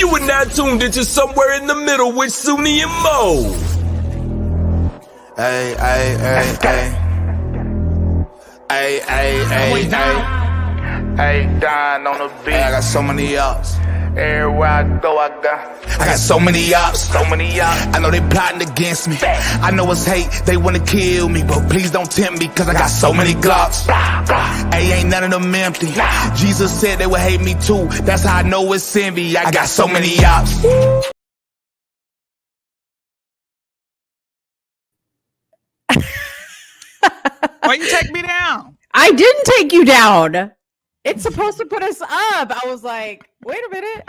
You are now tuned into Somewhere in the Middle with Soonie and Mo. Ay, ay, ay, ay. Ay, ay, ay, ay. Hey, dying on the beat. Ay, I got so many ups. Everywhere I go, I got so many ups. so many ups. I know they plotting against me. I know it's hate, they wanna kill me, but please don't tempt me, cause I got so many glocks. Ay, ain't none of them empty. Jesus said they would hate me too. That's how I know it's envy. I got so many ups. Why you take me down? I didn't take you down. It's supposed to put us up. I was like, wait a minute.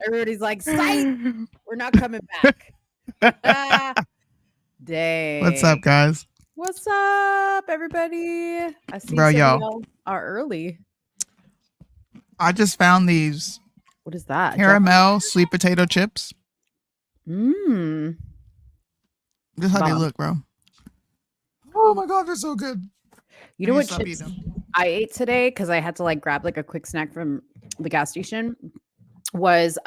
Everybody's like, sight. We're not coming back. Dang. What's up, guys? What's up, everybody? I see Bro, some yo. of y'all are early. I just found these What is that? caramel sweet potato chips. Mmm. This is how they Bomb. look, bro. Oh my god, they're so good. You know I what need to stop chips eating them. I ate today because I had to like grab like a quick snack from the gas station was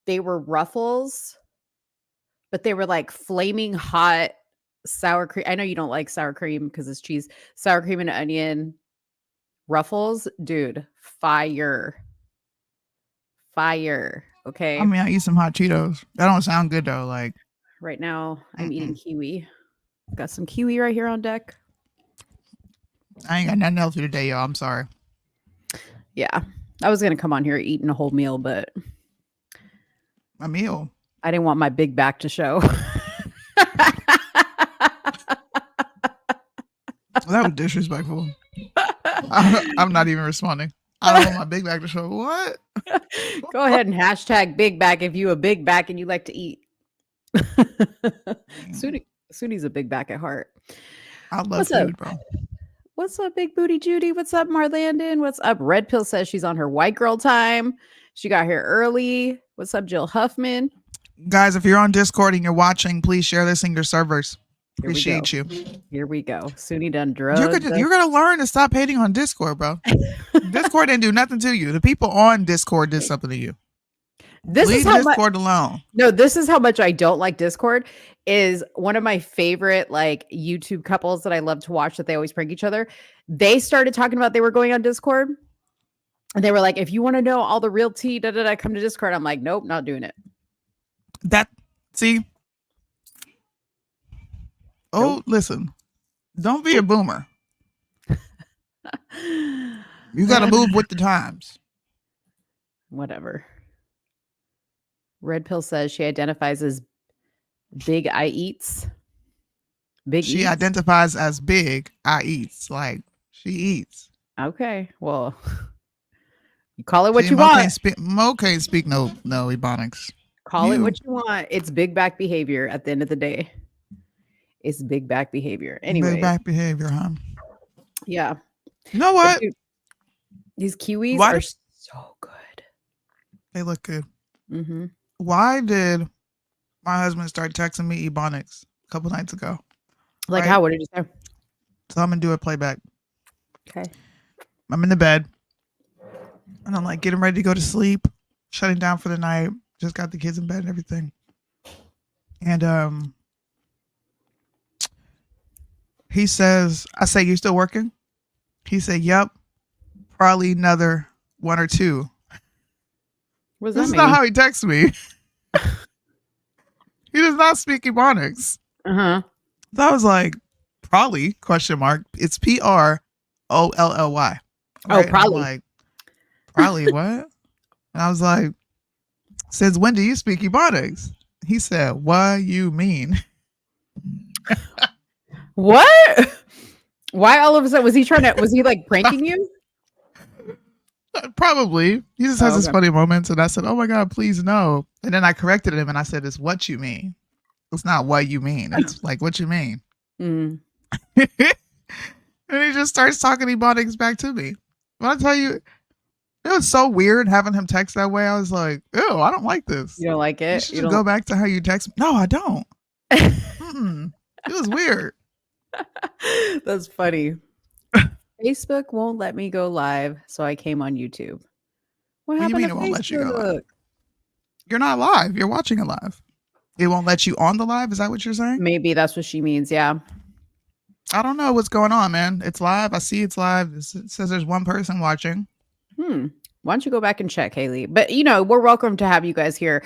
they were Ruffles, but they were like flaming hot sour cream. I know you don't like sour cream because it's cheese. Sour cream and onion Ruffles, dude, fire. Okay. I mean, I eat some hot Cheetos. That don't sound good though. Like, Right now I'm eating kiwi. Got some kiwi right here on deck. I ain't got nothing else to do today, y'all. I'm sorry. Yeah. I was gonna come on here eating a whole meal, but My meal. I didn't want my big back to show. That was disrespectful. I'm not even responding. I don't want my big back to show. What? Go ahead and hashtag big back if you a big back and you like to eat. Sooney's a big back at heart. I love What's food, up? bro. What's up, Big Booty Judy? What's up, Marlandon? What's up? Red Pill says she's on her white girl time. She got here early. What's up, Jill Huffman? Guys, if you're on Discord and you're watching, please share this in your servers. Here we Appreciate go. you. Here we go. Soonie done drugs. You're gonna learn to stop hating on Discord, bro. Discord didn't do nothing to you. The people on Discord did something to you. This Leave is how much. Discord alone. No, this is how much I don't like Discord. Is one of my favorite like YouTube couples that I love to watch that they always prank each other. They started talking about they were going on Discord, and they were like, "If you want to know all the real tea, come to Discord." I'm like, "Nope, not doing it." See. Oh, Nope. listen. Don't be a boomer. You gotta move with the times. Whatever. Red Pill says she identifies as big I eats. Big She eats? identifies as big. I eats. Like she eats. Okay. Well, you call it what See, you Mo want. Mo can't speak no ebonics. Call it You. what you want. It's big back behavior at the end of the day. It's big back behavior. Anyway. Big back behavior, huh? Yeah. You know what? Dude, these kiwis Why are did- so good. They look good. Mm-hmm. Why did my husband start texting me ebonics a couple nights ago? Like Right. how? What did you say? So I'm gonna do a playback. Okay. I'm in the bed and I'm like getting ready to go to sleep, shutting down for the night. Just got the kids in bed and everything. And he says, I say, "You still working?" He said, "Yep, probably another one or two." What does This that is mean? not how he texts me. He does not speak ebonics. Uh-huh. So I was like, probably, question mark. It's PROLLY. Oh, Right? And I'm probably. like, probably what? And I was like, since when do you speak ebonics? He said, what you mean? What? Why all of a sudden was he like pranking you? Probably. He just has Oh, his okay. funny moments. And I said, oh my God, please no. And then I corrected him and I said, it's what you mean. It's not what you mean. It's like what you mean. Mm. And he just starts talking ebonics back to me. When I tell you, it was so weird having him text that way. I was like, ew, I don't like this. You don't like You it? should You just don't... go back to how you text me. No, I don't. It was weird. That's funny. Facebook won't let me go live, so I came on YouTube. What What do you happened mean to it won't let you go live? Facebook? You're not live. You're watching it live. It won't let you on the live. Is that what you're saying? Maybe that's what she means. Yeah. I don't know what's going on, man. It's live. I see it's live. It says there's one person watching. Why don't you go back and check, Haley? But we're welcome to have you guys here.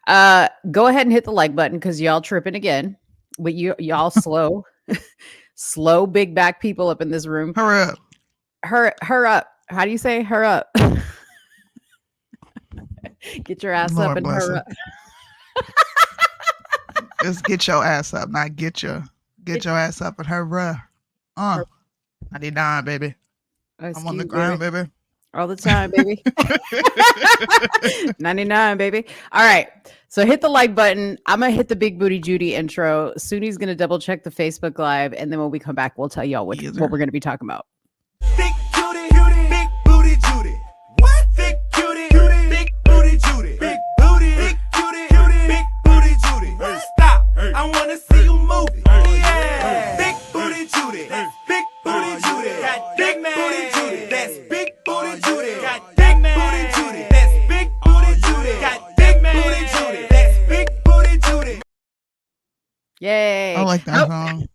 Go ahead and hit the like button because y'all tripping again. But y'all slow, slow big back people up in this room. Hurry up. Her up. How do you say her up? Get your ass Lord up and bless her her. up. Just get your ass up, not get your ass up and her. 99, baby. I'm on the ground, baby. All the time, baby. 99, baby. All right. So hit the like button. I'm going to hit the Big Booty Judy intro. Soonie's going to double check the Facebook Live. And then when we come back, we'll tell y'all what we're going to be talking about. Big cutie, big booty Judy. What? Big cutie, big booty Judy. Big booty, big cutie, big booty Judy. Stop. I want to see you move it. Yeah. Big booty Judy. Big booty Judy. Got big booty Judy. That's big booty Judy. Got big booty Judy. That's big booty Judy. Got big booty Judy. That's big booty Judy. Yay. I like that song.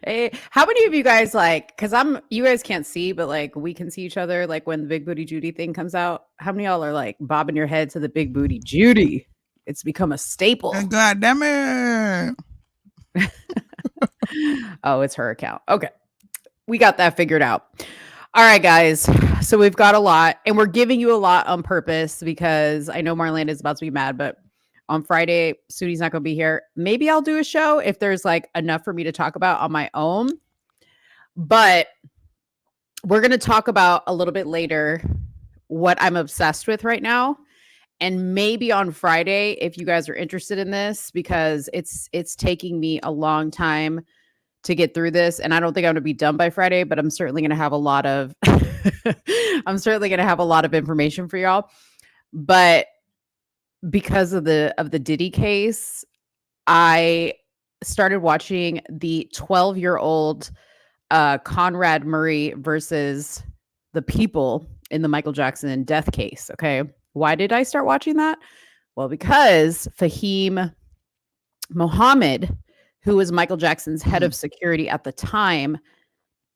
Hey, how many of you guys because you guys can't see, but we can see each other when the Big Booty Judy thing comes out. How many of y'all are bobbing your head to the Big Booty Judy? It's become a staple. And God damn it. Oh, it's her account. Okay. We got that figured out. All right, guys. So we've got a lot and we're giving you a lot on purpose because I know Marlene is about to be mad, but on Friday, Soonie's not going to be here. Maybe I'll do a show if there's enough for me to talk about on my own. But we're going to talk about a little bit later what I'm obsessed with right now. And maybe on Friday, if you guys are interested in this, because it's taking me a long time to get through this. And I don't think I'm going to be done by Friday, but I'm certainly going to have a lot of information for y'all. But because of the Diddy case, I started watching the 12-year-old Conrad Murray versus the people in the Michael Jackson death case. Okay. Why did I start watching that? Well, because Fahim Mohammed, who was Michael Jackson's head of security at the time,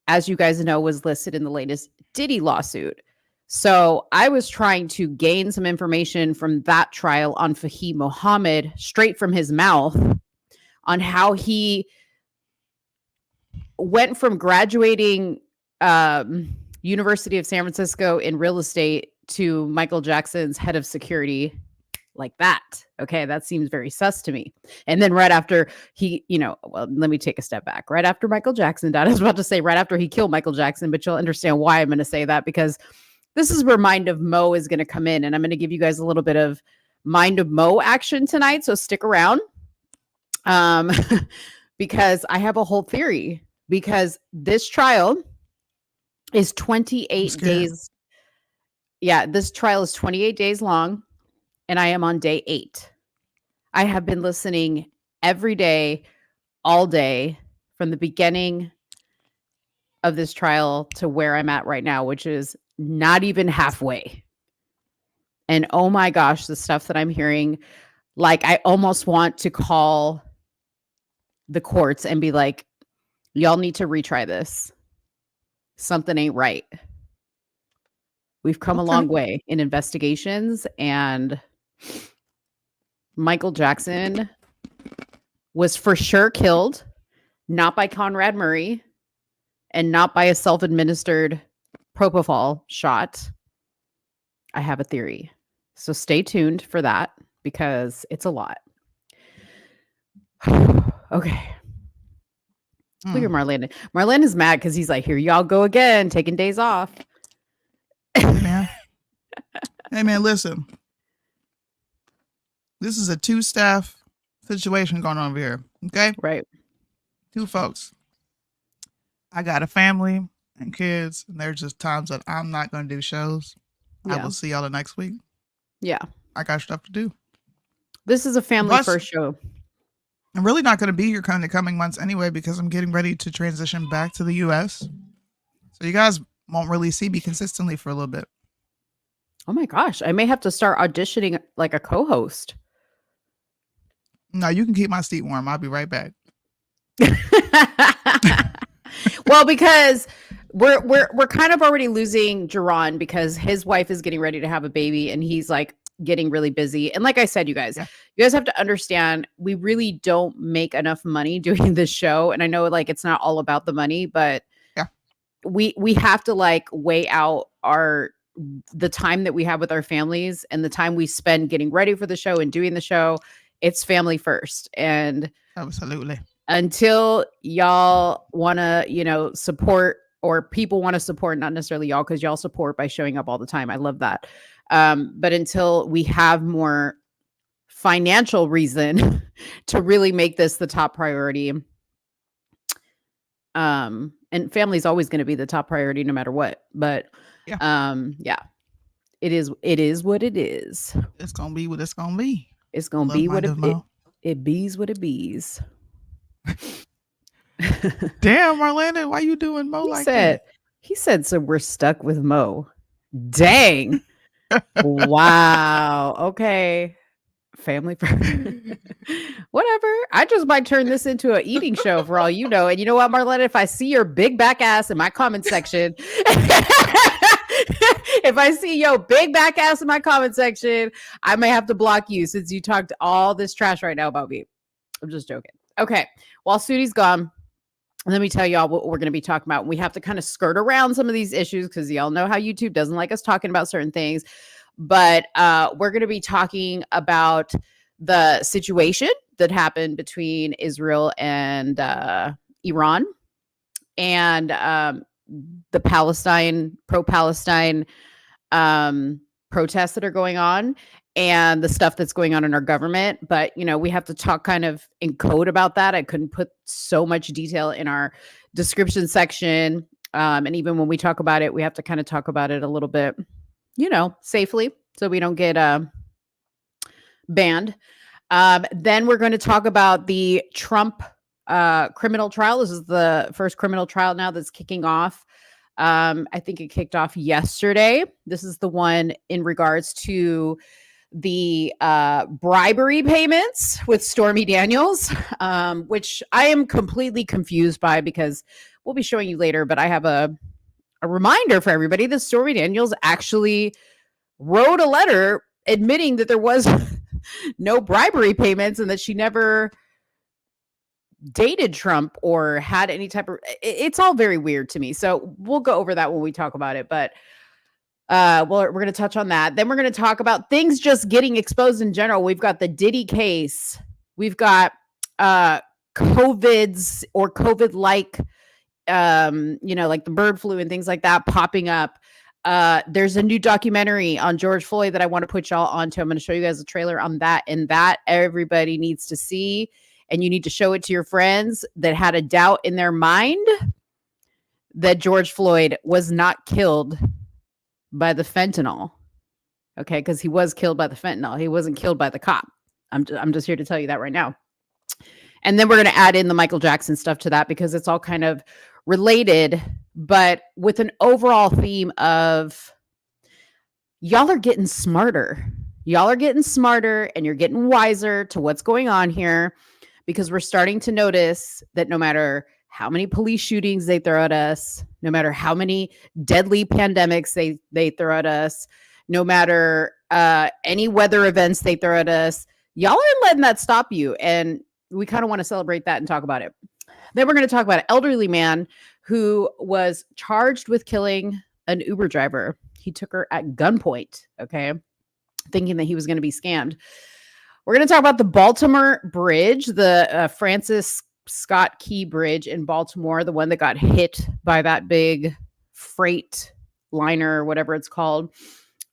as you guys know, was listed in the latest Diddy lawsuit. So I was trying to gain some information from that trial on Fahim Mohammed straight from his mouth on how he went from graduating University of San Francisco in real estate to Michael Jackson's head of security like that. Okay, that seems very sus to me. And then right after he, well, let me take a step back. Right after Michael Jackson died, I was about to say right after he killed Michael Jackson, but you'll understand why I'm going to say that because this is where Mind of Mo is going to come in. And I'm going to give you guys a little bit of Mind of Mo action tonight. So stick around because I have a whole theory because this trial is 28 days. Yeah, this trial is 28 days long and I am on day 8. I have been listening every day, all day from the beginning of this trial to where I'm at right now, which is not even halfway. And oh my gosh, the stuff that I'm hearing, I almost want to call the courts and be like, y'all need to retry this. Something ain't right. We've come a long way in investigations, and Michael Jackson was for sure killed, not by Conrad Murray and not by a self-administered propofol shot. I have a theory. So stay tuned for that because it's a lot. Okay. Look at Marlene. Marlene is mad because he's like, here y'all go again, taking days off. Hey man, listen. This is a 2-staff situation going on over here. Okay? Right. 2 folks. I got a family and kids, and there's just times that I'm not going to do shows. I will see y'all the next week. Yeah. I got stuff to do. This is a family first show. I'm really not going to be here in the coming months anyway because I'm getting ready to transition back to the U.S. So you guys won't really see me consistently for a little bit. Oh my gosh, I may have to start auditioning like a co-host. No, you can keep my seat warm. I'll be right back. Well, because we're kind of already losing Jerron because his wife is getting ready to have a baby and he's like getting really busy. And like I said, you guys have to understand we really don't make enough money doing this show. And I know like it's not all about the money, but we have to like weigh out the time that we have with our families and the time we spend getting ready for the show and doing the show. It's family first. And absolutely. Until y'all want to, support, or people want to support, not necessarily y'all, because y'all support by showing up all the time. I love that. But until we have more financial reason to really make this the top priority, and family is always going to be the top priority no matter what. But it is what it is. It's going to be what it's going to be. It's going to be what it bees what it bees. Damn, Marlena, why you doing Mo like that? He said, so we're stuck with Mo. Dang. Wow. Okay. Family first. Whatever. I just might turn this into an eating show for all you know. And you know what, Marlena? If I see your big back ass in my comment section, if I see your big back ass in my comment section, I may have to block you since you talked all this trash right now about me. I'm just joking. Okay. While Sootie's gone, let me tell y'all what we're going to be talking about. We have to kind of skirt around some of these issues because y'all know how YouTube doesn't like us talking about certain things. But we're going to be talking about the situation that happened between Israel and Iran and the pro-Palestine protests that are going on and the stuff that's going on in our government. But, we have to talk kind of in code about that. I couldn't put so much detail in our description section. And even when we talk about it, we have to kind of talk about it a little bit, safely so we don't get banned. Then we're going to talk about the Trump criminal trial. This is the first criminal trial now that's kicking off. I think it kicked off yesterday. This is the one in regards to the bribery payments with Stormy Daniels, which I am completely confused by because we'll be showing you later, but I have a reminder for everybody that Stormy Daniels actually wrote a letter admitting that there was no bribery payments and that she never dated Trump or had any type of, it's all very weird to me. So we'll go over that when we talk about it, but we're going to touch on that. Then we're going to talk about things just getting exposed in general. We've got the Diddy case. We've got COVIDs or COVID-like, like the bird flu and things like that popping up. There's a new documentary on George Floyd that I want to put y'all onto. I'm going to show you guys a trailer on that, and that everybody needs to see. And you need to show it to your friends that had a doubt in their mind that George Floyd was not killed by the fentanyl. Okay, because he was killed by the fentanyl. He wasn't killed by the cop. I'm just here to tell you that right now. And then we're going to add in the Michael Jackson stuff to that because it's all kind of related, but with an overall theme of y'all are getting smarter. Y'all are getting smarter and you're getting wiser to what's going on here. Because we're starting to notice that no matter how many police shootings they throw at us, no matter how many deadly pandemics they throw at us, no matter any weather events they throw at us, y'all aren't letting that stop you. And we kind of want to celebrate that and talk about it. Then we're going to talk about an elderly man who was charged with killing an Uber driver. He took her at gunpoint, okay, thinking that he was going to be scammed. We're going to talk about the Baltimore Bridge, the Francis Scott Key Bridge in Baltimore, the one that got hit by that big freight liner or whatever it's called.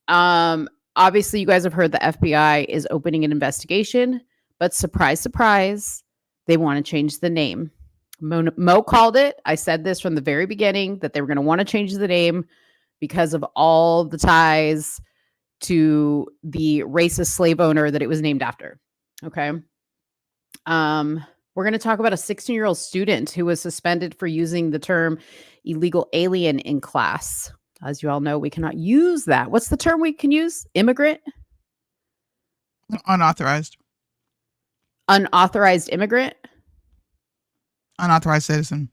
Obviously, you guys have heard the FBI is opening an investigation, but surprise, surprise, they want to change the name. Mo called it. I said this from the very beginning that they were going to want to change the name because of all the ties to the racist slave owner that it was named after. Okay. We're going to talk about a 16-year-old student who was suspended for using the term illegal alien in class. As you all know, we cannot use that. What's the term we can use? Immigrant? Unauthorized. Unauthorized immigrant? Unauthorized citizen.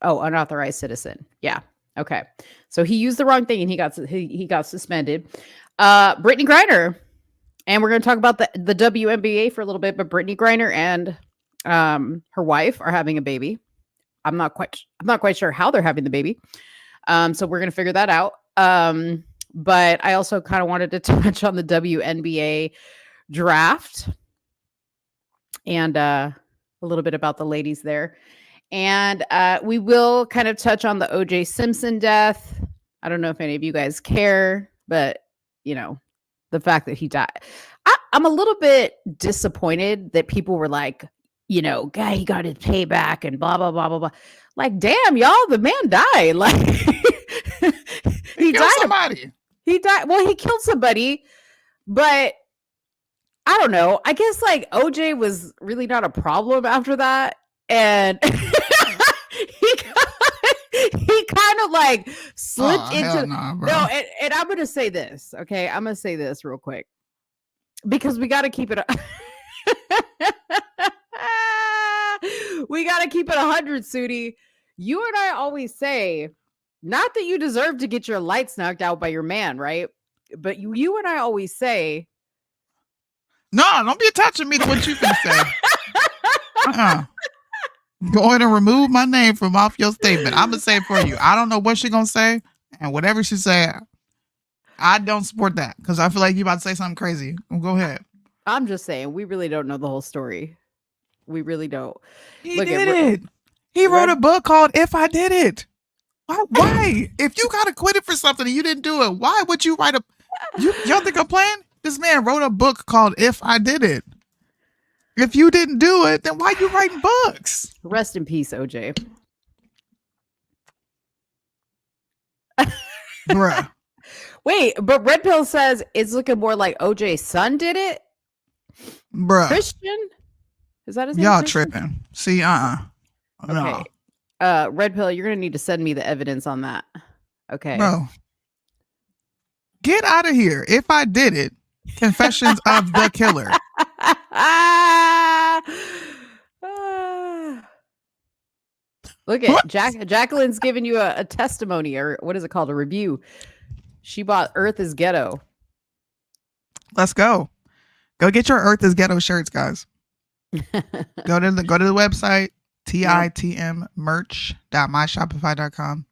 Oh, unauthorized citizen. Yeah. Okay. So he used the wrong thing and he got suspended. Brittney Griner, and we're going to talk about the WNBA for a little bit, but Brittney Griner and her wife are having a baby. I'm not quite sure how they're having the baby. So we're going to figure that out. But I also kind of wanted to touch on the WNBA draft and a little bit about the ladies there. And we will kind of touch on the OJ Simpson death. I don't know if any of you guys care, but the fact that he died. I'm a little bit disappointed that people were like, guy, he got his payback and blah, blah, blah, blah, blah. Like, damn, y'all, the man died. Like, he killed died. Somebody. He died. Well, he killed somebody, but I don't know. I guess like OJ was really not a problem after that. And he kind of like slipped into no. And I'm going to say this. Okay. I'm going to say this real quick because we got to keep it. We got to keep it 100, Soonie. You and I always say, not that you deserve to get your lights knocked out by your man, right? But you and I always say, no, don't be attaching me to what you can say. Go ahead and remove my name from off your statement. I'm gonna say it for you. I don't know what she's gonna say, and whatever she say, I don't support that because I feel like you about to say something crazy. Well, go ahead. I'm just saying, we really don't know the whole story. We really don't. He did it. He wrote a book called "If I Did It." Why? If you got acquitted for something and you didn't do it, why would you write y'all think I'm playing? This man wrote a book called "If I Did It." If you didn't do it, then why you writing books? Rest in peace, OJ. Bruh. Wait, but Red Pill says it's looking more like OJ's son did it. Bruh. Christian? Is that his name? Y'all Christian? tripping. See, Okay. No. Red Pill, you're gonna need to send me the evidence on that. Okay. Bro. Get out of here. If I did it, Confessions of the Killer. Look at Jacqueline's giving you a testimony, or what is it called? A review. She bought Earth is Ghetto. Let's go. Go get your Earth is Ghetto shirts, guys. Go to the website, titmmerch.myshopify.com.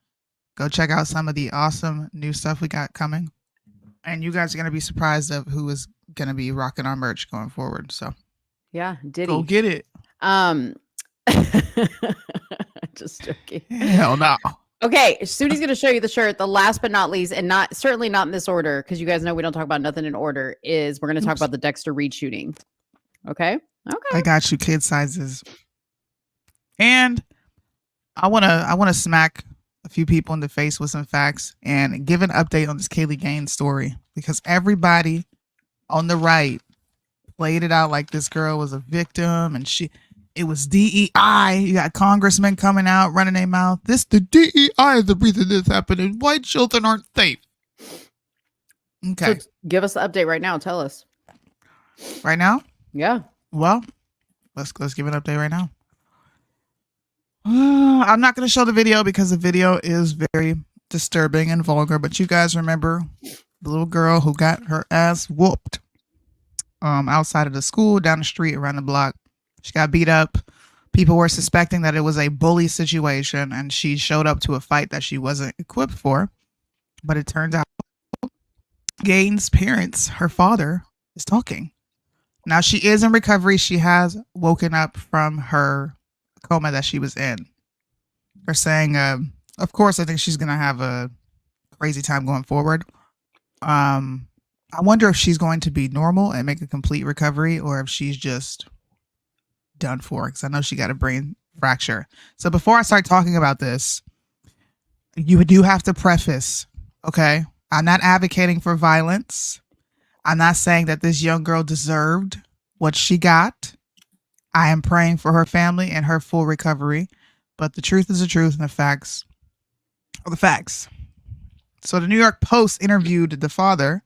Go check out some of the awesome new stuff we got coming. And you guys are going to be surprised of who is going to be rocking our merch going forward. So yeah, Diddy. Go get it. Just joking. Hell no. Okay, Soonie's going to show you the shirt. The last but not least, and certainly not in this order, because you guys know we don't talk about nothing in order, is we're going to talk about the Dexter Reed shooting. Okay? Okay. I got you, kid sizes. And I wanna smack a few people in the face with some facts and give an update on this Kaylee Gaines story, because everybody on the right played it out like this girl was a victim and it was DEI. You got congressmen coming out running their mouth. The DEI is the reason this happened, and white children aren't safe. Okay. So give us the update right now. Tell us. Right now? Yeah. Well, let's give an update right now. I'm not going to show the video because the video is very disturbing and vulgar, but you guys remember the little girl who got her ass whooped outside of the school, down the street, around the block. She got beat up. People were suspecting that it was a bully situation, and she showed up to a fight that she wasn't equipped for. But it turns out Gaines' parents, her father, is talking. Now, she is in recovery. She has woken up from her coma that she was in. They're saying, of course, I think she's going to have a crazy time going forward. I wonder if she's going to be normal and make a complete recovery, or if she's just done for, because I know she got a brain fracture. So before I start talking about this, you do have to preface, okay? I'm not advocating for violence. I'm not saying that this young girl deserved what she got. I am praying for her family and her full recovery. But the truth is the truth, and the facts are the facts. So the New York Post interviewed the father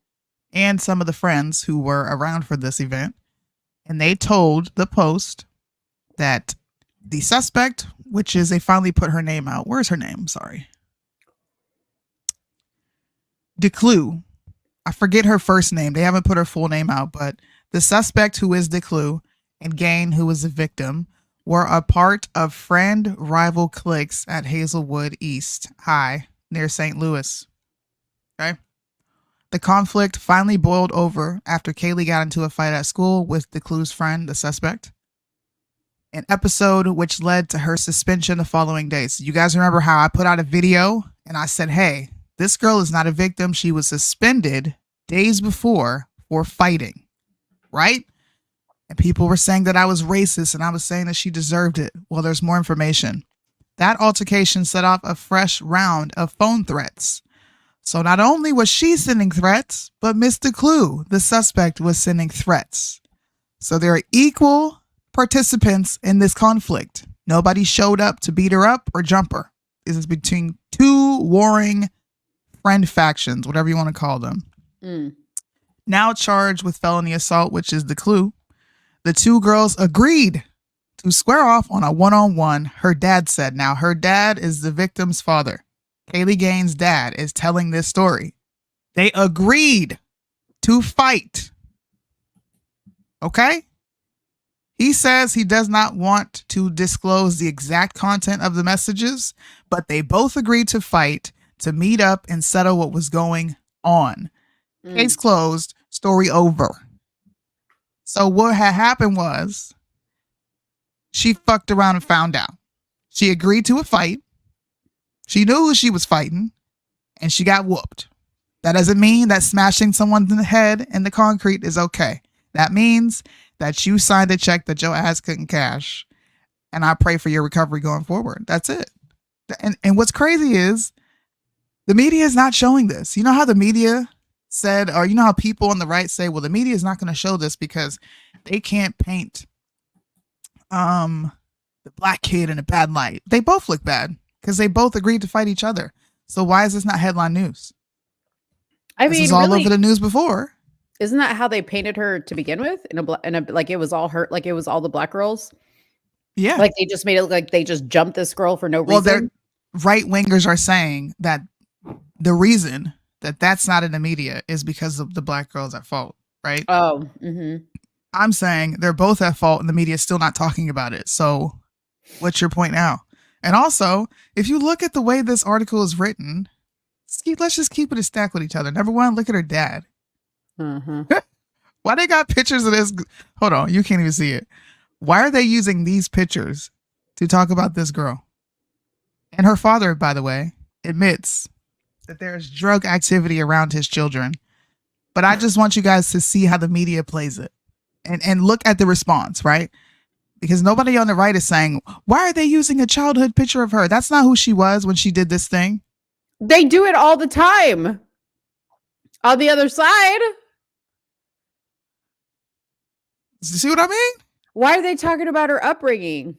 and some of the friends who were around for this event. And they told the Post that the suspect, which is they finally put her name out. Where's her name? Sorry. Declue. I forget her first name. They haven't put her full name out, but the suspect, who is Declue, and Gain, who was the victim, were a part of friend rival cliques at Hazelwood East High near St. Louis. Okay. The conflict finally boiled over after Kaylee got into a fight at school with Declue's friend, the suspect. An episode which led to her suspension the following day. So you guys remember how I put out a video and I said, hey, this girl is not a victim. She was suspended days before for fighting, right? And people were saying that I was racist and I was saying that she deserved it. Well, there's more information. That altercation set off a fresh round of phone threats. So not only was she sending threats, but Mr. Clue, the suspect, was sending threats. So there are equal participants in this conflict. Nobody showed up to beat her up or jump her. This is between two warring friend factions, whatever you want to call them. Now charged with felony assault, which is the clue. The two girls agreed to square off on a one-on-one, her dad said. Now, her dad is the victim's father. Kaylee Gaines' dad is telling this story. They agreed to fight. Okay? He says he does not want to disclose the exact content of the messages, but they both agreed to fight, to meet up and settle what was going on. Case closed, story over. So what had happened was she fucked around and found out. She agreed to a fight. She knew who she was fighting and she got whooped. That doesn't mean that smashing someone in the head in the concrete is okay. That means that you signed a check that your ass couldn't cash. And I pray for your recovery going forward. That's it. And what's crazy is the media is not showing this. You know how the media said, or you know how people on the right say, well, the media is not going to show this because they can't paint the black kid in a bad light. They both look bad because they both agreed to fight each other. So why is this not headline news? This is all over the news before. Isn't that how they painted her to begin with? In a like it was all her, like it was all the black girls. Yeah, like they just made it look like they just jumped this girl for no reason. Well, right wingers are saying that the reason that that's not in the media is because of the black girls at fault, right? Oh, I'm saying they're both at fault and the media is still not talking about it. So what's your point now? And also, if you look at the way this article is written, let's just keep it a stack with each other. Number one, look at her dad. Why they got pictures of this? Hold on, you can't even see it. Why are they using these pictures to talk about this girl? And her father, by the way, admits that there's drug activity around his children. But I just want you guys to see how the media plays it and look at the response, right? Because nobody on the right is saying, why are they using a childhood picture of her? That's not who she was when she did this thing. They do it all the time. On the other side. See what I mean? Why are they talking about her upbringing?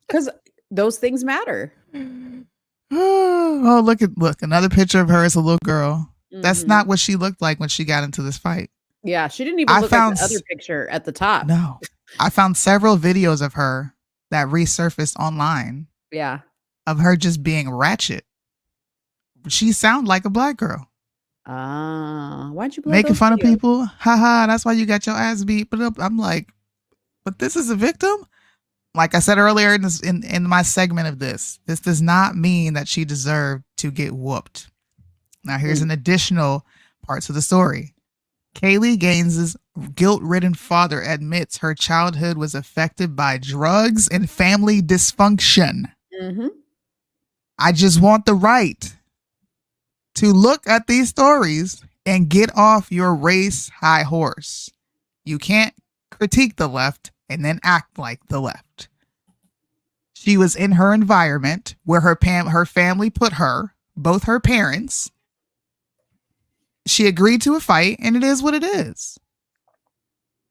Because those things matter. Oh, look, another picture of her as a little girl. That's not what she looked like when she got into this fight. Yeah, she didn't even look like the other picture at the top. No. I found several videos of her that resurfaced online. Yeah. Of her just being ratchet. She sounded like a black girl. Why'd you making fun of people? Haha, that's why you got your ass beat. But I'm like, but this is a victim? Like I said earlier in my segment of this does not mean that she deserved to get whooped. Now here's an additional part to the story. Kaylee Gaines' guilt-ridden father admits her childhood was affected by drugs and family dysfunction. I just want the right to look at these stories and get off your race high horse. You can't critique the left and then act like the left. She was in her environment where her family put her, both her parents. She agreed to a fight, and it is what it is.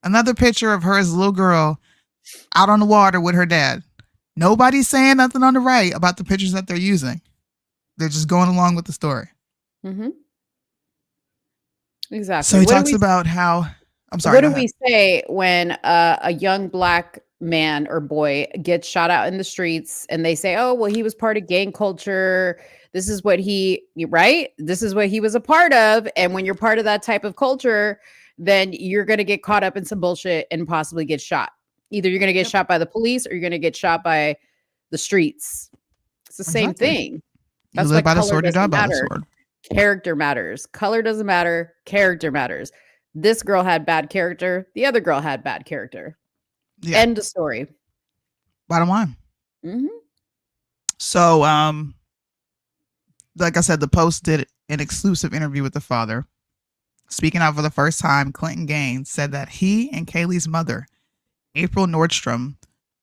Another picture of her as a little girl out on the water with her dad. Nobody's saying nothing on the right about the pictures that they're using. They're just going along with the story. Mm-hmm. Exactly. So he talks about how, I'm sorry. What go do ahead. we say when a young black man or boy gets shot out in the streets and they say, oh, well, he was part of gang culture. This is what right? This is what he was a part of. And when you're part of that type of culture, then you're going to get caught up in some bullshit and possibly get shot. Either you're going to get shot by the police or you're going to get shot by the streets. It's the same thing. That's why color doesn't matter. Character matters. Color doesn't matter. Character matters. This girl had bad character. The other girl had bad character. Yeah. End of story. Bottom line. Mm-hmm. So, like I said, the Post did an exclusive interview with the father. Speaking out for the first time, Clinton Gaines said that he and Kaylee's mother, April Nordstrom,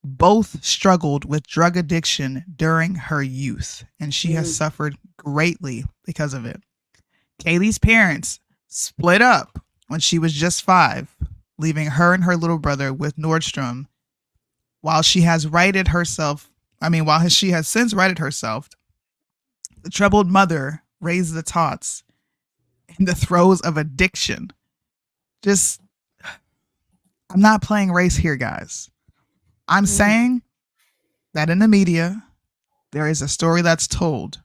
both struggled with drug addiction during her youth, and she has suffered greatly because of it. Kaylee's parents split up when she was just 5, leaving her and her little brother with Nordstrom. While she has since righted herself, the troubled mother raised the tots in the throes of addiction. I'm not playing race here, guys. I'm saying that in the media, there is a story that's told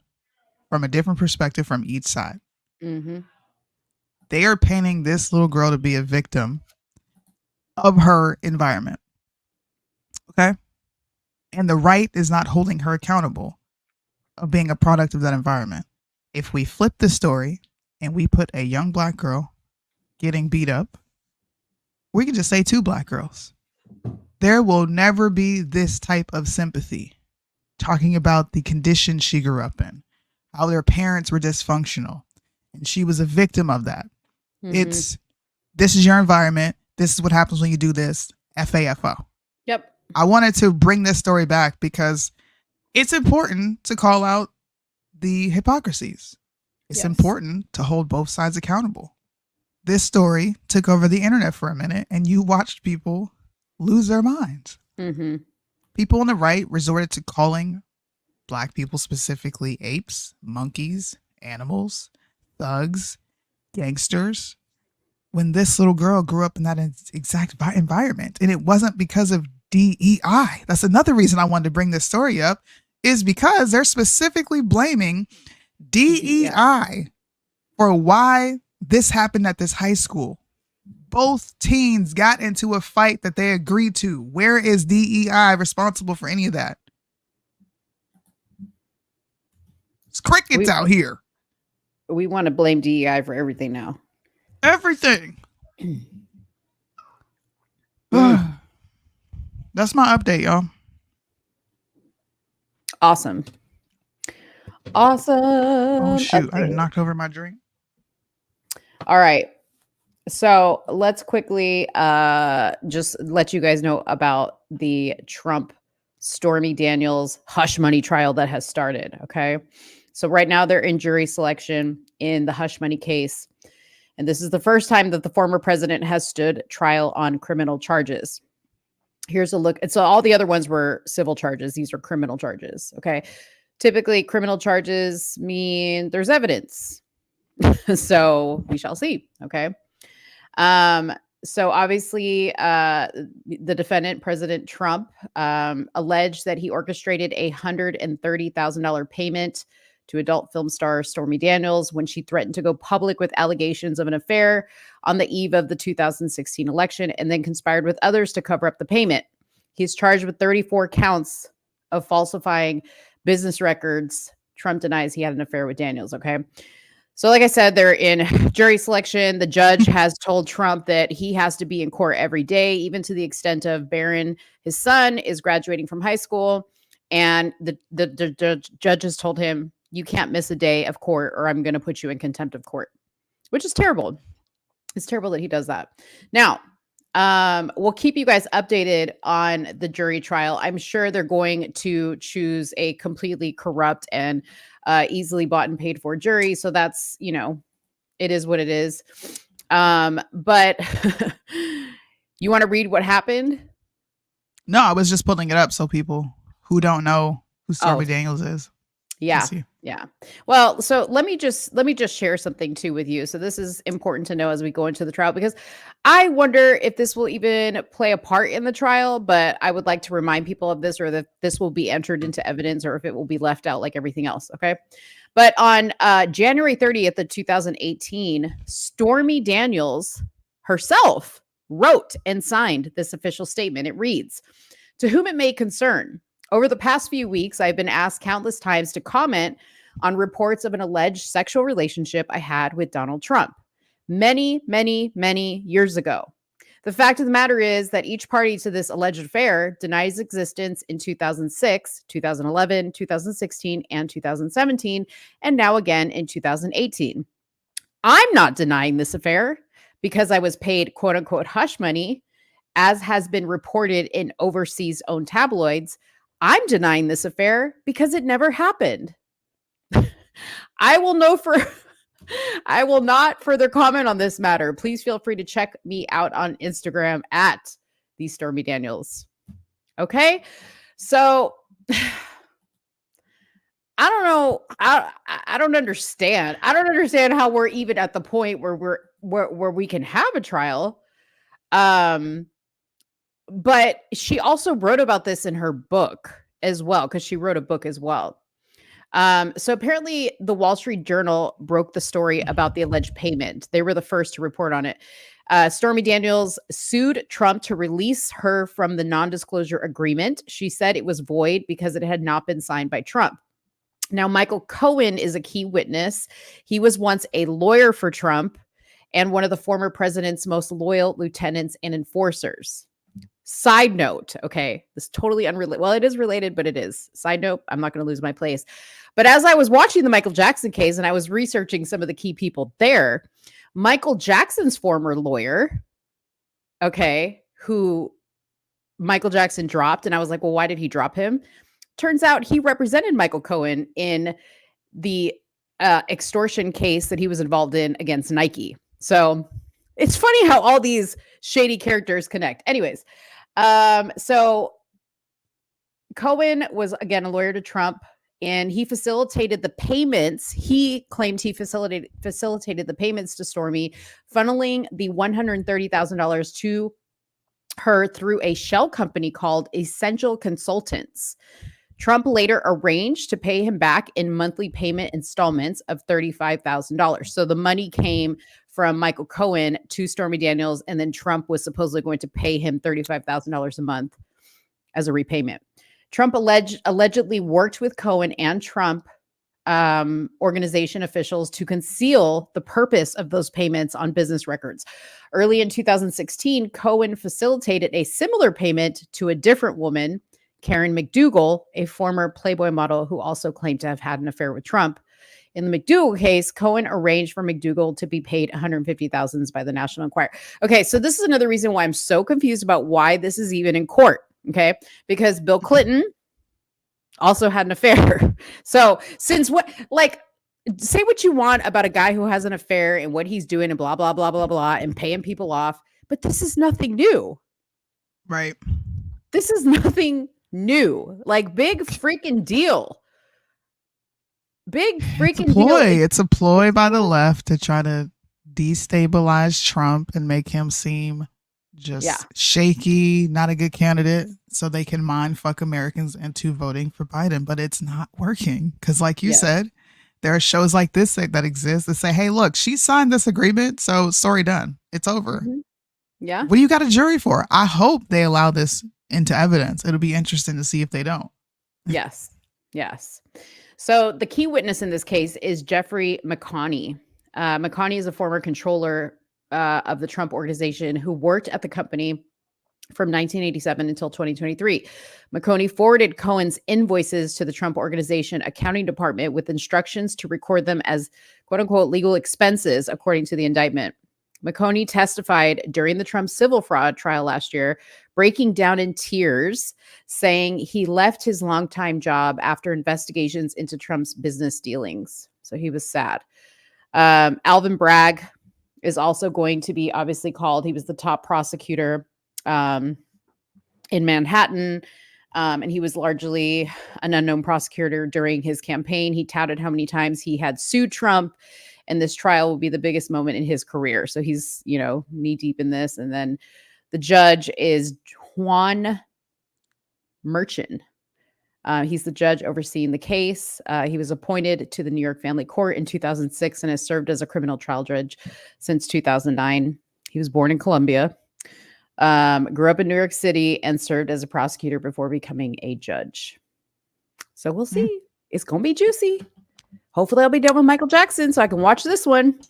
from a different perspective from each side. Mm-hmm. They are painting this little girl to be a victim of her environment. Okay? And the right is not holding her accountable of being a product of that environment. If we flip the story and we put a young black girl getting beat up, we can just say 2 black girls. There will never be this type of sympathy talking about the condition she grew up in, how their parents were dysfunctional, and she was a victim of that. Mm-hmm. This is your environment. This is what happens when you do this. FAFO. Yep. I wanted to bring this story back because it's important to call out the hypocrisies. It's important to hold both sides accountable. This story took over the internet for a minute, and you watched people lose their minds. Mm-hmm. People on the right resorted to calling black people, specifically apes, monkeys, animals, thugs, gangsters, when this little girl grew up in that exact environment. And it wasn't because of DEI. That's another reason I wanted to bring this story up, is because they're specifically blaming DEI for why this happened at this high school. Both teens got into a fight that they agreed to. Where is DEI responsible for any of that? It's crickets out here. We want to blame DEI for everything now. Everything. That's my update, y'all. Awesome. Oh, shoot. I knocked over my drink. All right. So let's quickly just let you guys know about the Trump Stormy Daniels hush money trial that has started. Okay. So right now they're in jury selection in the hush money case. And this is the first time that the former president has stood trial on criminal charges. Here's a look. And so all the other ones were civil charges. These are criminal charges. Okay. Typically criminal charges mean there's evidence. So we shall see. Okay. So obviously, the defendant, President Trump, alleged that he orchestrated a $130,000 payment to adult film star Stormy Daniels when she threatened to go public with allegations of an affair on the eve of the 2016 election, and then conspired with others to cover up the payment. He's charged with 34 counts of falsifying business records. Trump denies he had an affair with Daniels. Okay. So like I said, they're in jury selection. The judge has told Trump that he has to be in court every day, even to the extent of Barron, his son, is graduating from high school. And the judge has told him, you can't miss a day of court or I'm going to put you in contempt of court, which is terrible. It's terrible that he does that. Now, we'll keep you guys updated on the jury trial. I'm sure they're going to choose a completely corrupt and easily bought and paid for jury. So that's, it is what it is. But you want to read what happened? No, I was just pulling it up so people who don't know who Stormy Daniels is. Yeah. see. Yeah. Well, so let me just share something too with you. So this is important to know as we go into the trial, because I wonder if this will even play a part in the trial, but I would like to remind people of this, or that this will be entered into evidence, or if it will be left out like everything else. Okay. But on January 30th of 2018, Stormy Daniels herself wrote and signed this official statement. It reads, "To whom it may concern, over the past few weeks, I've been asked countless times to comment on reports of an alleged sexual relationship I had with Donald Trump many, many, many years ago. The fact of the matter is that each party to this alleged affair denies existence in 2006, 2011, 2016, and 2017, and now again in 2018. I'm not denying this affair because I was paid quote unquote hush money, as has been reported in overseas owned tabloids. I'm denying this affair because it never happened. I will not further comment on this matter. Please feel free to check me out on Instagram at the Stormy Daniels." Okay. So I don't know. I don't understand. I don't understand how we're even at the point where we can have a trial. But she also wrote about this in her book as well, because she wrote a book as well. So apparently the Wall Street Journal broke the story about the alleged payment. They were the first to report on it. Stormy Daniels sued Trump to release her from the non-disclosure agreement. She said it was void because it had not been signed by Trump. Now, Michael Cohen is a key witness. He was once a lawyer for Trump and one of the former president's most loyal lieutenants and enforcers. Side note, okay, this is totally unrelated. Well, it is related, but it is. Side note, I'm not going to lose my place. But as I was watching the Michael Jackson case and I was researching some of the key people there, Michael Jackson's former lawyer, okay, who Michael Jackson dropped, and I was like, well, why did he drop him? Turns out he represented Michael Cohen in the extortion case that he was involved in against Nike. So it's funny how all these shady characters connect. Anyways, so Cohen was, again, a lawyer to Trump, and he facilitated the payments. He claimed he facilitated the payments to Stormy, funneling the $130,000 to her through a shell company called Essential Consultants. Trump later arranged to pay him back in monthly payment installments of $35,000. So the money came from Michael Cohen to Stormy Daniels, and then Trump was supposedly going to pay him $35,000 a month as a repayment. Trump allegedly worked with Cohen and Trump organization officials to conceal the purpose of those payments on business records. Early in 2016, Cohen facilitated a similar payment to a different woman, Karen McDougal, a former Playboy model who also claimed to have had an affair with Trump. In the McDougal case, Cohen arranged for McDougal to be paid $150,000 by the National Enquirer. Okay, so this is another reason why I'm so confused about why this is even in court. Okay, because Bill Clinton also had an affair. So since say what you want about a guy who has an affair and what he's doing and blah, blah, blah, blah, blah, and paying people off, but this is nothing new. Right. This is nothing new. Like, big freaking deal. Big freaking deal. It's a ploy by the left to try to destabilize Trump and make him seem just shaky, not a good candidate, so they can mind fuck Americans into voting for Biden. But it's not working because, like you said, there are shows like this that exist that say, hey, look, she signed this agreement, so story done. It's over. Mm-hmm. Yeah. What do you got a jury for? I hope they allow this into evidence. It'll be interesting to see if they don't. Yes. Yes. So the key witness in this case is Jeffrey McConney. McConney is a former controller of the Trump organization who worked at the company from 1987 until 2023. McConney forwarded Cohen's invoices to the Trump organization accounting department with instructions to record them as quote unquote legal expenses, according to the indictment. McConney testified during the Trump civil fraud trial last year, breaking down in tears, saying he left his longtime job after investigations into Trump's business dealings. So he was sad. Alvin Bragg is also going to be obviously called. He was the top prosecutor in Manhattan. And he was largely an unknown prosecutor during his campaign. He touted how many times he had sued Trump, and this trial will be the biggest moment in his career. So he's, knee deep in this. And then the judge is Juan Merchan. He's the judge overseeing the case. He was appointed to the New York Family Court in 2006 and has served as a criminal trial judge since 2009. He was born in Colombia, grew up in New York City, and served as a prosecutor before becoming a judge. So we'll see. It's going to be juicy. Hopefully I'll be done with Michael Jackson so I can watch this one.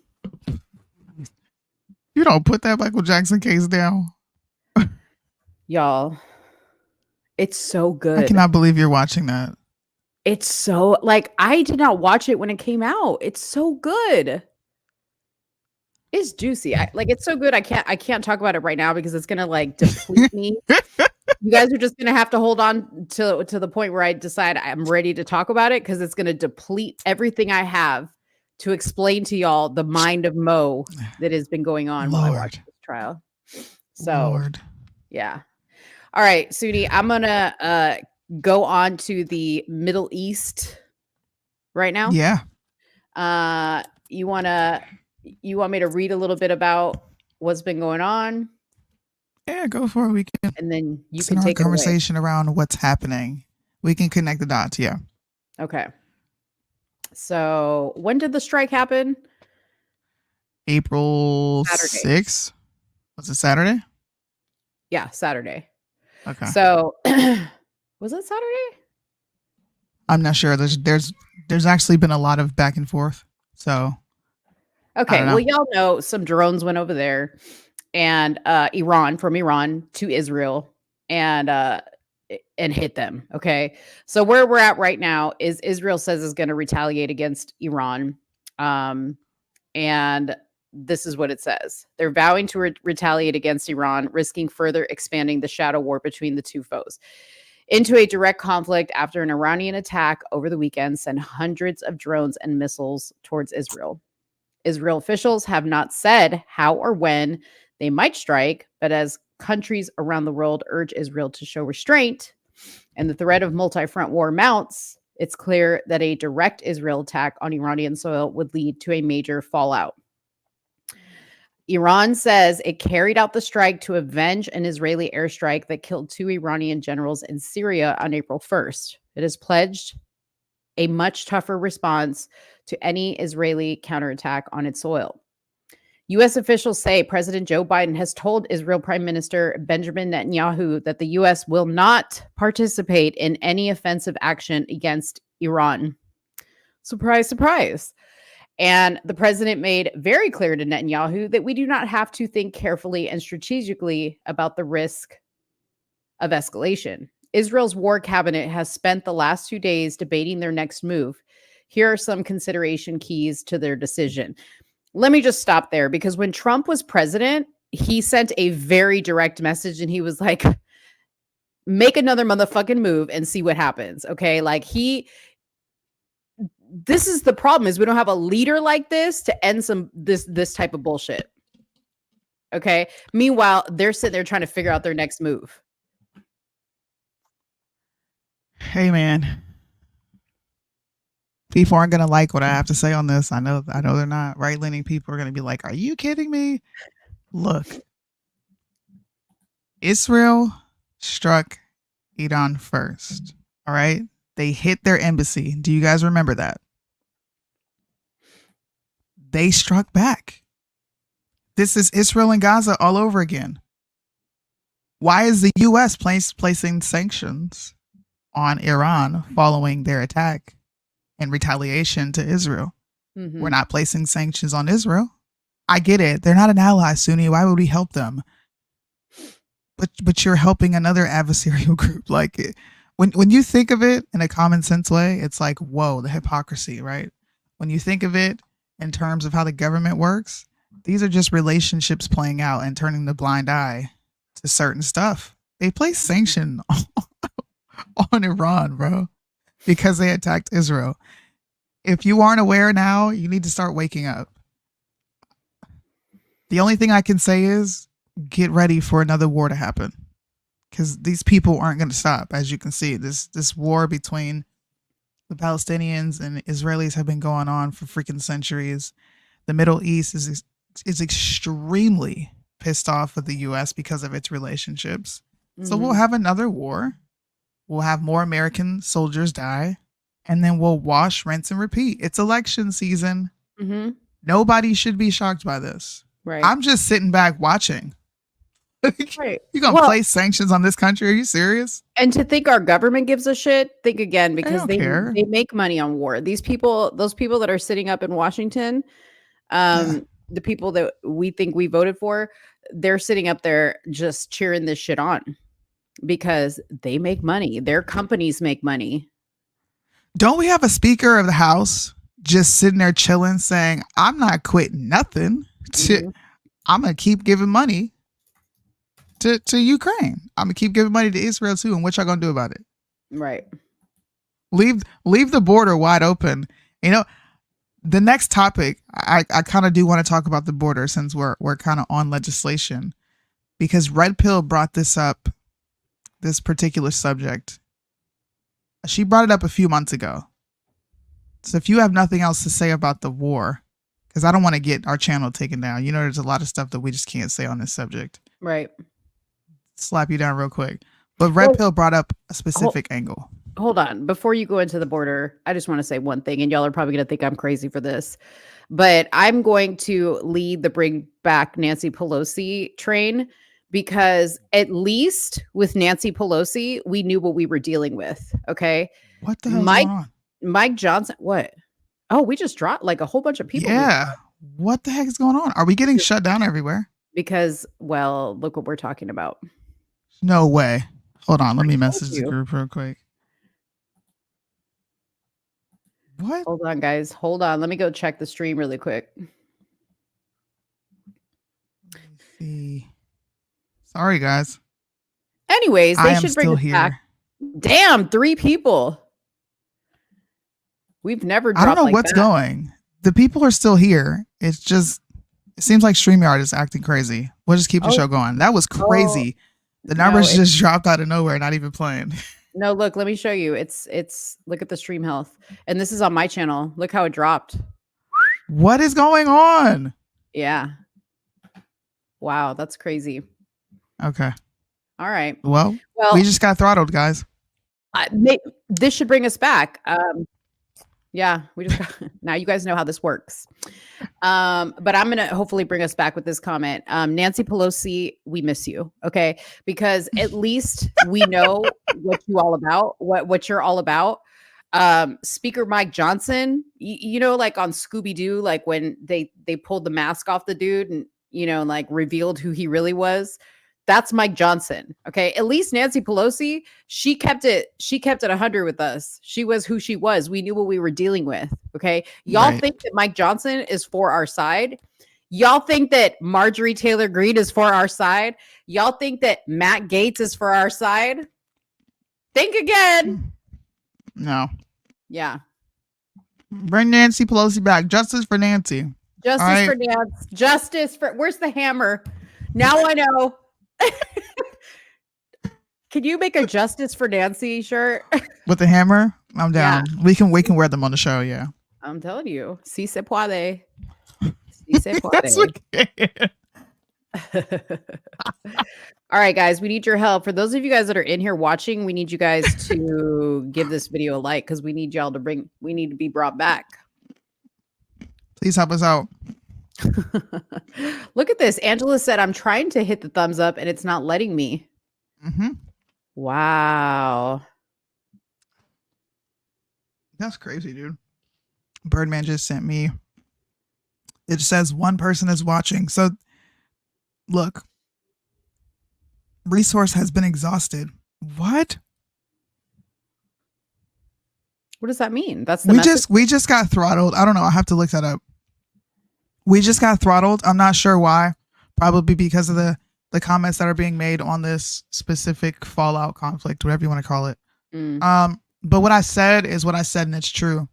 You don't put that Michael Jackson case down. Y'all, it's so good. I cannot believe you're watching that. It's so, I did not watch it when it came out. It's so good. It's juicy. It's so good. I can't talk about it right now because it's going to deplete me. You guys are just going to have to hold on to the point where I decide I'm ready to talk about it, because it's going to deplete everything I have to explain to y'all the mind of Mo that has been going on while I watch this trial. So, yeah. All right, Soonie, I'm going to go on to the Middle East right now. Yeah. You want me to read a little bit about what's been going on? Yeah, go for it. We can, and then you can take a conversation around what's happening. We can connect the dots. Yeah. Okay. So when did the strike happen? April 6th. Was it Saturday? Yeah, Saturday. Okay. So was it Saturday? I'm not sure. There's actually been a lot of back and forth. So okay, well, y'all know some drones went over there, and from Iran to Israel, and hit them. Okay, so where we're at right now is Israel says is going to retaliate against Iran, and this is what it says: they're vowing to retaliate against Iran, risking further expanding the shadow war between the two foes into a direct conflict after an Iranian attack over the weekend sent hundreds of drones and missiles towards Israel. Israel officials have not said how or when they might strike, but as countries around the world urge Israel to show restraint and the threat of multi-front war mounts, it's clear that a direct Israel attack on Iranian soil would lead to a major fallout. Iran says it carried out the strike to avenge an Israeli airstrike that killed 2 Iranian generals in Syria on April 1st. It has pledged a much tougher response to any Israeli counterattack on its soil. U.S. officials say President Joe Biden has told Israel Prime Minister Benjamin Netanyahu that the U.S. will not participate in any offensive action against Iran. Surprise, surprise. And the president made very clear to Netanyahu that we do not have to think carefully and strategically about the risk of escalation. Israel's war cabinet has spent the last 2 days debating their next move. Here are some consideration keys to their decision. Let me just stop there, because when Trump was president, he sent a very direct message and he was like, make another motherfucking move and see what happens. Okay. This is the problem, is we don't have a leader like this to end this type of bullshit. Okay. Meanwhile, they're sitting there trying to figure out their next move. Hey, man. People aren't going to like what I have to say on this. I know they're not. Right-leaning people are going to be like, are you kidding me? Look, Israel struck Iran first. All right. They hit their embassy. Do you guys remember that? They struck back. This is Israel and Gaza all over again. Why is the U.S. placing sanctions on Iran following their attack in retaliation to Israel? Mm-hmm. We're not placing sanctions on Israel. I get it. They're not an ally, Soonie. Why would we help them? But you're helping another adversarial group. Like, when you think of it in a common sense way, it's like, whoa, the hypocrisy, right? When you think of it in terms of how the government works, these are just relationships playing out and turning the blind eye to certain stuff. They place sanction on Iran, bro, because they attacked Israel. If you aren't aware now, you need to start waking up. The only thing I can say is get ready for another war to happen. because these people aren't going to stop. As you can see, this war between the Palestinians and Israelis have been going on for freaking centuries. The Middle East is extremely pissed off with the U.S. because of its relationships. So we'll have another war. We'll have more American soldiers die, and then we'll wash, rinse, and repeat. It's election season. Mm-hmm. Nobody should be shocked by this. Right. I'm just sitting back watching. Right. You gonna place sanctions on this country? Are you serious? And to think our government gives a shit, think again, because don't care. they make money on war. These people, those people that are sitting up in Washington, the people that we think we voted for, they're sitting up there just cheering this shit on because they make money. Their companies make money. Don't we have a Speaker of the House just sitting there chilling, saying, "I'm not quitting nothing. I'm gonna keep giving money to Ukraine. I'm gonna keep giving money to Israel too. And what y'all gonna do about it? Right. Leave the border wide open." You know, the next topic, I kind of do want to talk about the border since we're kind of on legislation, because Red Pill brought this up, this particular subject. She brought it up a few months ago. So if you have nothing else to say about the war, because I don't want to get our channel taken down. You know, there's a lot of stuff that we just can't say on this subject. Right. Slap you down real quick. But Red Pill brought up a specific angle. Hold on. Before you go into the border, I just want to say one thing, and y'all are probably going to think I'm crazy for this, but I'm going to lead the Bring Back Nancy Pelosi train, because at least with Nancy Pelosi, we knew what we were dealing with. Okay. What the hell is going on? Mike Johnson. What? Oh, we just dropped like a whole bunch of people. Yeah. What the heck is going on? Are we getting shut down everywhere? Because, well, look what we're talking about. No way. Hold on. Let me message the group real quick. What? Hold on, guys. Hold on. Let me go check the stream really quick. Let me see. Sorry, guys. Anyways, they should bring still us here. back. Damn, 3 people. We've never dropped I don't know like what's that. going. The people are still here. It's just, it seems like StreamYard is acting crazy. We'll just keep the show going. That was crazy. The numbers just dropped out of nowhere, not even playing. No, look, let me show you. It's look at the stream health. And this is on my channel. Look how it dropped. What is going on? Yeah. Wow, that's crazy. Okay. All right. Well, Well, we just got throttled, guys. this should bring us back. Yeah, we just now you guys know how this works. But I'm gonna hopefully bring us back with this comment. Nancy Pelosi, we miss you, okay? Because at least we know what you all about, what you're all about. Speaker Mike Johnson, you know, like on Scooby-Doo, like when they pulled the mask off the dude and like revealed who he really was. That's Mike Johnson. Okay. At least Nancy Pelosi, she kept it 100 with us. She was who she was. We knew what we were dealing with. Okay. Y'all think that Mike Johnson is for our side. Y'all think that Marjorie Taylor Greene is for our side. Y'all think that Matt Gaetz is for our side. Think again. No. Yeah. Bring Nancy Pelosi back. Justice for Nancy. Justice for Nancy. Justice for, where's the hammer? Now I know. Can you make a Justice for Nancy shirt? With the hammer? I'm down. Yeah. We can wear them on the show, yeah. I'm telling you. Si se puede. Si se puede. Yes, we can. All right, guys, we need your help. For those of you guys that are in here watching, we need you guys to give this video a like, because we need y'all to we need to be brought back. Please help us out. Look at this. Angela said, I'm trying to hit the thumbs up and it's not letting me. Mm-hmm. Wow. That's crazy, dude. Birdman just sent me. It says one person is watching. So, look. Resource has been exhausted. What? What does that mean? That's the we just got throttled. I don't know. I have to look that up. We just got throttled. I'm not sure why. Probably because of the comments that are being made on this specific Fallout conflict, whatever you want to call it. But what I said is what I said, and it's true.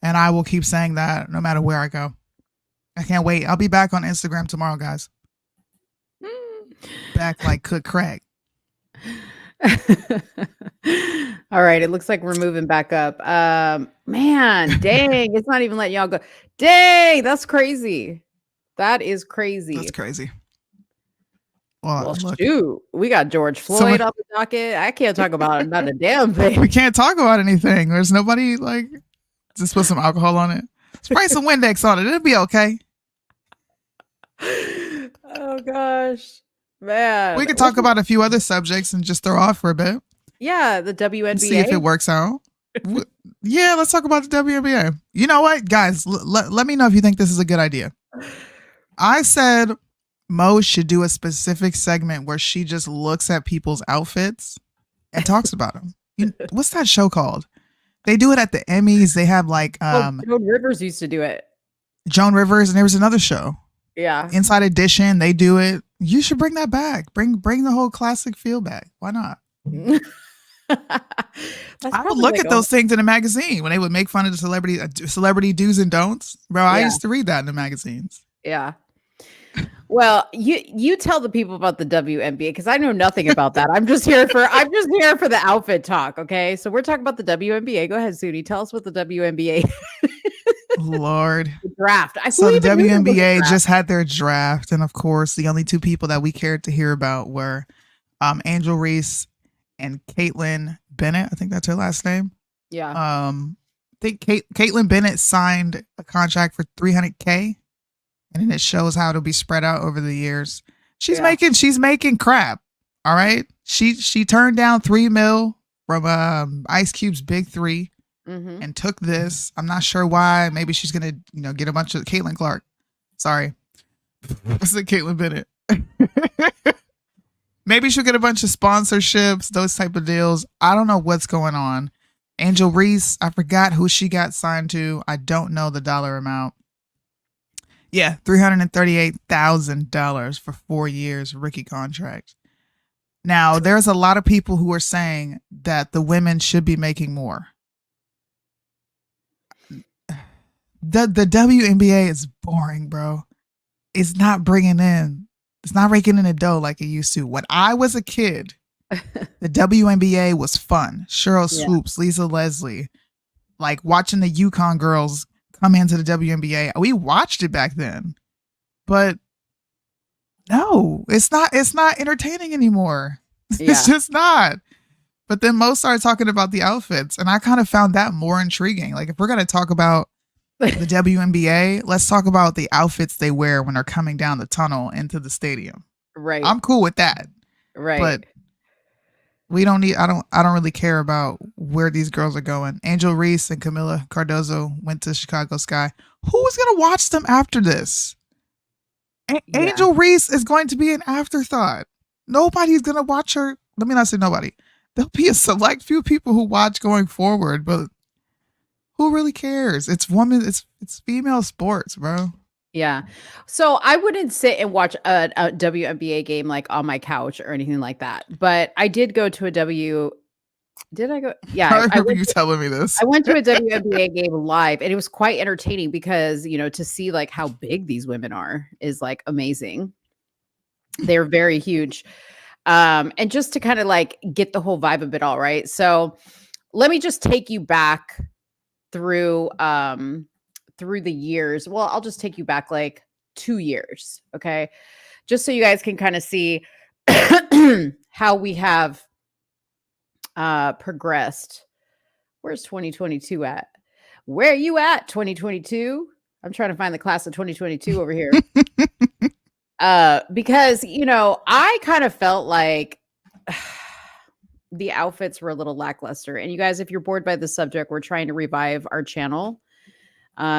And I will keep saying that no matter where I go. I can't wait. I'll be back on Instagram tomorrow, guys. Back like cook crack. All right, it looks like we're moving back up. Man, dang, it's not even letting y'all go. Dang, that's crazy. That is crazy. That's crazy. Well, Well, look, shoot, we got George Floyd Someone- on the docket. I can't talk about not a damn thing. we can't talk about anything. There's nobody like just put some alcohol on it. Spray some Windex on it. It'll be okay. Oh gosh, man. We could talk about a few other subjects and just throw off for a bit. Yeah, the WNBA. And see if it works out. Yeah, let's talk about the WNBA. You know what, guys? Let me know if you think this is a good idea. I said Mo should do a specific segment where she just looks at people's outfits and talks about them. What's that show called? They do it at the Emmys. They have like Joan Rivers used to do it. Joan Rivers, and there was another show. Yeah. Inside Edition, they do it. You should bring that back. Bring the whole classic feel back. Why not? I would look at those things in a magazine when they would make fun of the celebrity do's and don'ts. Bro, I used to read that in the magazines. Yeah. Well, you tell the people about the WNBA because I know nothing about that. I'm just here for the outfit talk. Okay, so we're talking about the WNBA. Go ahead, Soonie. Tell us what the WNBA Lord. draft. So the WNBA just had their draft, and of course, the only two people that we cared to hear about were Angel Reese and Caitlin Bennett. I think that's her last name. Yeah. I think Caitlin Bennett signed a contract for $300K. And then it shows how it'll be spread out over the years. She's making crap. All right. She turned down $3 million from Ice Cube's Big 3 and took this. I'm not sure why. Maybe she's gonna, get a bunch of Caitlin Clark. Sorry. What's it, Caitlin Bennett? Maybe she'll get a bunch of sponsorships, those type of deals. I don't know what's going on. Angel Reese, I forgot who she got signed to. I don't know the dollar amount. Yeah, $338,000 for 4 years rookie contract. Now, there's a lot of people who are saying that the women should be making more. The WNBA is boring, bro. It's not raking in a dough like it used to. When I was a kid, the WNBA was fun. Cheryl Swoops, Lisa Leslie, like watching the Yukon girls come into the WNBA. We watched it back then, but no, it's not entertaining anymore. It's just not. But then Mo started talking about the outfits, and I kind of found that more intriguing. Like, if we're going to talk about the WNBA, let's talk about the outfits they wear when they're coming down the tunnel into the stadium. Right. I'm cool with that. Right. But we don't need, I don't really care about where these girls are going. Angel Reese and Camila Cardozo went to Chicago Sky. Who's going to watch them after this? Angel Reese is going to be an afterthought. Nobody's going to watch her. Let me not say nobody. There'll be a select few people who watch going forward, but who really cares? It's female sports, bro. Yeah. So I wouldn't sit and watch a WNBA game like on my couch or anything like that. But I did go to a Did I go? Yeah. I remember you telling me this. I went to a WNBA game live, and it was quite entertaining because, to see like how big these women are is like amazing. They're very huge. And just to kind of like get the whole vibe of it all, right? So let me just take you back through the years. Well, I'll just take you back like 2 years. Okay. Just so you guys can kind of see how we have progressed. Where's 2022 at? Where are you at, 2022? I'm trying to find the class of 2022 over here. Because, I kind of felt like the outfits were a little lackluster. And you guys, if you're bored by the subject, we're trying to revive our channel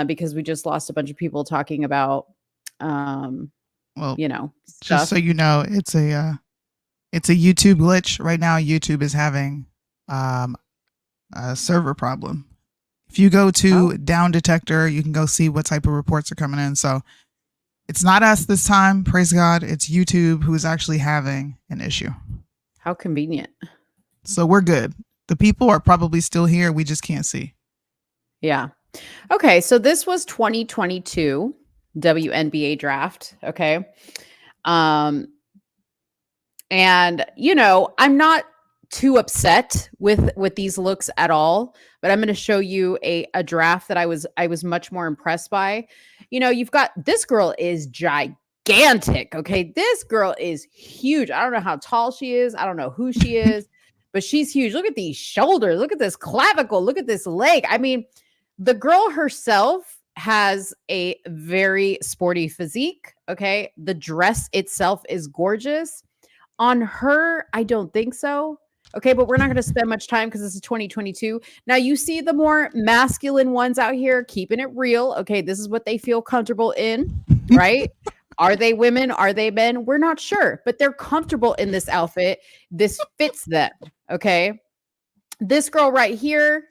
because we just lost a bunch of people talking about, stuff. Just so you know, it's a YouTube glitch right now. YouTube is having a server problem. If you go to Down Detector, you can go see what type of reports are coming in. So it's not us this time. Praise God. It's YouTube who is actually having an issue. How convenient. So we're good. The people are probably still here. We just can't see. Yeah. Okay. So this was 2022 WNBA draft. Okay. And, I'm not too upset with these looks at all, but I'm going to show you a draft that I was much more impressed by. You know, you've got this girl is gigantic. Okay, this girl is huge. I don't know how tall she is. I don't know who she is, but she's huge. Look at these shoulders. Look at this clavicle. Look at this leg. I mean, the girl herself has a very sporty physique. Okay, the dress itself is gorgeous. On her, I don't think so. Okay, but we're not going to spend much time because this is 2022. Now, you see the more masculine ones out here keeping it real. Okay, this is what they feel comfortable in, right? Are they women? Are they men? We're not sure, but they're comfortable in this outfit. This fits them. Okay, this girl right here,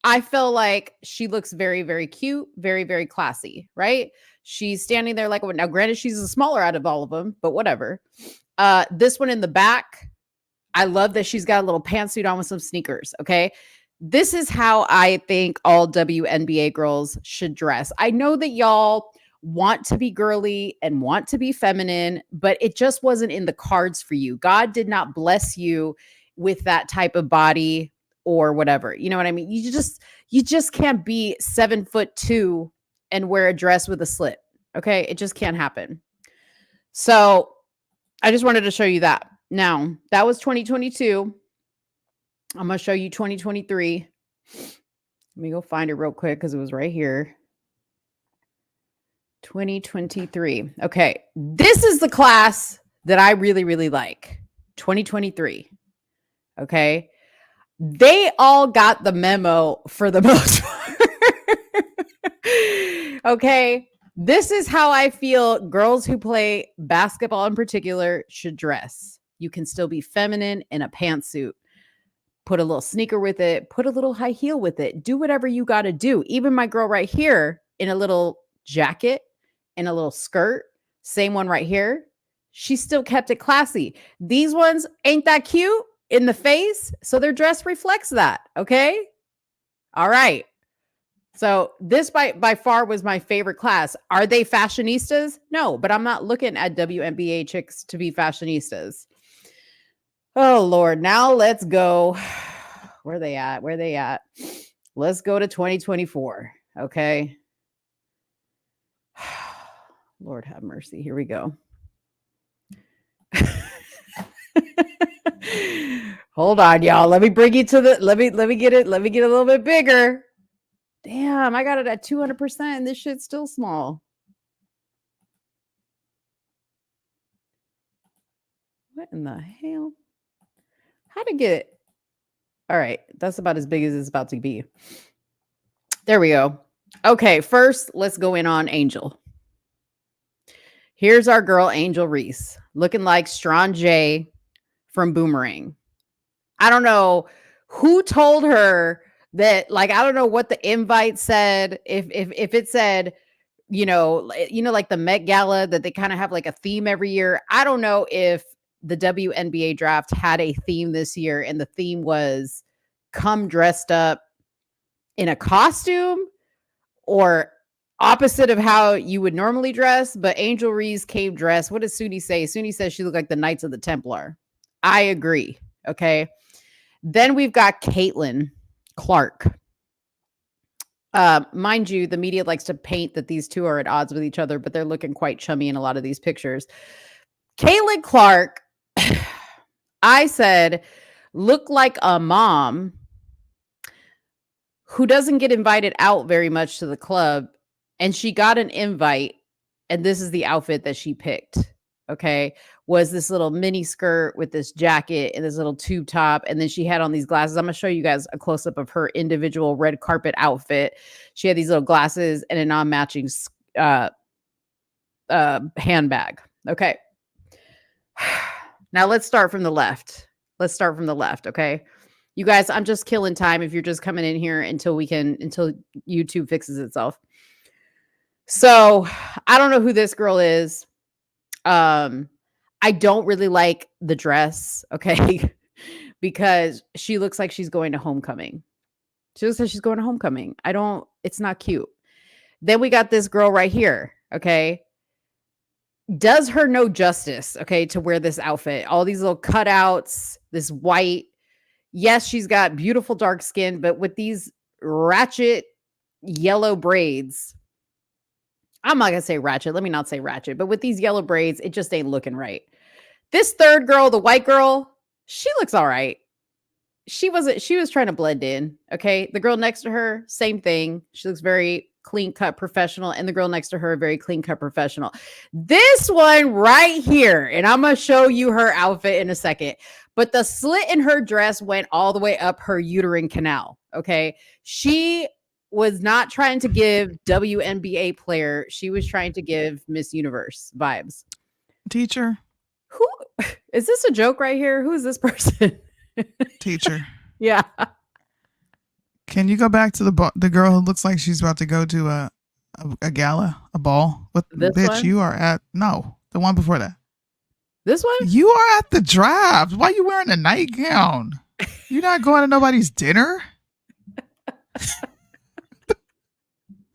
I feel like she looks very, very cute, very, very classy, right? She's standing there like, now granted, she's the smaller out of all of them, but whatever. This one in the back, I love that she's got a little pantsuit on with some sneakers. Okay. This is how I think all WNBA girls should dress. I know that y'all want to be girly and want to be feminine, but it just wasn't in the cards for you. God did not bless you with that type of body or whatever. You know what I mean? You just can't be 7'2" and wear a dress with a slit. Okay. It just can't happen. So I just wanted to show you that. Now, that was 2022. I'm going to show you 2023. Let me go find it real quick because it was right here. 2023. Okay. This is the class that I really, really like. 2023. Okay. They all got the memo for the most part. Okay. This is how I feel girls who play basketball in particular should dress. You can still be feminine in a pantsuit. Put a little sneaker with it. Put a little high heel with it. Do whatever you got to do. Even my girl right here in a little jacket, in a little skirt. Same one right here. She still kept it classy. These ones ain't that cute in the face. So their dress reflects that. Okay. All right. So this by far was my favorite class. Are they fashionistas? No, but I'm not looking at WNBA chicks to be fashionistas. Oh, Lord. Now let's go. Where they at? Where they at? Let's go to 2024. Okay. Lord have mercy. Here we go. Hold on, y'all. Let me bring you to the, let me get it. Let me get a little bit bigger. Damn, I got it at 200% and this shit's still small. What in the hell? How to get it? All right, that's about as big as it's about to be. There we go. Okay, first, let's go in on Angel. Here's our girl, Angel Reese, looking like Strawn J from Boomerang. I don't know who told her that, like, I don't know what the invite said. If it said, you know, like the Met Gala, that they kind of have like a theme every year. I don't know if the WNBA draft had a theme this year, and the theme was come dressed up in a costume or opposite of how you would normally dress. But Angel Reese came dressed. What does Soonie say? Soonie says she looked like the Knights of the Templar. I agree. Okay. Then we've got Caitlin Clark. Mind you, the media likes to paint that these two are at odds with each other, but they're looking quite chummy in a lot of these pictures. Caitlin Clark, I said, look like a mom who doesn't get invited out very much to the club, and she got an invite, and this is the outfit that she picked. Okay, was this little mini skirt with this jacket and this little tube top, and then she had on these glasses. I'm gonna show you guys a close-up of her individual red carpet outfit. She had these little glasses and a non-matching handbag. Okay. Now let's start from the left. Okay. You guys, I'm just killing time if you're just coming in here until YouTube fixes itself. So I don't know who this girl is. I don't really like the dress. Okay. Because she looks like she's going to homecoming. It's not cute. Then we got this girl right here. Okay. Does her no justice, okay, to wear this outfit. All these little cutouts, this white, Yes, she's got beautiful dark skin, but with these ratchet yellow braids. I'm not gonna say ratchet. Let me not say ratchet, but with these yellow braids, it just ain't looking right. This third girl, the white girl, she looks all right. She was trying to blend in. Okay. The girl next to her, same thing. She looks very clean cut professional. And the girl next to her, very clean cut professional. This one right here, and I'm gonna show you her outfit in a second. But the slit in her dress went all the way up her uterine canal. Okay. She was not trying to give WNBA player. She was trying to give Miss Universe vibes. Teacher. Who is this a joke right here? Who is this person? Teacher. Yeah. Can you go back to the girl who looks like she's about to go to a gala, a ball? What This bitch? one? You are at the one before that. This one? You are at the draft. Why are you wearing a nightgown? You're not going to nobody's dinner.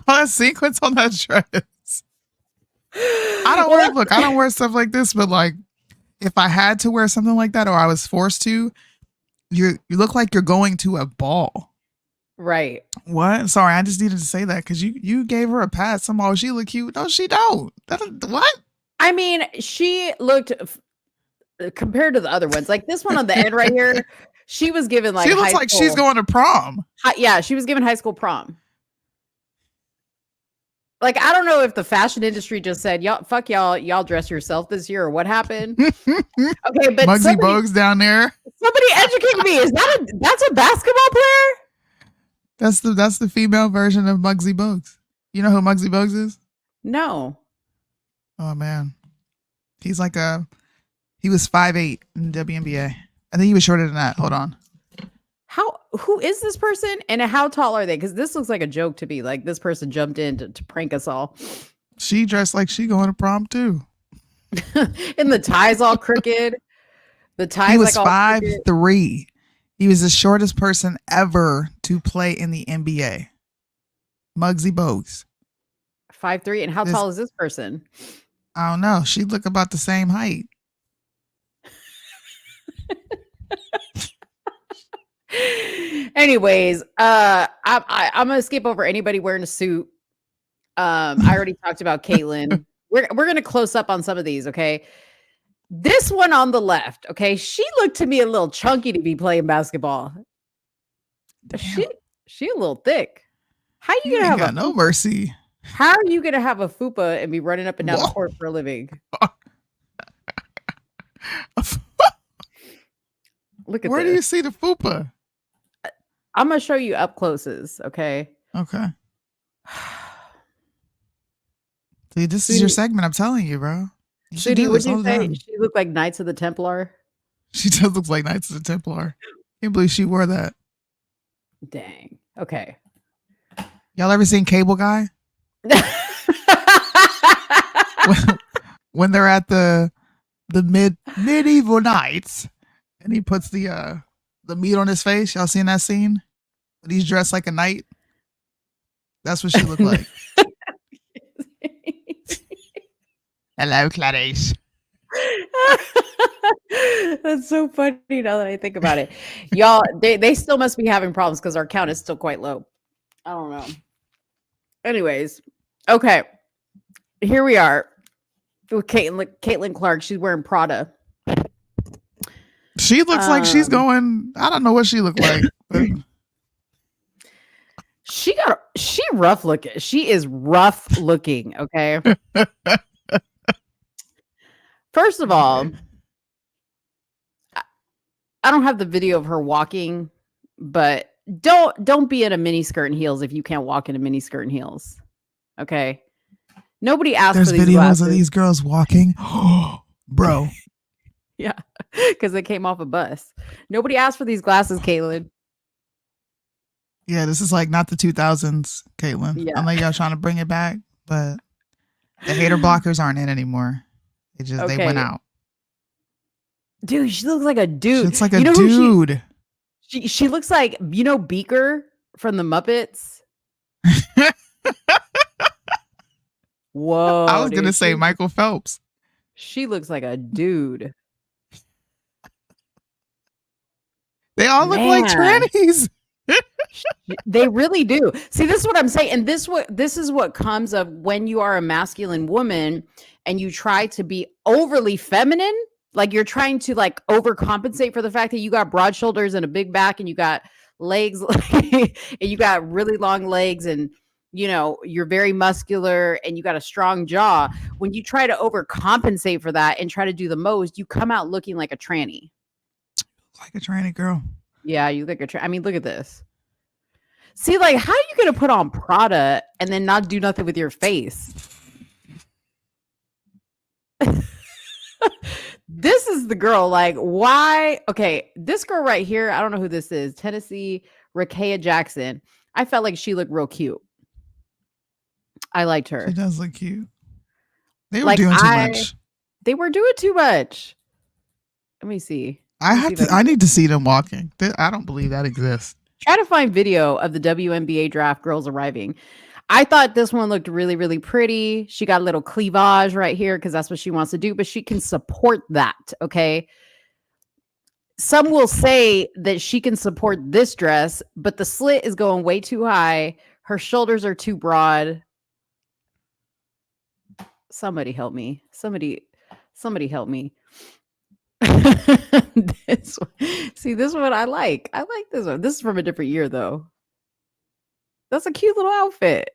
All that sequence on that dress. I don't wear stuff like this, but like if I had to wear something like that or I was forced to, you look like you're going to a ball. Right. What? Sorry, I just needed to say that because you gave her a pass. Somehow she look cute. No, she don't. What? I mean, she looked compared to the other ones, like this one on the end right here. She was given like she looks like she's going to prom. Yeah, she was given high school prom. Like, I don't know if the fashion industry just said, y'all, fuck y'all dress yourself this year or what happened. Okay, but Muggsy Bogues down there. Somebody educate me. That's a basketball player? That's the female version of Muggsy Bogues. You know who Muggsy Bogues is? No. Oh man. He was 5'8" in the WNBA. I think he was shorter than that. Hold on. Who is this person and how tall are they? Because this looks like a joke to me. Like this person jumped in to prank us all. She dressed like she going to prom too. And the tie's all crooked. The tie's he was like 5'3". He was the shortest person ever to play in the NBA. Muggsy Bogues. 5'3". And how tall is this person? I don't know. She look about the same height. Anyways, I'm gonna skip over anybody wearing a suit. I already talked about Caitlyn. We're gonna close up on some of these, okay? This one on the left, okay? She looked to me a little chunky to be playing basketball. Damn. She a little thick. How you gonna have no mercy? How are you gonna have a fupa and be running up and down the court for a living? Look at Where this. do you see the fupa? I'm gonna show you up closes, okay? Okay. See, this is your segment. I'm telling you, bro. You should do What this did all you the say? time. She looked like Knights of the Templar. She does look like Knights of the Templar. Can't believe she wore that. Dang. Okay. Y'all ever seen Cable Guy? when they're at the medieval nights, and he puts the meat on his face. Y'all seen that scene? But he's dressed like a knight. That's what she looked like. Hello, Clarice. That's so funny now that I think about it. Y'all, they still must be having problems because our count is still quite low. I don't know. Anyways, okay. Here we are with Caitlin Clark. She's wearing Prada. She looks like she's going. I don't know what she looked like. But she rough looking. She is rough looking. Okay. First of all, I don't have the video of her walking, but don't be in a mini skirt and heels if you can't walk in a mini skirt and heels. Okay. Nobody asked there's for these videos glasses. of these girls walking. Bro. Yeah, because they came off a bus. Nobody asked for these glasses, Caitlin. Yeah, this is like not the 2000s, Caitlin. Yeah. I know y'all trying to bring it back, but the hater blockers aren't in anymore. They went out. Dude, she looks like a dude. She looks like a dude. She looks like, Beaker from the Muppets. Whoa. I was gonna say Michael Phelps. She looks like a dude. They all look like Man. trannies. They really do. See, this is what I'm saying. And this is what comes of when you are a masculine woman and you try to be overly feminine. Like you're trying to like overcompensate for the fact that you got broad shoulders and a big back and you got legs and you got really long legs and you know, you're very muscular and you got a strong jaw. When you try to overcompensate for that and try to do the most, you come out looking like a tranny. Like a tranny girl. Yeah, you look I mean, look at this. See, like, how are you gonna put on Prada and then not do nothing with your face? This is the girl. Like, why? Okay, this girl right here. I don't know who this is. Tennessee Rakea Jackson. I felt like she looked real cute. I liked her. She does look cute. They were Like, doing too much. They were doing too much. Let me see. I need to see them walking. I don't believe that exists. Try to find video of the WNBA draft girls arriving. I thought this one looked really, really pretty. She got a little cleavage right here because that's what she wants to do, but she can support that. Okay. Some will say that she can support this dress, but the slit is going way too high. Her shoulders are too broad. Somebody help me. Somebody help me. This one. See, this one I like. I like this one. This is from a different year, though. That's a cute little outfit.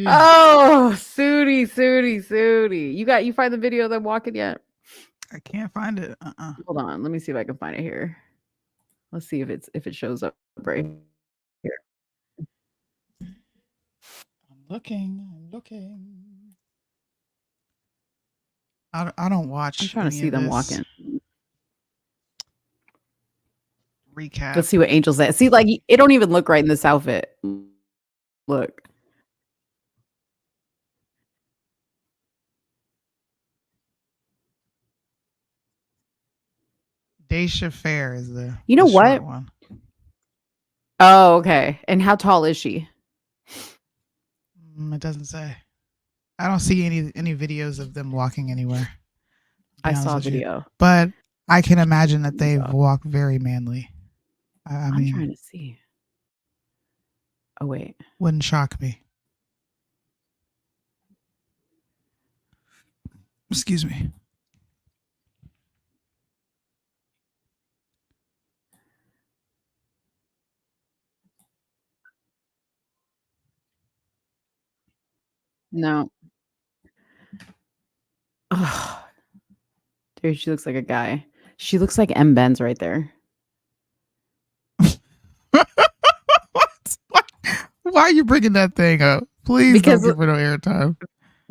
Oh, Soonie. You find the video of them walking yet? I can't find it. Hold on. Let me see if I can find it here. Let's see if it shows up right here. I'm looking. I don't watch. I'm trying to see them walking. Recap. Let's see what Angel's at. See, like it don't even look right in this outfit. Look. Daisha Fair is the. You know the what? short one. Oh, okay. And how tall is she? It doesn't say. I don't see any videos of them walking anywhere. I saw a video, but I can imagine that they walk very manly. I mean, I'm trying to see. Oh wait, wouldn't shock me. Excuse me. No. Oh, dude, she looks like a guy. She looks like M. Benz right there. Why are you bringing that thing up? Please don't give her no airtime.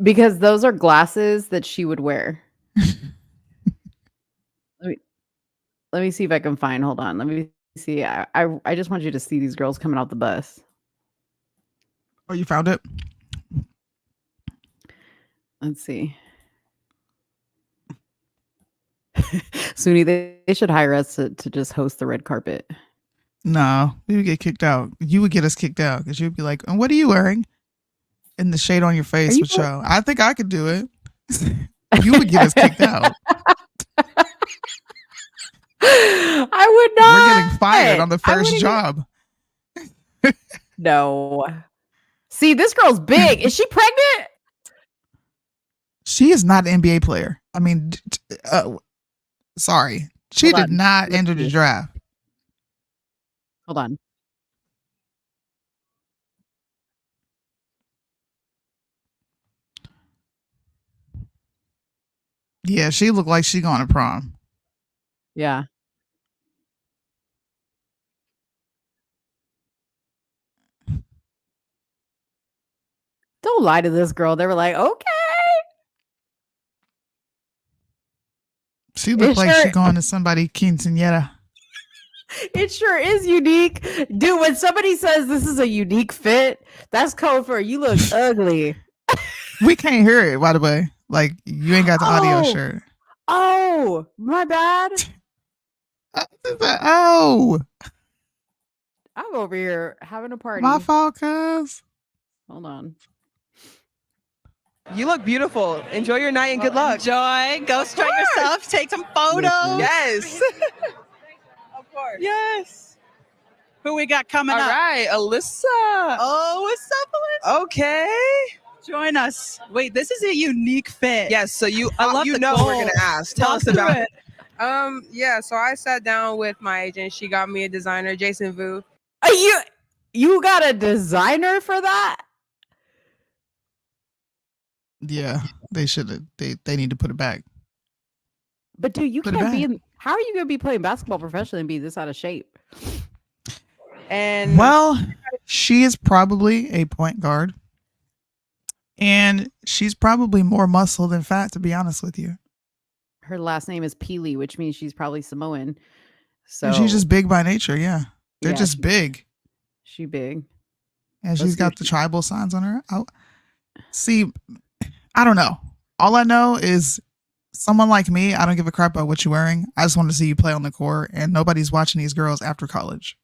Because those are glasses that she would wear. Let me see if I can find. Hold on. Let me see. I just want you to see these girls coming out the bus. Oh, you found it? Let's see. Soonie, they should hire us to just host the red carpet. No, we would get kicked out. You would get us kicked out because you'd be like, and what are you wearing? And the shade on your face would show. I think I could do it. You would get us kicked out. I would not. We're getting fired on the first job. No. See, this girl's big. Is she pregnant? She is not an NBA player. I mean, sorry. She did not enter the draft. Hold on. Yeah, she looked like she going to prom. Yeah. Don't lie to this girl. They were like, okay. She looked like she going to somebody quinceañera. It sure is unique. Dude, when somebody says this is a unique fit, that's code for you look ugly. We can't hear it, by the way. Like, you ain't got the audio shirt. Oh, my bad. Oh. I'm over here having a party. My fault, cuz. Hold on. You look beautiful. Enjoy your night and good luck. Enjoy. Go straight yourself. Take some photos. Yes. Of course. Yes. Who we got coming All up? right, Alyssa. Oh, what's up, Alyssa? Okay. Join us. Wait, this is a unique fit. Yes, so you I love you the know goals. we're gonna ask. Tell Talk us through about it. Yeah, so I sat down with my agent. She got me a designer, Jason Vu. You got a designer for that? Yeah, they should have. They need to put it back. But dude, you Put it can't be back. in. How are you gonna be playing basketball professionally and be this out of shape? And Well, she is probably a point guard, and she's probably more muscle than fat, to be honest with you. Her last name is Peely, which means she's probably Samoan. So And she's just big by nature. Yeah, they're Yeah, just big, she big. and Let's she's see got if the tribal signs on her. See, I don't know. All I know is someone like me. I don't give a crap about what you're wearing. I just want to see you play on the court, and nobody's watching these girls after college.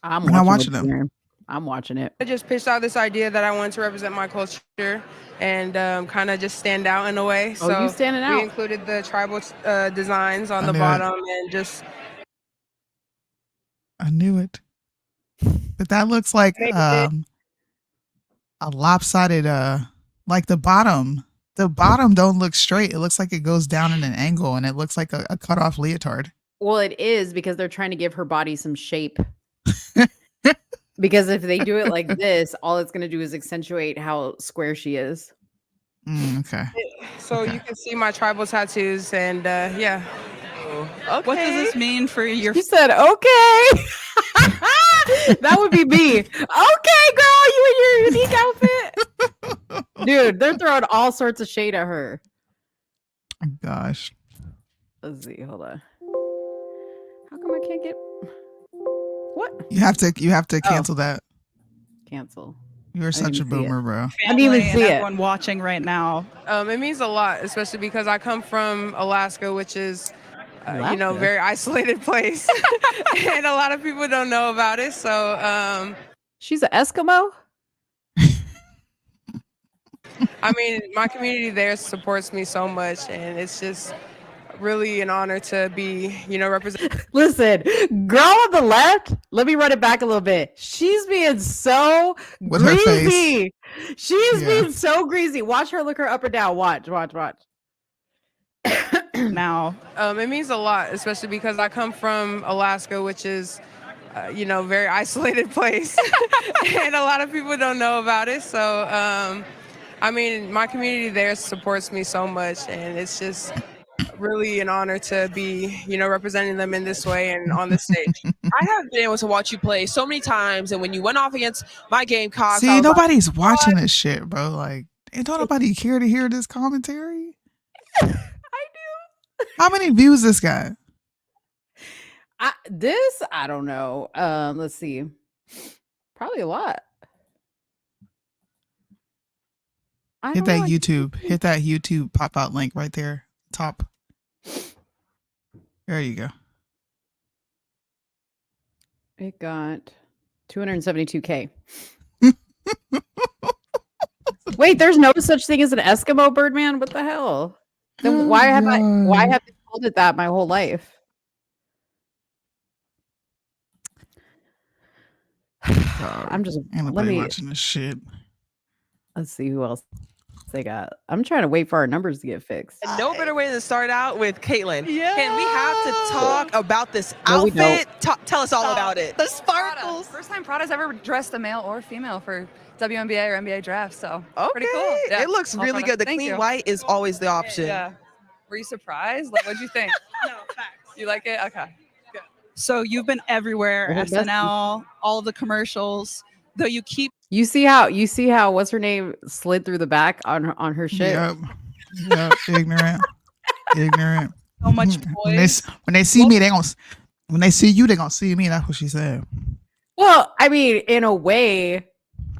I'm We're not watching watching them. I'm watching it. I just pitched out this idea that I wanted to represent my culture and kind of just stand out in a way. Oh, you standing we out. included the tribal designs on I the knew it. bottom and just I knew it. But that looks like a lopsided like the bottom. The bottom don't look straight. It looks like it goes down in an angle, and it looks like a cut off leotard. Well, it is because they're trying to give her body some shape. Because if they do it like this, all it's going to do is accentuate how square she is. Okay. so you can see my tribal tattoos and yeah. Okay. What does this mean for your You said, okay. That would be me. Okay, girl, you in your unique outfit. Dude, they're throwing all sorts of shade at her. Gosh. Let's see. Hold on. How come I can't get what? You have to Oh. cancel that. Cancel. You're such a even see it. boomer, bro. I didn't even family and see it. everyone watching right now? It means a lot, especially because I come from Alaska, which is, Alaska? very isolated place, and a lot of people don't know about it. So, She's an Eskimo? I mean, my community there supports me so much, and it's just really an honor to be, represent. Listen, girl on the left, let me run it back a little bit. She's being so With her face. greasy. She is Yeah. being so greasy. Watch her look her up or down. Watch. Now, It means a lot, especially because I come from Alaska, which is, very isolated place, and a lot of people don't know about it. So, I mean, my community there supports me so much, and it's just really an honor to be, representing them in this way and on this stage. I have been able to watch you play so many times, and when you went off against my Gamecocks, I See, was like, nobody's watching this shit, bro. Like, ain't nobody care to hear this commentary? I do. How many views this guy? I don't know. Let's see. Probably a lot. I Hit don't that know. YouTube. Hit that YouTube pop out link right there. Top. There you go. It got 272K. Wait, there's no such thing as an Eskimo Birdman? What the hell? Then why have I called it that my whole life? I'm just Ain't let nobody me watching this shit. let's see who else they got. I'm trying to wait for our numbers to get fixed. And no better way than to start out with Caitlin. Yeah. Can we have to talk about this No, we don't. outfit? Tell us all about it. the sparkles. First time Prada's ever dressed a male or female for WNBA or NBA drafts, so Okay. pretty cool. Yeah. It looks All really Prada. good. The Thank clean you. white is always the option. Yeah. Were you surprised? Like, what'd you think? No, facts. You like it? Okay. So you've been everywhere, Well, that's- SNL, all the commercials. Though you keep You see how what's her name slid through the back on her shit. Yep. Yep. Ignorant. Ignorant. so much When poise. they see me, when they see you, they gonna see me. That's what she said. Well, I mean, in a way,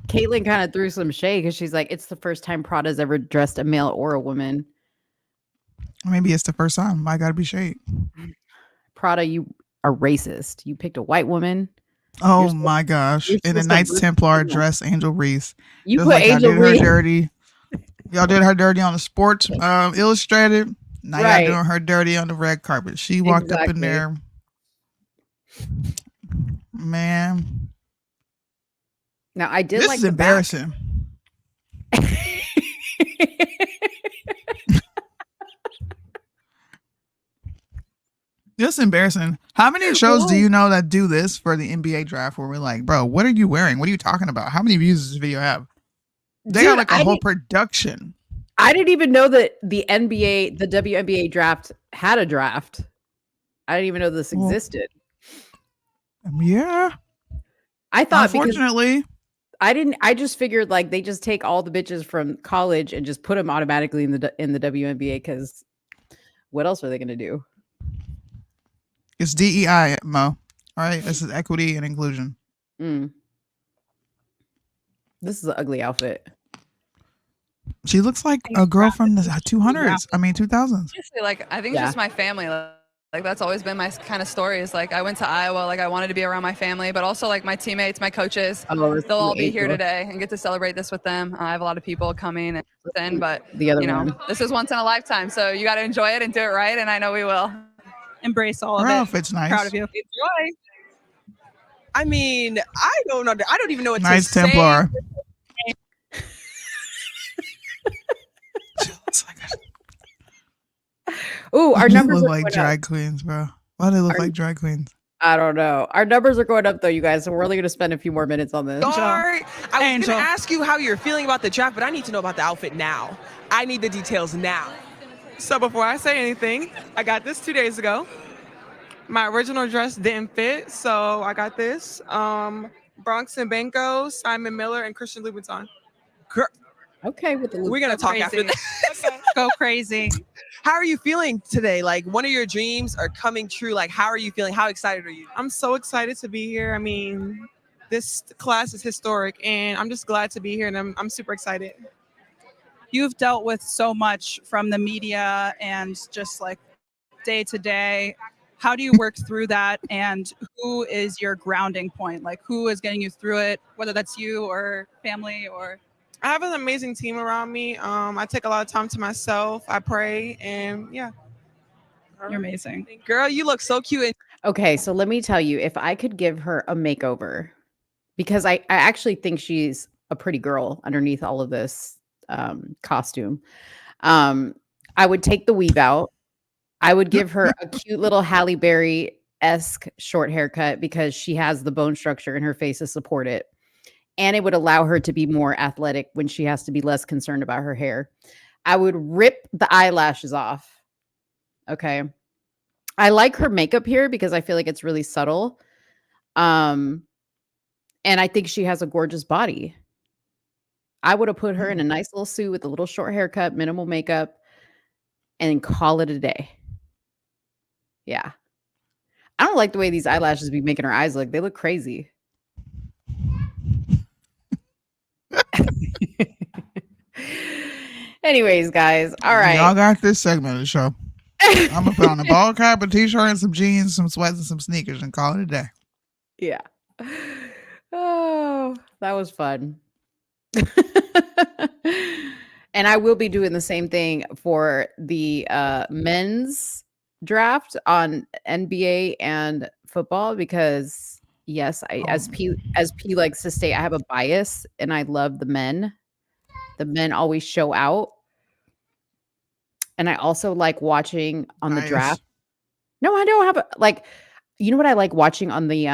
Caitlyn kind of threw some shade because she's like, it's the first time Prada's ever dressed a male or a woman. Maybe it's the first time. I gotta be shade. Prada, you are racist. You picked a white woman. Oh supposed- my gosh! you're In the supposed to Knights root Templar for them. dress, Angel Reese. You Just put like y'all Angel did her Reed. dirty. Y'all did her dirty on the Sports Illustrated. Now Right. y'all doing her dirty on the red carpet. She walked up in Exactly. there. Man, Now I did this like is the back. embarrassing. This is embarrassing. How many shows do Why? you know that do this for the NBA draft where we're like, bro, what are you wearing? What are you talking about? How many views does this video have? They Dude, got like a I whole didn't- production. I didn't even know that the WNBA draft had a draft. I didn't even know this Well, existed. Yeah. I thought because Unfortunately, I just figured like they just take all the bitches from college and just put them automatically in the WNBA because what else are they gonna do? it's DEI, Mo. All right. This is equity and inclusion. Mm. This is an ugly outfit. She looks like a girl from the 200s. I mean, 2000s. Honestly, like I think Yeah. it's just my family. Like that's always been my kind of story. Is like I went to Iowa, like I wanted to be around my family, but also like my teammates, my coaches. Oh, They'll all be here Angel. today and get to celebrate this with them. I have a lot of people coming and then, but The other you know, one. this is once in a lifetime, so you got to enjoy it and do it right. And I know we will. Embrace all Her of it. outfit's nice. Proud of you. Enjoy. I mean, I don't even know what Nice to say. Templar. Ooh, our They numbers look are like going up. drag queens, bro. Why do they look Our- like drag queens? I don't know. Our numbers are going up though, you guys. So we're only going to spend a few more minutes on this. Sorry. I was Angel. going to ask you how you're feeling about the draft, but I need to know about the outfit now. I need the details now. So before I say anything, I got this 2 days ago. My original dress didn't fit, so I got this. Bronx and Banco, Simon Miller, and Christian Louboutin. Girl, Okay, with the we're going to talk after Crazy. this. Go crazy. How are you feeling today? Like one of your dreams are coming true. Like how are you feeling? How excited are you? I'm so excited to be here. I mean, this class is historic, and I'm just glad to be here, and I'm super excited. You've dealt with so much from the media and just like day to day. How do you work through that? And who is your grounding point? Like who is getting you through it, whether that's you or family or I have an amazing team around me. I take a lot of time to myself. I pray, and yeah. you're amazing. Girl, you look so cute. And Okay, so let me tell you, if I could give her a makeover, because I actually think she's a pretty girl underneath all of this costume. I would take the weave out. I would give her a cute little Halle Berry-esque short haircut because she has the bone structure in her face to support it. And it would allow her to be more athletic when she has to be less concerned about her hair. I would rip the eyelashes off. Okay. I like her makeup here because I feel like it's really subtle. And I think she has a gorgeous body. I would have put her in a nice little suit with a little short haircut, minimal makeup, and call it a day. Yeah. I don't like the way these eyelashes be making her eyes look. They look crazy. Anyways, guys. All right. Y'all got this segment of the show. I'm gonna put on a ball cap, a t-shirt, and some jeans, some sweats, and some sneakers, and call it a day. Yeah. Oh, that was fun. And I will be doing the same thing for the men's draft on NBA and football because yes, as P likes to say, I have a bias and I love the men. The men always show out. And I also like watching on the Bias. draft. No, I don't have you know what I like watching on the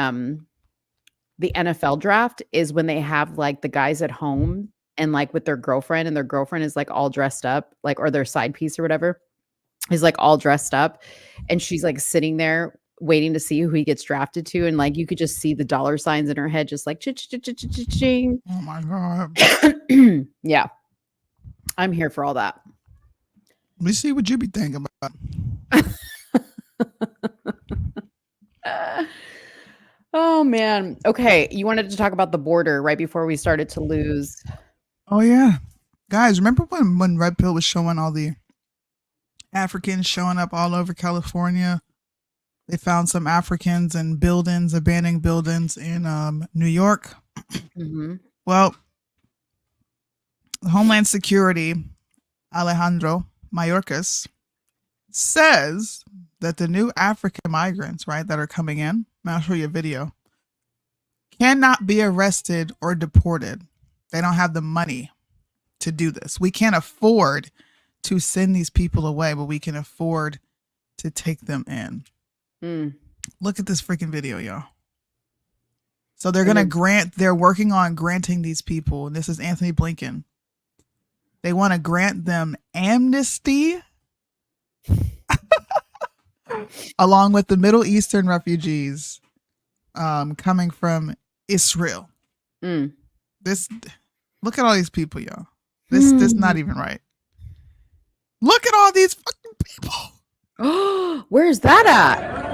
NFL draft is when they have like the guys at home and like with their girlfriend and their girlfriend is like all dressed up, like or their side piece or whatever is like all dressed up and she's like sitting there waiting to see who he gets drafted to and like you could just see the dollar signs in her head just like ching. Oh my god. Yeah. I'm here for all that. Let me see what you be thinking about. Oh man. Okay, you wanted to talk about the border right before we started to lose. Oh yeah, guys, remember when Red Pill was showing all the Africans showing up all over California? They found some Africans in buildings, abandoned buildings in New York. Mm-hmm. Well, Homeland Security, Alejandro Mayorkas, says that the new African migrants, right, that are coming in, I'll show you a video, cannot be arrested or deported. They don't have the money to do this. We can't afford to send these people away, but we can afford to take them in. Look at this freaking video, y'all. So they're they're working on granting these people, and this is Anthony Blinken. They want to grant them amnesty along with the Middle Eastern refugees coming from Israel. This, look at all these people, y'all. This not even right. Look at all these fucking people. Where's that at?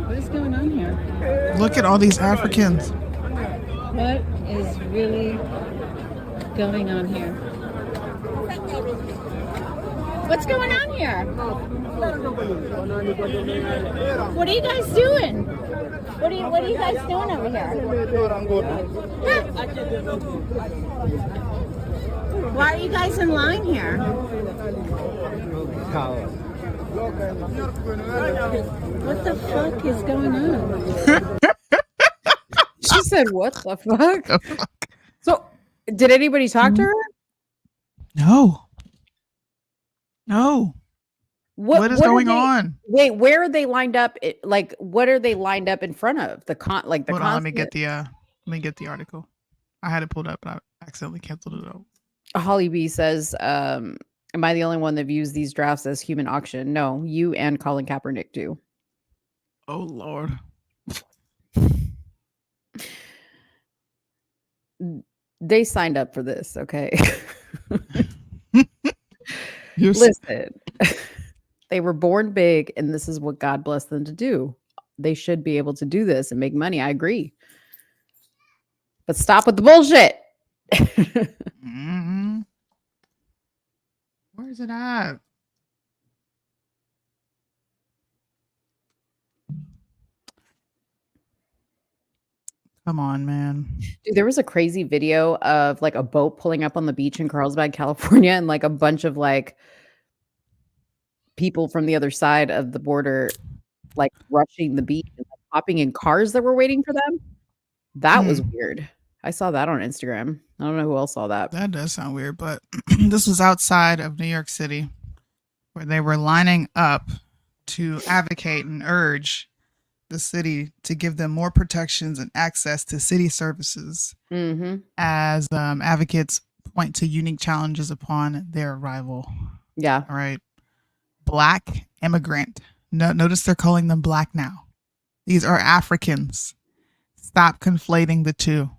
What is going on here? Look at all these Africans. What is really going on here? What's going on here? What are you guys doing? What are you guys doing over here? Why are you guys in line here? What the fuck is going on? She said, "What the fuck?" So, did anybody talk to her? No. What is going on? Wait, where are they lined up? Like, what are they lined up in front of? Hold on, let me get the article. I had it pulled up, but I accidentally canceled it out. Holly B says, "Am I the only one that views these drafts as human auction?" No, you and Colin Kaepernick do. Oh Lord. They signed up for this, okay? Listen, they were born big, and this is what God blessed them to do. They should be able to do this and make money. I agree. But stop with the bullshit. Where is it at? Come on, man. Dude, there was a crazy video of like a boat pulling up on the beach in Carlsbad, California, and like a bunch of like people from the other side of the border like rushing the beach and like, hopping in cars that were waiting for them. That was weird. I saw that on Instagram. I don't know who else saw that. That does sound weird, but this was outside of New York City where they were lining up to advocate and urge the city to give them more protections and access to city services as advocates point to unique challenges upon their arrival. Yeah. All right. Black immigrant. Notice they're calling them black now. These are Africans. Stop conflating the two.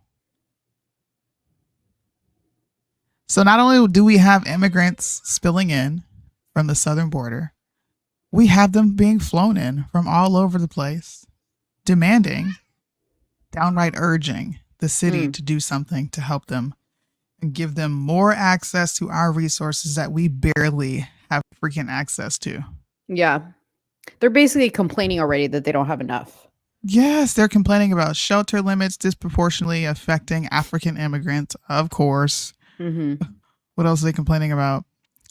So not only do we have immigrants spilling in from the southern border, we have them being flown in from all over the place, demanding, downright urging the city to do something to help them and give them more access to our resources that we barely have freaking access to. Yeah. They're basically complaining already that they don't have enough. Yes, they're complaining about shelter limits disproportionately affecting African immigrants, of course. What else are they complaining about?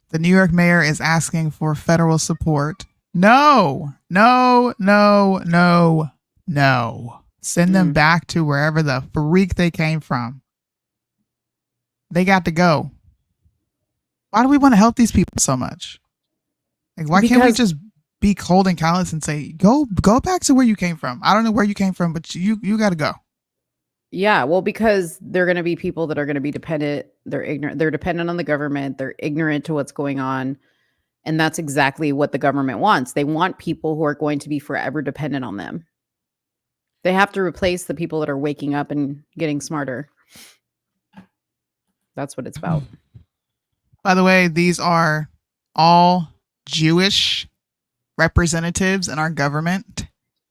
The New York mayor is asking for federal support. No. Send them back to wherever the freak they came from. They got to go. Why do we want to help these people so much? Like, why can't we just be cold and callous and say, go back to where you came from? I don't know where you came from, but you got to go. Yeah, well, because they're going to be people that are going to be dependent. They're ignorant. They're dependent on the government. They're ignorant to what's going on. And that's exactly what the government wants. They want people who are going to be forever dependent on them. They have to replace the people that are waking up and getting smarter. That's what it's about. By the way, these are all Jewish representatives in our government.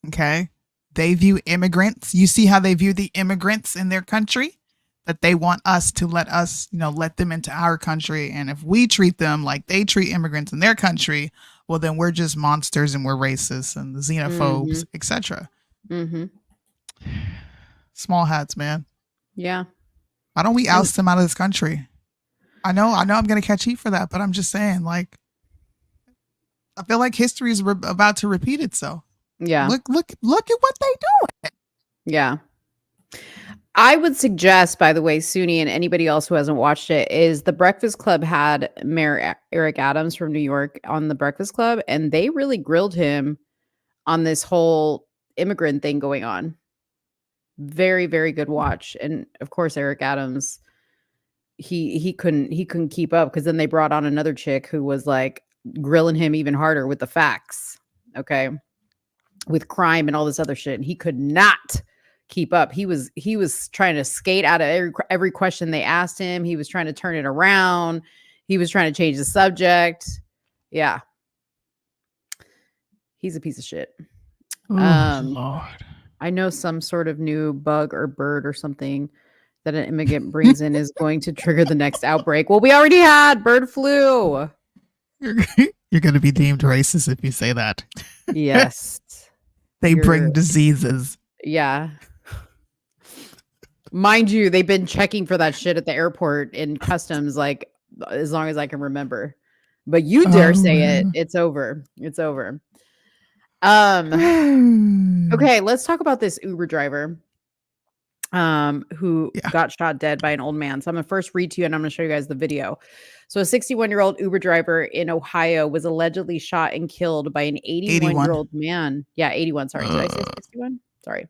Okay. They view immigrants. You see how they view the immigrants in their country? that they want us to let us, let them into our country. And if we treat them like they treat immigrants in their country, well, then we're just monsters and we're racist and xenophobes, etc. Mm-hmm. Small hats, man. Yeah. Why don't we oust them out of this country? I know I'm going to catch heat for that, but I'm just saying, like, I feel like history is about to repeat itself. Yeah. Look at what they doing. Yeah. I would suggest, by the way, Soonie and anybody else who hasn't watched it, is The Breakfast Club had Mayor Eric Adams from New York on The Breakfast Club, and they really grilled him on this whole immigrant thing going on. Very, very good watch. And of course, Eric Adams, he couldn't keep up, because then they brought on another chick who was like grilling him even harder with the facts. Okay. With crime and all this other shit. And he could not keep up. He was trying to skate out of every question they asked him. He was trying to turn it around. He was trying to change the subject. Yeah. He's a piece of shit. Lord. I know some sort of new bug or bird or something that an immigrant brings in is going to trigger the next outbreak. Well, we already had bird flu. You're going to be deemed racist if you say that. Yes. They bring diseases. Yeah. Mind you, they've been checking for that shit at the airport in customs like as long as I can remember. But you dare say it, it's over. It's over. Okay, let's talk about this Uber driver who got shot dead by an old man. So I'm going to first read to you and I'm going to show you guys the video. So a 61-year-old Uber driver in Ohio was allegedly shot and killed by an 81-year-old man. Yeah, 81. Sorry. Did I say 61? Sorry.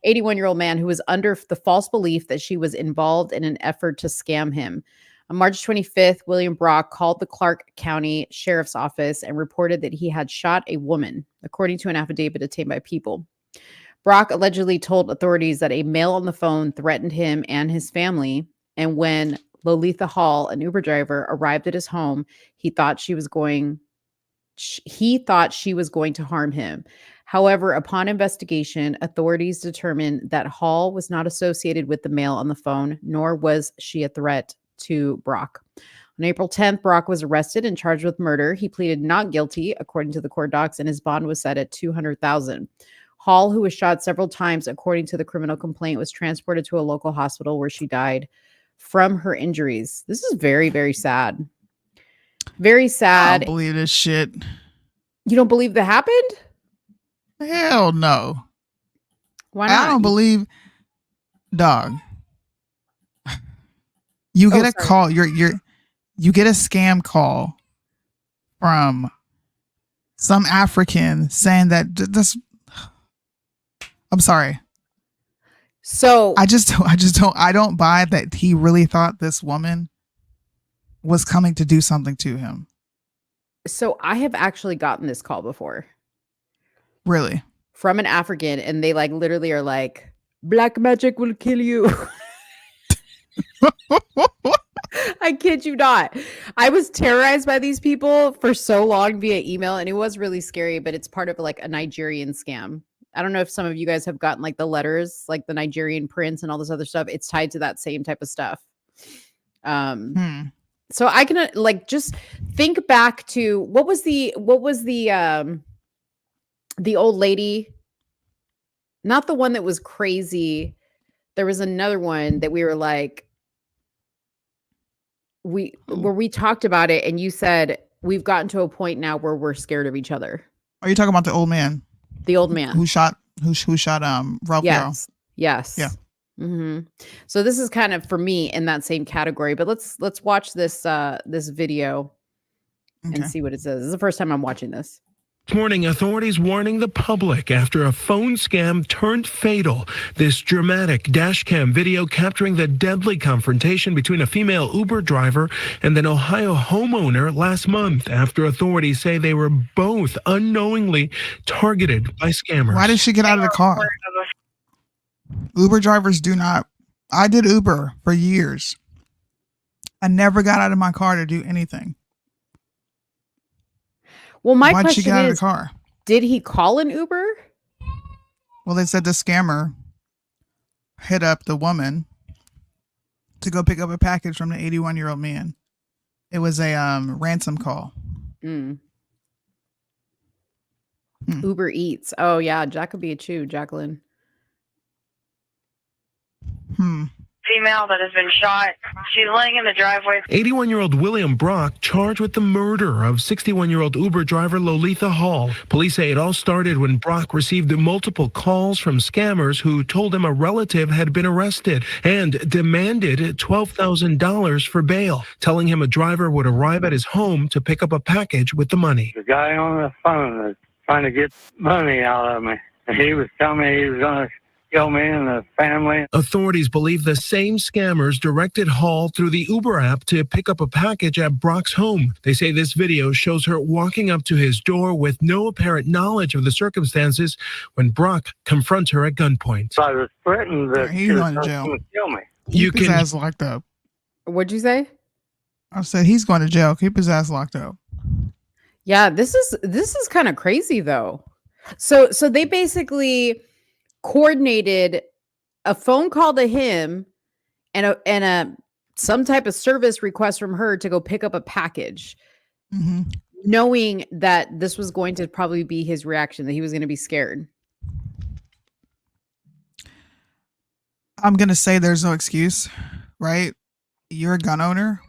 81-year-old man who was under the false belief that she was involved in an effort to scam him. On March 25th, William Brock called the Clark County Sheriff's Office and reported that he had shot a woman, according to an affidavit obtained by People. Brock allegedly told authorities that a male on the phone threatened him and his family, and when Lolitha Hall, an Uber driver, arrived at his home, he thought she was going to harm him. However, upon investigation, authorities determined that Hall was not associated with the male on the phone, nor was she a threat to Brock. On April 10th, Brock was arrested and charged with murder. He pleaded not guilty, according to the court docs, and his bond was set at $200,000. Hall, who was shot several times, according to the criminal complaint, was transported to a local hospital where she died from her injuries. This is very, very sad. Very sad. I don't believe this shit. You don't believe that happened? Hell no. Why not? I don't believe, dog. You get a call. You get a scam call from some African saying that this. I'm sorry. So I don't buy that he really thought this woman was coming to do something to him. So I have actually gotten this call before. Really? From an African, and they like literally are like, black magic will kill you. I kid you not. I was terrorized by these people for so long via email, and it was really scary, but it's part of like a Nigerian scam. I don't know if some of you guys have gotten like the letters, like the Nigerian prince and all this other stuff. It's tied to that same type of stuff. So I can like just think back to what was the old lady, not the one that was crazy. There was another one that we were like, where we talked about it, and you said we've gotten to a point now where we're scared of each other. Are you talking about the old man? The old man who shot Ralph Yarrow? Yes. Yeah. Mm-hmm. So this is kind of for me in that same category. But let's watch this this video and see what it says. This is the first time I'm watching this. This morning, authorities warning the public after a phone scam turned fatal. This dramatic dashcam video capturing the deadly confrontation between a female Uber driver and an Ohio homeowner last month after authorities say they were both unknowingly targeted by scammers. Why did she get out of the car? Uber drivers do not. I did Uber for years. I never got out of my car to do anything. Well, my Why'd question she get out is, of the car? Did he call an Uber? Well, they said the scammer hit up the woman to go pick up a package from the 81-year-old man. It was a ransom call. Uber Eats. Oh yeah, Jacoby Chu, Jacqueline. Female that has been shot. She's laying in the driveway. 81-year-old William Brock charged with the murder of 61-year-old Uber driver Lolitha Hall. Police say it all started when Brock received multiple calls from scammers who told him a relative had been arrested and demanded $12,000 for bail, telling him a driver would arrive at his home to pick up a package with the money. The guy on the phone was trying to get money out of me. And he was telling me he was going to kill me and the family. Authorities believe the same scammers directed Hall through the Uber app to pick up a package at Brock's home. They say this video shows her walking up to his door with no apparent knowledge of the circumstances when Brock confronts her at gunpoint. So I was threatened that He's she was going to going jail. to kill me. Keep his ass locked up. What'd you say? I said he's going to jail. Keep his ass locked up. Yeah, this is kind of crazy though. So they basically coordinated a phone call to him and a some type of service request from her to go pick up a package, knowing that this was going to probably be his reaction, that he was going to be scared. I'm going to say there's no excuse, right? You're a gun owner.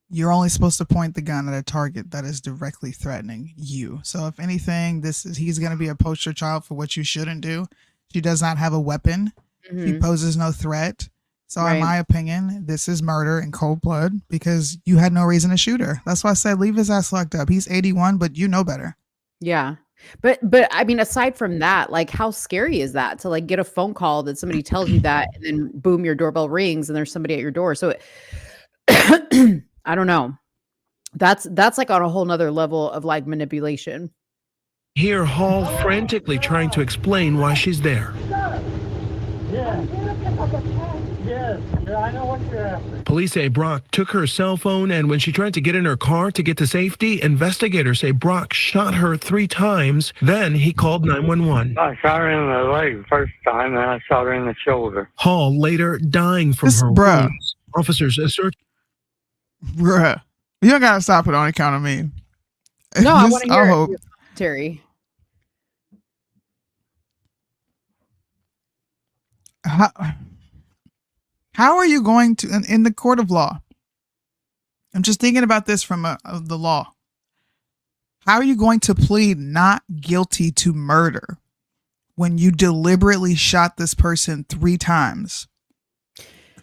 You're only supposed to point the gun at a target that is directly threatening you. So if anything, he's going to be a poster child for what you shouldn't do. She does not have a weapon. She poses no threat. So in my opinion, this is murder in cold blood because you had no reason to shoot her. That's why I said leave his ass locked up. He's 81, but you know better. Yeah. But I mean, aside from that, like how scary is that to like get a phone call that somebody tells you that and then boom, your doorbell rings and there's somebody at your door. So I don't know. That's like on a whole nother level of like manipulation. Here, Hall frantically trying to explain why she's there. I know what you're after. Police say Brock took her cell phone, and when she tried to get in her car to get to safety, investigators say Brock shot her 3 times. Then he called 911. I shot her in the leg first time, and I shot her in the shoulder. Hall later dying from her wounds. Officers assert. Bruh. You don't gotta stop it on account of me. No, I want to hear your commentary. How are you going to, in the court of law? I'm just thinking about this from the law. How are you going to plead not guilty to murder when you deliberately shot this person 3 times?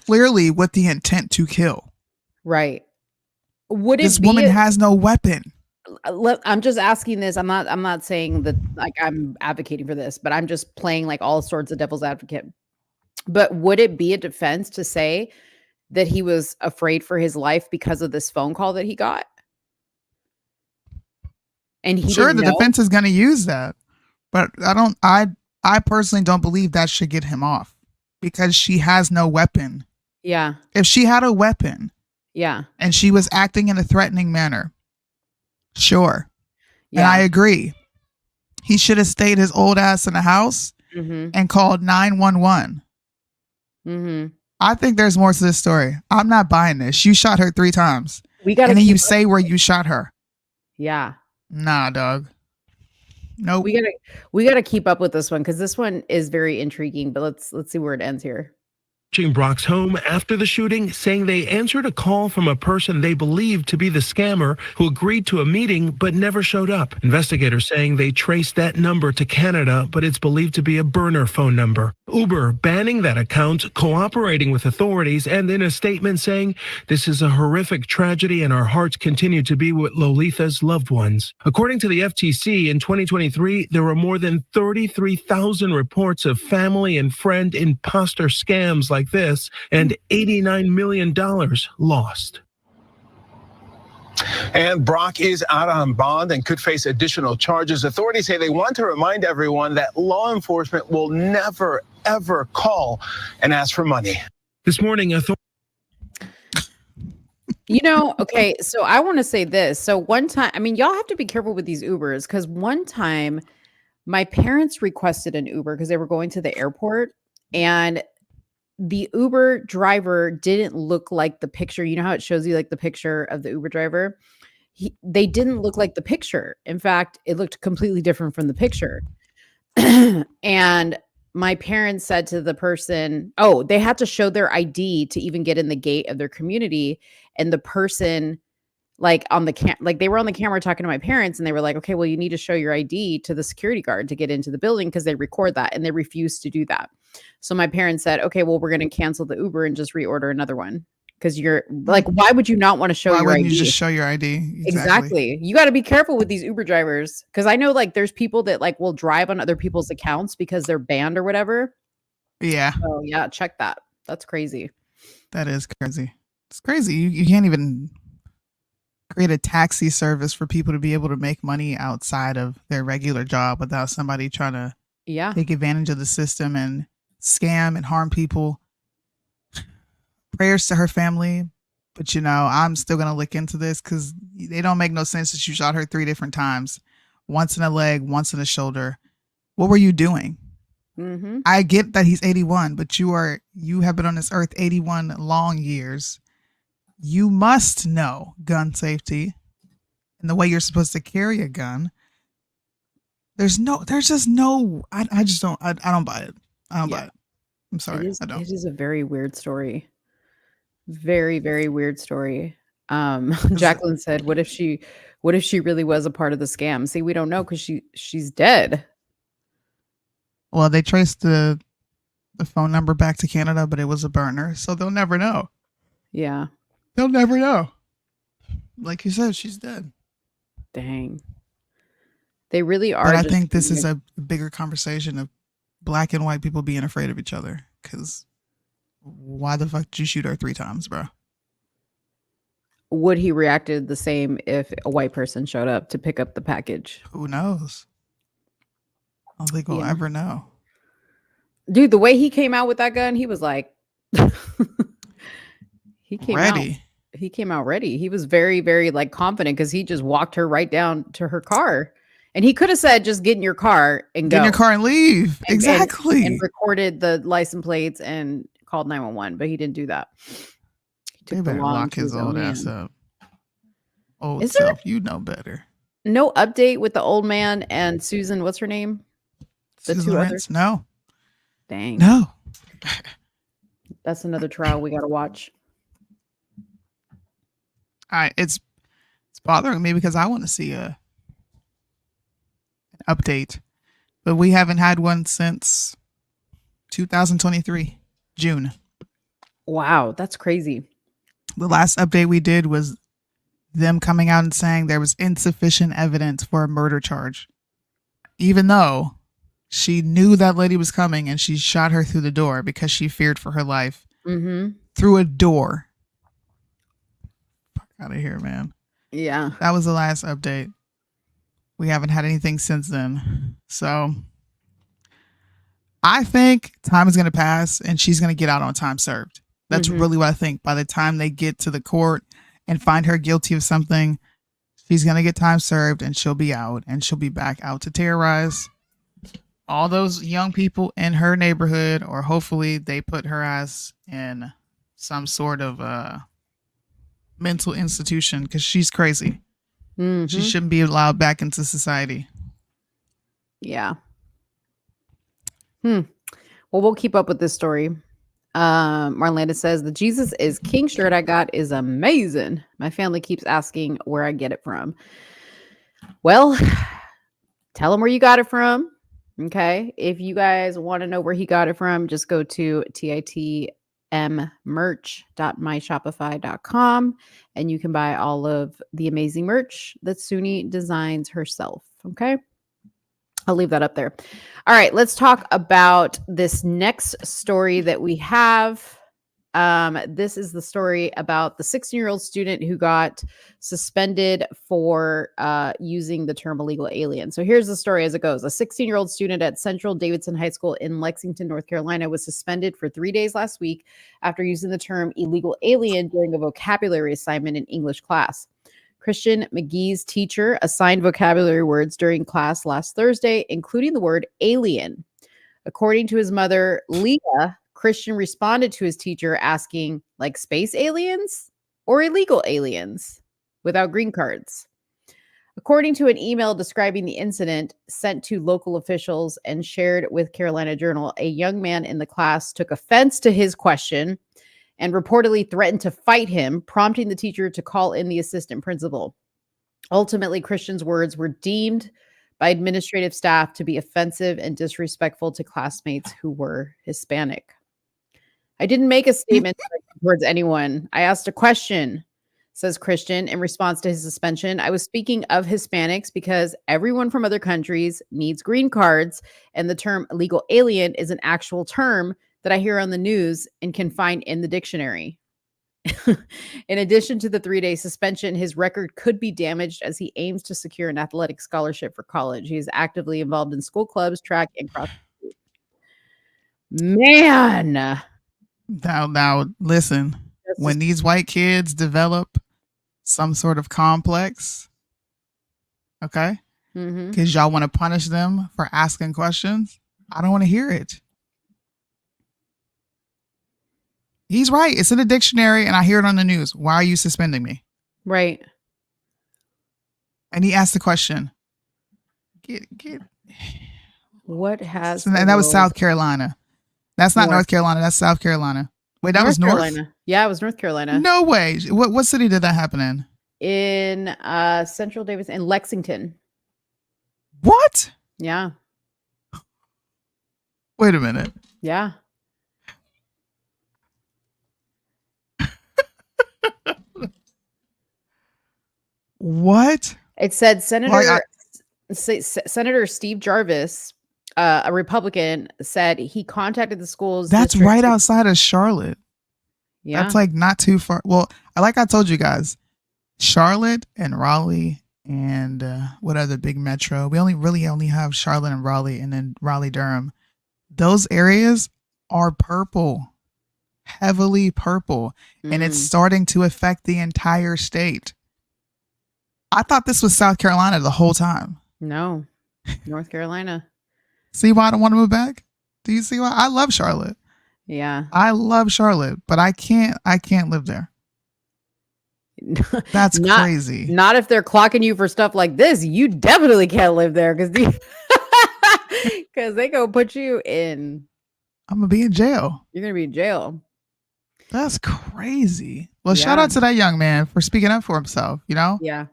Clearly with the intent to kill. Right. Would this woman has no weapon. I'm just asking this. I'm not saying that like I'm advocating for this, but I'm just playing like all sorts of devil's advocate. But would it be a defense to say that he was afraid for his life because of this phone call that he got? And he sure, the defense is going to use that, but I personally don't believe that should get him off because she has no weapon. Yeah. If she had a weapon, yeah, and she was acting in a threatening manner, sure. Yeah. And I agree. He should have stayed his old ass in the house and called 911. I think there's more to this story. I'm not buying this. You shot her 3 times. And then you say where you shot her. Yeah. Nah, dog. No. We gotta keep up with this one because this one is very intriguing. But let's see where it ends here. Brock's home after the shooting, saying they answered a call from a person they believed to be the scammer who agreed to a meeting but never showed up. Investigators saying they traced that number to Canada, but it's believed to be a burner phone number. Uber banning that account, cooperating with authorities, and in a statement saying, "This is a horrific tragedy and our hearts continue to be with Lolitha's loved ones." According to the FTC, in 2023, there were more than 33,000 reports of family and friend imposter scams like this, and $89 million lost. And Brock is out on bond and could face additional charges. Authorities say they want to remind everyone that law enforcement will never, ever call and ask for money. This morning, okay, so I want to say this. So one time, I mean, y'all have to be careful with these Ubers because one time my parents requested an Uber because they were going to the airport and the Uber driver didn't look like the picture. You know how it shows you like the picture of the Uber driver? They didn't look like the picture. In fact, it looked completely different from the picture. And my parents said to the person, oh, they had to show their ID to even get in the gate of their community. And the person, like on the like they were on the camera talking to my parents, and they were like, okay, well, you need to show your ID to the security guard to get into the building, because they record that, and they refused to do that. So my parents said, okay, well, we're going to cancel the Uber and just reorder another one. Because you're like, why would you not want to show Why your wouldn't ID? you just show your ID? Exactly. You got to be careful with these Uber drivers, because I know like there's people that like will drive on other people's accounts because they're banned or whatever. Yeah. Oh yeah, check that. That's crazy. That is crazy. It's crazy. You can't even create a taxi service for people to be able to make money outside of their regular job without somebody trying to take advantage of the system and scam and harm people. Prayers to her family. But, you know, I'm still going to look into this because they don't make no sense that you shot her 3 different times. Once in a leg, once in the shoulder. What were you doing? Mm-hmm. I get that he's 81, but you have been on this earth 81 long years. You must know gun safety and the way you're supposed to carry a gun. There's just no, I don't buy it. I don't buy it. I'm sorry. I don't. It is a very weird story. Very, very weird story. Jacqueline said, what if she really was a part of the scam? See, we don't know because she's dead. Well, they traced the phone number back to Canada, but it was a burner, so they'll never know. Yeah. They'll never know. Like you said, she's dead. Dang. They really are. But I think this is a bigger conversation of black and white people being afraid of each other. Because why the fuck did you shoot her 3 times, bro? Would he reacted the same if a white person showed up to pick up the package? Who knows? I don't think we'll ever know. Dude, the way he came out with that gun, he was like, he came out ready. He was very, very like confident because he just walked her right down to her car. And he could have said, just get in your car and go. Get in your car and leave. Exactly. And recorded the license plates and called 911, but he didn't do that. They better lock his old ass up. Old Is self, you know better. No update with the old man and Susan, what's her name? The Susan two Rentz? others? No. Dang. No. That's another trial we got to watch. It's bothering me because I want to see an update, but we haven't had one since 2023 June. Wow, that's crazy. The last update we did was them coming out and saying there was insufficient evidence for a murder charge, even though she knew that lady was coming and she shot her through the door because she feared for her life. Mm-hmm. Through a door. Fuck out of here, man. Yeah. That was the last update. We haven't had anything since then. So I think time is going to pass and she's going to get out on time served. That's really what I think. By the time they get to the court and find her guilty of something, she's going to get time served and she'll be out and she'll be back out to terrorize all those young people in her neighborhood, or hopefully they put her ass in some sort of mental institution because she's crazy. She shouldn't be allowed back into society. Yeah. Well, we'll keep up with this story. Marlanda says the Jesus is King shirt I got is amazing. My family keeps asking where I get it from. Well, tell them where you got it from. Okay. If you guys want to know where he got it from, just go to titmmerch.myshopify.com and you can buy all of the amazing merch that Soonie designs herself. Okay. I'll leave that up there. All right, let's talk about this next story that we have. This is the story about the 16-year-old student who got suspended for using the term illegal alien. So here's the story as it goes. A 16-year-old student at Central Davidson High School in Lexington, North Carolina, was suspended for 3 days last week after using the term illegal alien during a vocabulary assignment in English class. Christian McGee's teacher assigned vocabulary words during class last Thursday, including the word alien. According to his mother, Leah, Christian responded to his teacher asking, like, space aliens or illegal aliens without green cards. According to an email describing the incident sent to local officials and shared with Carolina Journal, a young man in the class took offense to his question and reportedly threatened to fight him, prompting the teacher to call in the assistant principal. Ultimately, Christian's words were deemed by administrative staff to be offensive and disrespectful to classmates who were Hispanic. I didn't make a statement towards anyone. I asked a question, says Christian, in response to his suspension. I was speaking of Hispanics because everyone from other countries needs green cards, and the term illegal alien is an actual term that I hear on the news and can find in the dictionary. In addition to the 3-day suspension, his record could be damaged as he aims to secure an athletic scholarship for college. He is actively involved in school clubs, track, and cross country. Man. Now, listen. When these white kids develop some sort of complex, okay, because y'all want to punish them for asking questions, I don't want to hear it. He's right. It's in the dictionary and I hear it on the news. Why are you suspending me? Right. And he asked the question. What has... And that was South Carolina. That's not North Carolina. That's South Carolina. Wait, that was North? Carolina. Yeah, it was North Carolina. No way. What city did that happen in? In Central Davis, in Lexington. What? Yeah. Wait a minute. Yeah. What? It said Senator Steve Jarvis, a Republican, said he contacted the schools. That's right outside of Charlotte. Yeah. That's like not too far. Well, like I told you guys, Charlotte and Raleigh and what other big metro? We only have Charlotte and Raleigh, and then Raleigh-Durham. Those areas are purple, heavily purple, and it's starting to affect the entire state. I thought this was South Carolina the whole time. No, North Carolina. See why I don't want to move back? Do you see why? I love Charlotte. Yeah. I love Charlotte, but I can't live there. That's crazy. Not if they're clocking you for stuff like this. You definitely can't live there because they go put you in. I'm going to be in jail. You're going to be in jail. That's crazy. Well, shout out to that young man for speaking up for himself, you know? Yeah.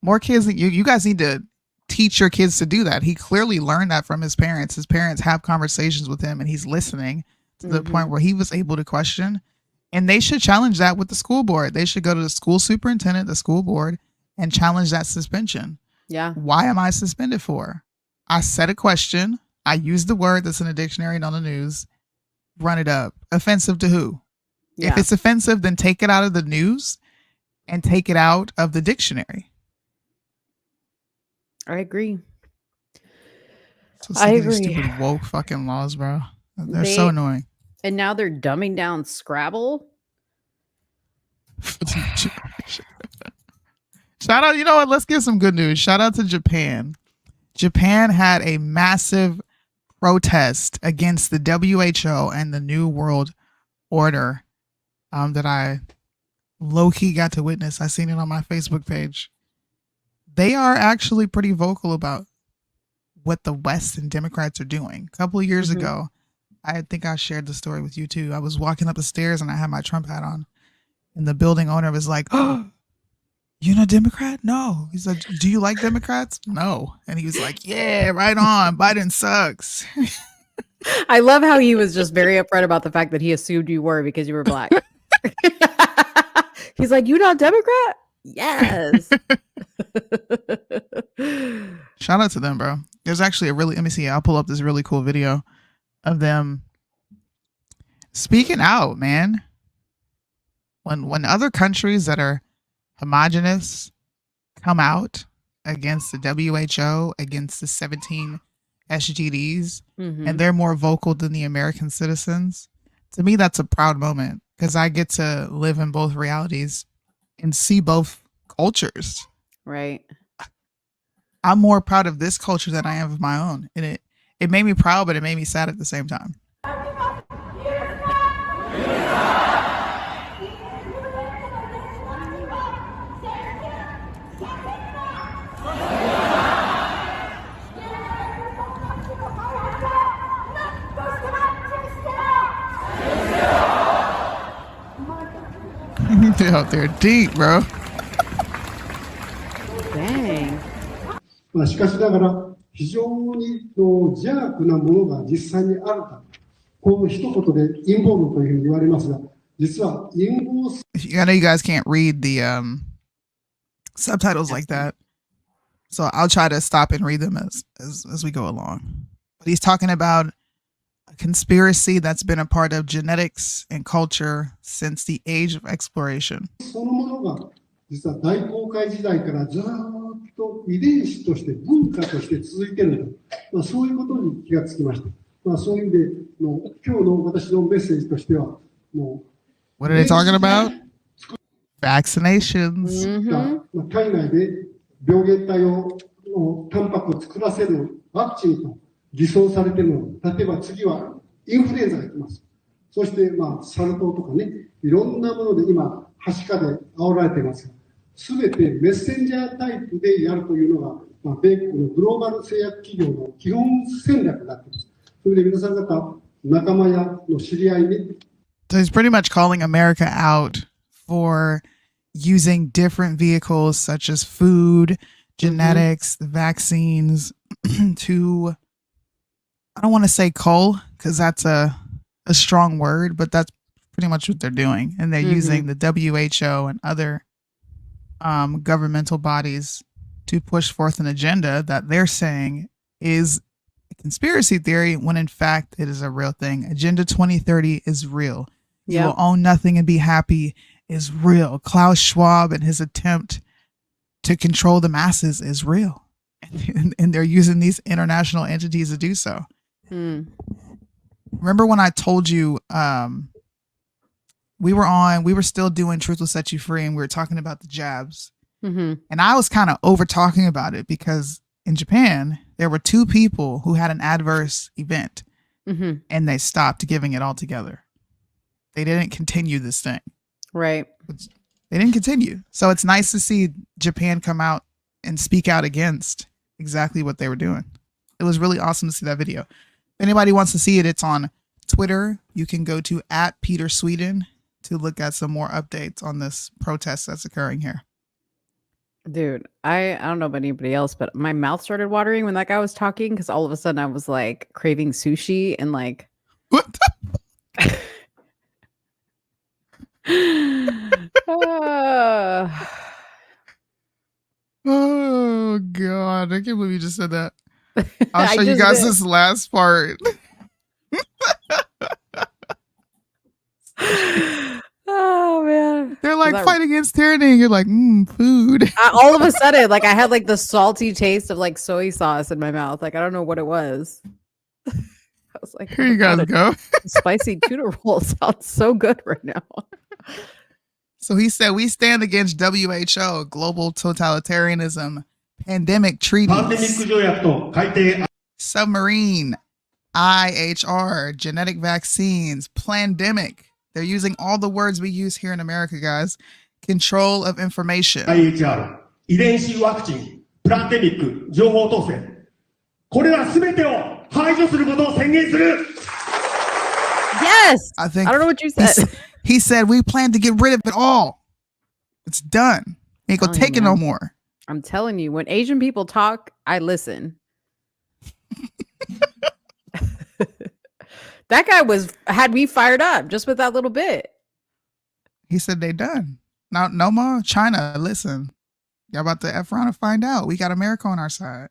More kids, you guys need to teach your kids to do that. He clearly learned that from his parents. His parents have conversations with him and he's listening to the point where he was able to question. And they should challenge that with the school board. They should go to the school superintendent, the school board, and challenge that suspension. Yeah. Why am I suspended for? I said a question. I used the word that's in the dictionary and on the news. Run it up. Offensive to who? Yeah. If it's offensive, then take it out of the news and take it out of the dictionary. I agree. I agree. Stupid woke fucking laws, bro. They're so annoying. And now they're dumbing down Scrabble. Shout out, you know what? Let's give some good news. Shout out to Japan. Japan had a massive protest against the WHO and the New World Order that I low-key got to witness. I seen it on my Facebook page. They are actually pretty vocal about what the West and Democrats are doing. A couple of years ago, I think I shared the story with you too. I was walking up the stairs and I had my Trump hat on. And the building owner was like, "Oh, you're not a Democrat?" No. He's like, "Do you like Democrats?" No. And he was like, "Yeah, right on. Biden sucks." I love how he was just very upfront about the fact that he assumed you were because you were black. He's like, "You not Democrat?" Yes. Shout out to them, bro. There's actually let me see. I'll pull up this really cool video of them speaking out, man. When other countries that are homogenous come out against the WHO, against the 17 SGDs, and they're more vocal than the American citizens, to me, that's a proud moment because I get to live in both realities and see both cultures. Right. I'm more proud of this culture than I am of my own. And it made me proud, but it made me sad at the same time. out there deep, bro. Dang. まあしかしながら非常に邪悪なものが実際にあるか、この一言で陰謀論というふうに言われますが、実は陰謀。I know you guys can't read the subtitles like that, so I'll try to stop and read them as we go along. But he's talking about a conspiracy that's been a part of genetics and culture since the age of exploration. そのものが実は大航海時代からずっと遺伝子として文化として続いているんだ、まあ、そういうことに気がつきました。まあ、そういう意味での今日の私のメッセージとしてはもう What are they talking about? Vaccinations. まあ体内で病原体をタンパクを作らせるワクチンと偽装されているの。例えば次はインフルエンザが来ます。そしてまあサル痘とかね、いろんなもので今はしかで煽られています。すべてメッセンジャータイプでやるというのが、まあ、米国のグローバル製薬企業の基本戦略になっています。それで皆さん方、仲間やの知り合いに。So he's pretty much calling America out for using different vehicles such as food, genetics, the vaccines to, I don't want to say cull because that's a strong word, but that's pretty much what they're doing. And they're using the WHO and other governmental bodies to push forth an agenda that they're saying is a conspiracy theory when in fact it is a real thing. Agenda 2030 is real. You will own nothing and be happy is real. Klaus Schwab and his attempt to control the masses is real. And they're using these international entities to do so. Remember when I told you we were still doing Truth Will Set You Free and we were talking about the jabs. And I was kind of over talking about it because in Japan, there were 2 people who had an adverse event and they stopped giving it altogether. They didn't continue this thing. Right. They didn't continue. So it's nice to see Japan come out and speak out against exactly what they were doing. It was really awesome to see that video. If anybody wants to see it, it's on Twitter. You can go to @PeterSweden to look at some more updates on this protest that's occurring here. Dude, I don't know about anybody else, but my mouth started watering when that guy was talking because all of a sudden I was like craving sushi and like what Oh God, I can't believe you just said that. I'll show you guys this last part. Oh man, they're like fight against tyranny. You're like, food. All of a sudden, like I had like the salty taste of like soy sauce in my mouth. Like I don't know what it was. I was like, here you guys go. Spicy tuna roll sounds so good right now. So he said, we stand against WHO, global totalitarianism, pandemic treaties, submarine, IHR, genetic vaccines, plandemic. They're using all the words we use here in America, guys. Control of information. IHR、遺伝子ワクチン、プランデミック、情報統制。これらすべてを排除することを宣言する。Yes. I don't know what you said. He said, we plan to get rid of it all. It's done. Ain't gonna take it no more. I'm telling you, when Asian people talk, I listen. That guy had me fired up just with that little bit. He said they done. No more. China, listen. Y'all about to F around and find out. We got America on our side.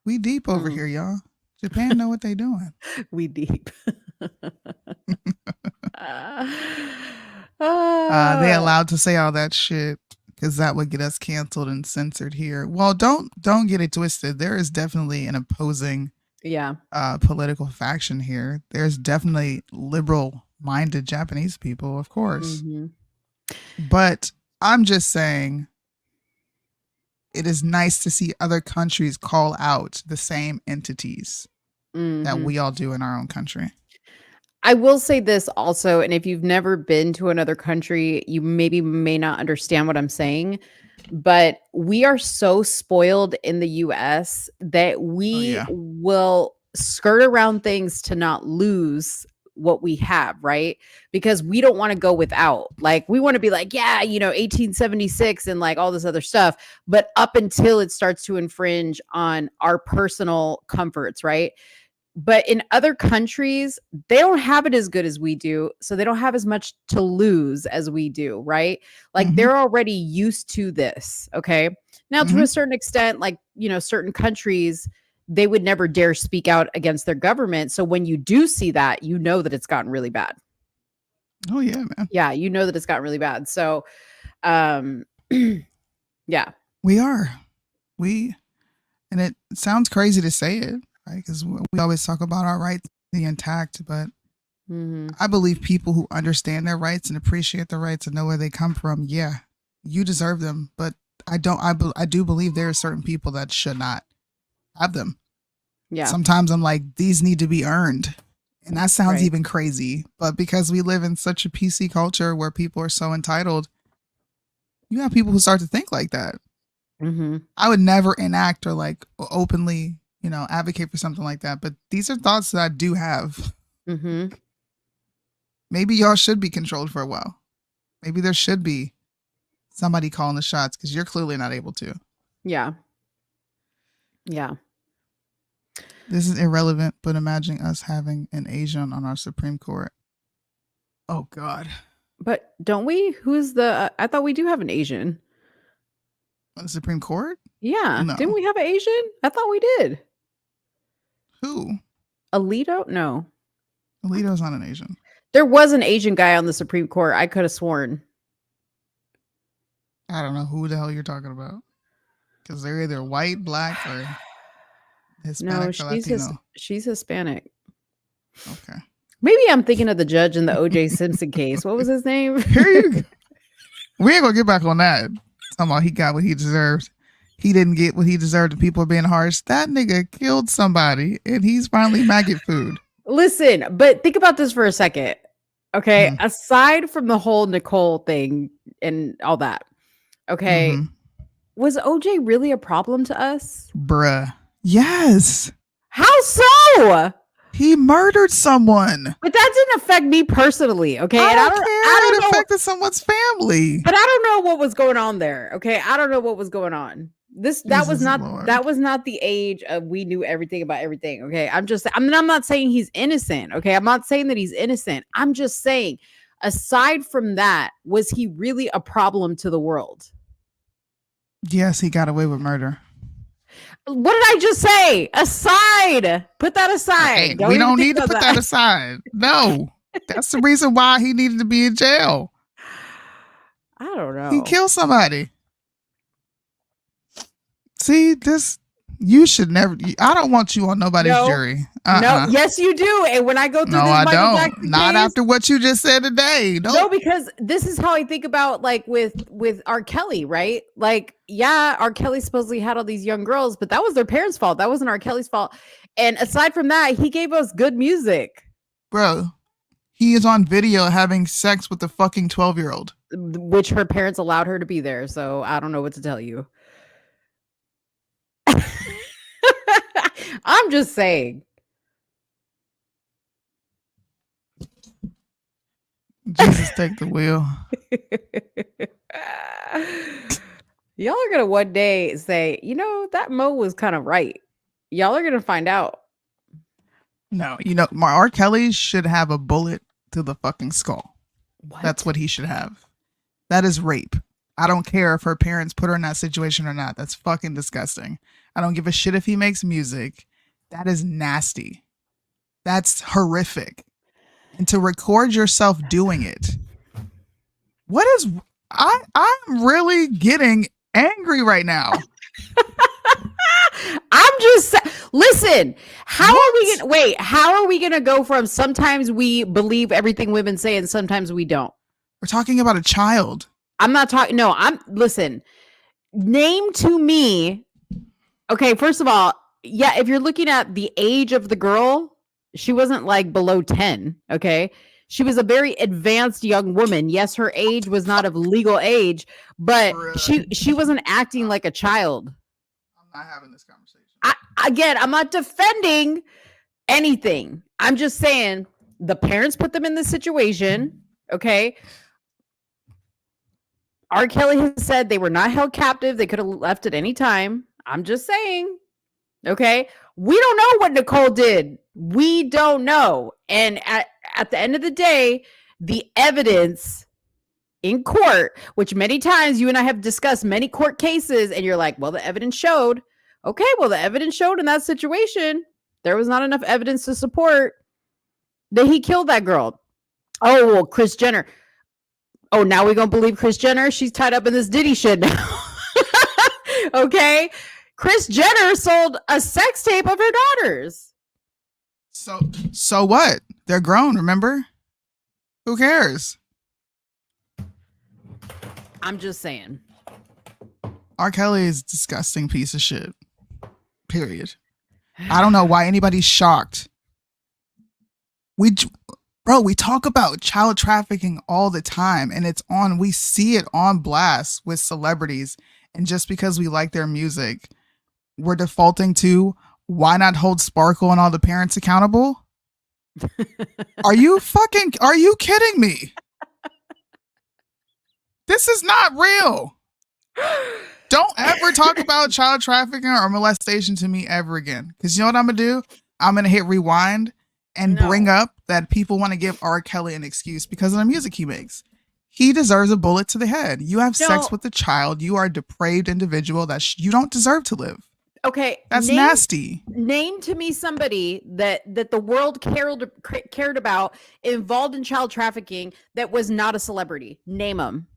We deep over here, y'all. Japan know what they doing. We deep. They allowed to say all that shit because that would get us canceled and censored here. Well, don't get it twisted. There is definitely an opposing political faction here. There's definitely liberal-minded Japanese people, of course. But I'm just saying it is nice to see other countries call out the same entities that we all do in our own country. I will say this also, and if you've never been to another country, you may not understand what I'm saying, but we are so spoiled in the US that we will skirt around things to not lose what we have, right? Because we don't want to go without. Like, we want to be like, yeah, 1876 and like all this other stuff, but up until it starts to infringe on our personal comforts, right? But in other countries, they don't have it as good as we do. So they don't have as much to lose as we do, right? Like, they're already used to this. Okay. Now, to a certain extent, like, certain countries, they would never dare speak out against their government. So when you do see that, you know that it's gotten really bad. Oh, yeah, man. Yeah. You know that it's gotten really bad. So, yeah. We are. And it sounds crazy to say it, right? Because we always talk about our rights being intact, but I believe people who understand their rights and appreciate their rights and know where they come from, yeah, you deserve them. But I do believe there are certain people that should not have them. Yeah. Sometimes I'm like, these need to be earned. And that sounds even crazy. But because we live in such a PC culture where people are so entitled, you have people who start to think like that. I would never enact or like openly, advocate for something like that. But these are thoughts that I do have. Maybe y'all should be controlled for a while. Maybe there should be somebody calling the shots because you're clearly not able to. Yeah. Yeah. This is irrelevant, but imagine us having an Asian on our Supreme Court. Oh, God. But don't we? Who's the... I thought we do have an Asian. On the Supreme Court? Yeah. No. Didn't we have an Asian? I thought we did. Who? Alito? No. Alito's not an Asian. There was an Asian guy on the Supreme Court. I could have sworn. I don't know who the hell you're talking about. Because they're either white, black, or Hispanic or Latino. She's Hispanic. Okay. Maybe I'm thinking of the judge in the O.J. Simpson case. What was his name? Here you go. We ain't gonna get back on that. Talking about he got what he deserved. He didn't get what he deserved and people are being harsh. That nigga killed somebody and he's finally maggot food. Listen, but think about this for a second. Okay. Aside from the whole Nicole thing and all that. Okay. Was OJ really a problem to us? Bruh. Yes. How so? He murdered someone. But that didn't affect me personally. Okay. I And don't care. I don't It affected someone's family. But I don't know what was going on there. Okay. I don't know what was going on. That was not the age of we knew everything about everything. Okay. I'm not saying he's innocent. Okay. I'm not saying that he's innocent. I'm just saying, aside from that, was he really a problem to the world? Yes, he got away with murder. What did I just say? Aside. Put that aside. We don't need to put that aside. No. That's the reason why he needed to be in jail. I don't know. He killed somebody. See, you should never. I don't want you on nobody's jury. No, yes, you do. And when I go through this, I Michael don't. Jackson Not case, after what you just said today. Nope. No, because this is how I think about like with R. Kelly, right? Like, yeah, R. Kelly supposedly had all these young girls, but that was their parents' fault. That wasn't R. Kelly's fault. And aside from that, he gave us good music. Bro, he is on video having sex with a fucking 12-year-old. Which her parents allowed her to be there. So I don't know what to tell you. I'm just saying. Jesus, take the wheel. Y'all are gonna one day say, that Mo was kind of right. Y'all are gonna find out. No, R. Kelly should have a bullet to the fucking skull. What? That's what he should have. That is rape. I don't care if her parents put her in that situation or not. That's fucking disgusting. I don't give a shit if he makes music. That is nasty. That's horrific. And to record yourself doing it. I'm really getting angry right now. I'm just listen, how are we gonna go from sometimes we believe everything women say and sometimes we don't? We're talking about a child. I'm not talking. No, listen, name to me. Okay, first of all, yeah, if you're looking at the age of the girl, she wasn't like below 10. Okay. She was a very advanced young woman. Yes, her age was not of legal age, but she wasn't acting like a child. I'm not having this conversation. I'm not defending anything. I'm just saying The parents put them in this situation. Okay. R. Kelly has said they were not held captive. They could have left at any time. I'm just saying. Okay. We don't know what Nicole did. We don't know. And at the end of the day, the evidence in court, which many times you and I have discussed many court cases, and you're like, well, the evidence showed. Okay, well, the evidence showed in that situation, there was not enough evidence to support that he killed that girl. Oh, well, Kris Jenner. Oh, now we're going to believe Kris Jenner? She's tied up in this Diddy shit now. Okay? Kris Jenner sold a sex tape of her daughters. So what? They're grown, remember? Who cares? I'm just saying. R. Kelly is a disgusting piece of shit. Period. I don't know why anybody's shocked. We talk about child trafficking all the time, and we see it on blast with celebrities. And just because we like their music, we're defaulting to, why not hold Sparkle and all the parents accountable? Are you kidding me? This is not real. Don't ever talk about child trafficking or molestation to me ever again. Because you know what I'm going to do? I'm going to hit rewind and bring up that people want to give R. Kelly an excuse because of the music he makes. He deserves a bullet to the head. You have sex with a child. You are a depraved individual that you don't deserve to live. Okay. That's nasty. Name to me somebody that the world cared about involved in child trafficking that was not a celebrity. Name them.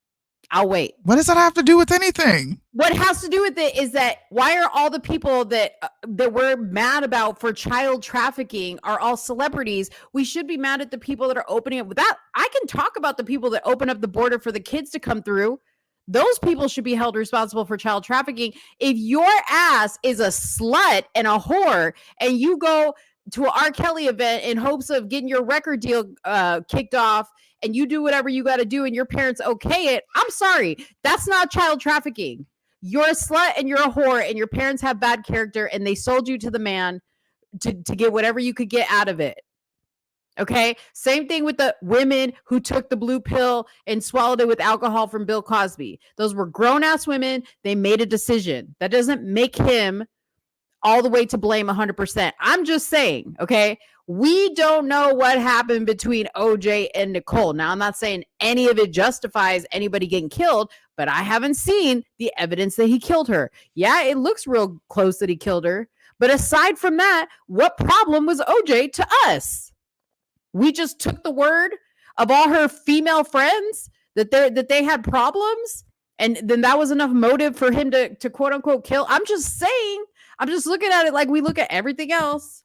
I'll wait. What does that have to do with anything? What has to do with it is that why are all the people that we're mad about for child trafficking are all celebrities? We should be mad at the people that are opening up with that. I can talk about the people that open up the border for the kids to come through. Those people should be held responsible for child trafficking. If your ass is a slut and a whore and you go to an R. Kelly event in hopes of getting your record deal kicked off, and you do whatever you got to do and your parents okay it, I'm sorry. That's not child trafficking. You're a slut and you're a whore and your parents have bad character and they sold you to the man to get whatever you could get out of it. Okay? Same thing with the women who took the blue pill and swallowed it with alcohol from Bill Cosby. Those were grown-ass women. They made a decision. That doesn't make him all the way to blame 100%. I'm just saying, okay? We don't know what happened between OJ and Nicole. Now, I'm not saying any of it justifies anybody getting killed, but I haven't seen the evidence that he killed her. Yeah, it looks real close that he killed her. But aside from that, what problem was OJ to us? We just took the word of all her female friends that they had problems, and then that was enough motive for him to quote unquote kill. I'm just saying. I'm just looking at it like we look at everything else.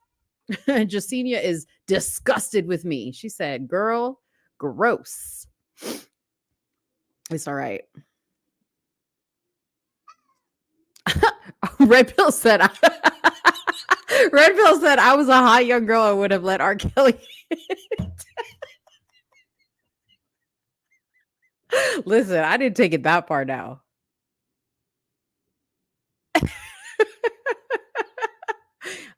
Jacinia is disgusted with me. She said, girl, gross. It's all right. Red Pill said, I was a hot young girl. I would have let R. Kelly. Listen, I didn't take it that far now.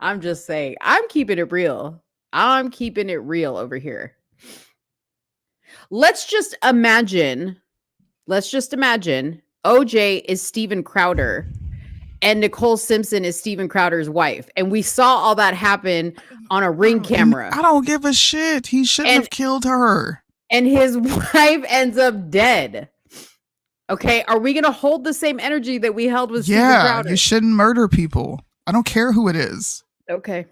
I'm just saying, I'm keeping it real. I'm keeping it real over here. Let's just imagine OJ is Steven Crowder and Nicole Simpson is Steven Crowder's wife. And we saw all that happen on a Ring camera. I don't give a shit. He shouldn't have killed her. And his wife ends up dead. Okay, are we going to hold the same energy that we held with Steven Crowder? You shouldn't murder people. I don't care who it is. Okay.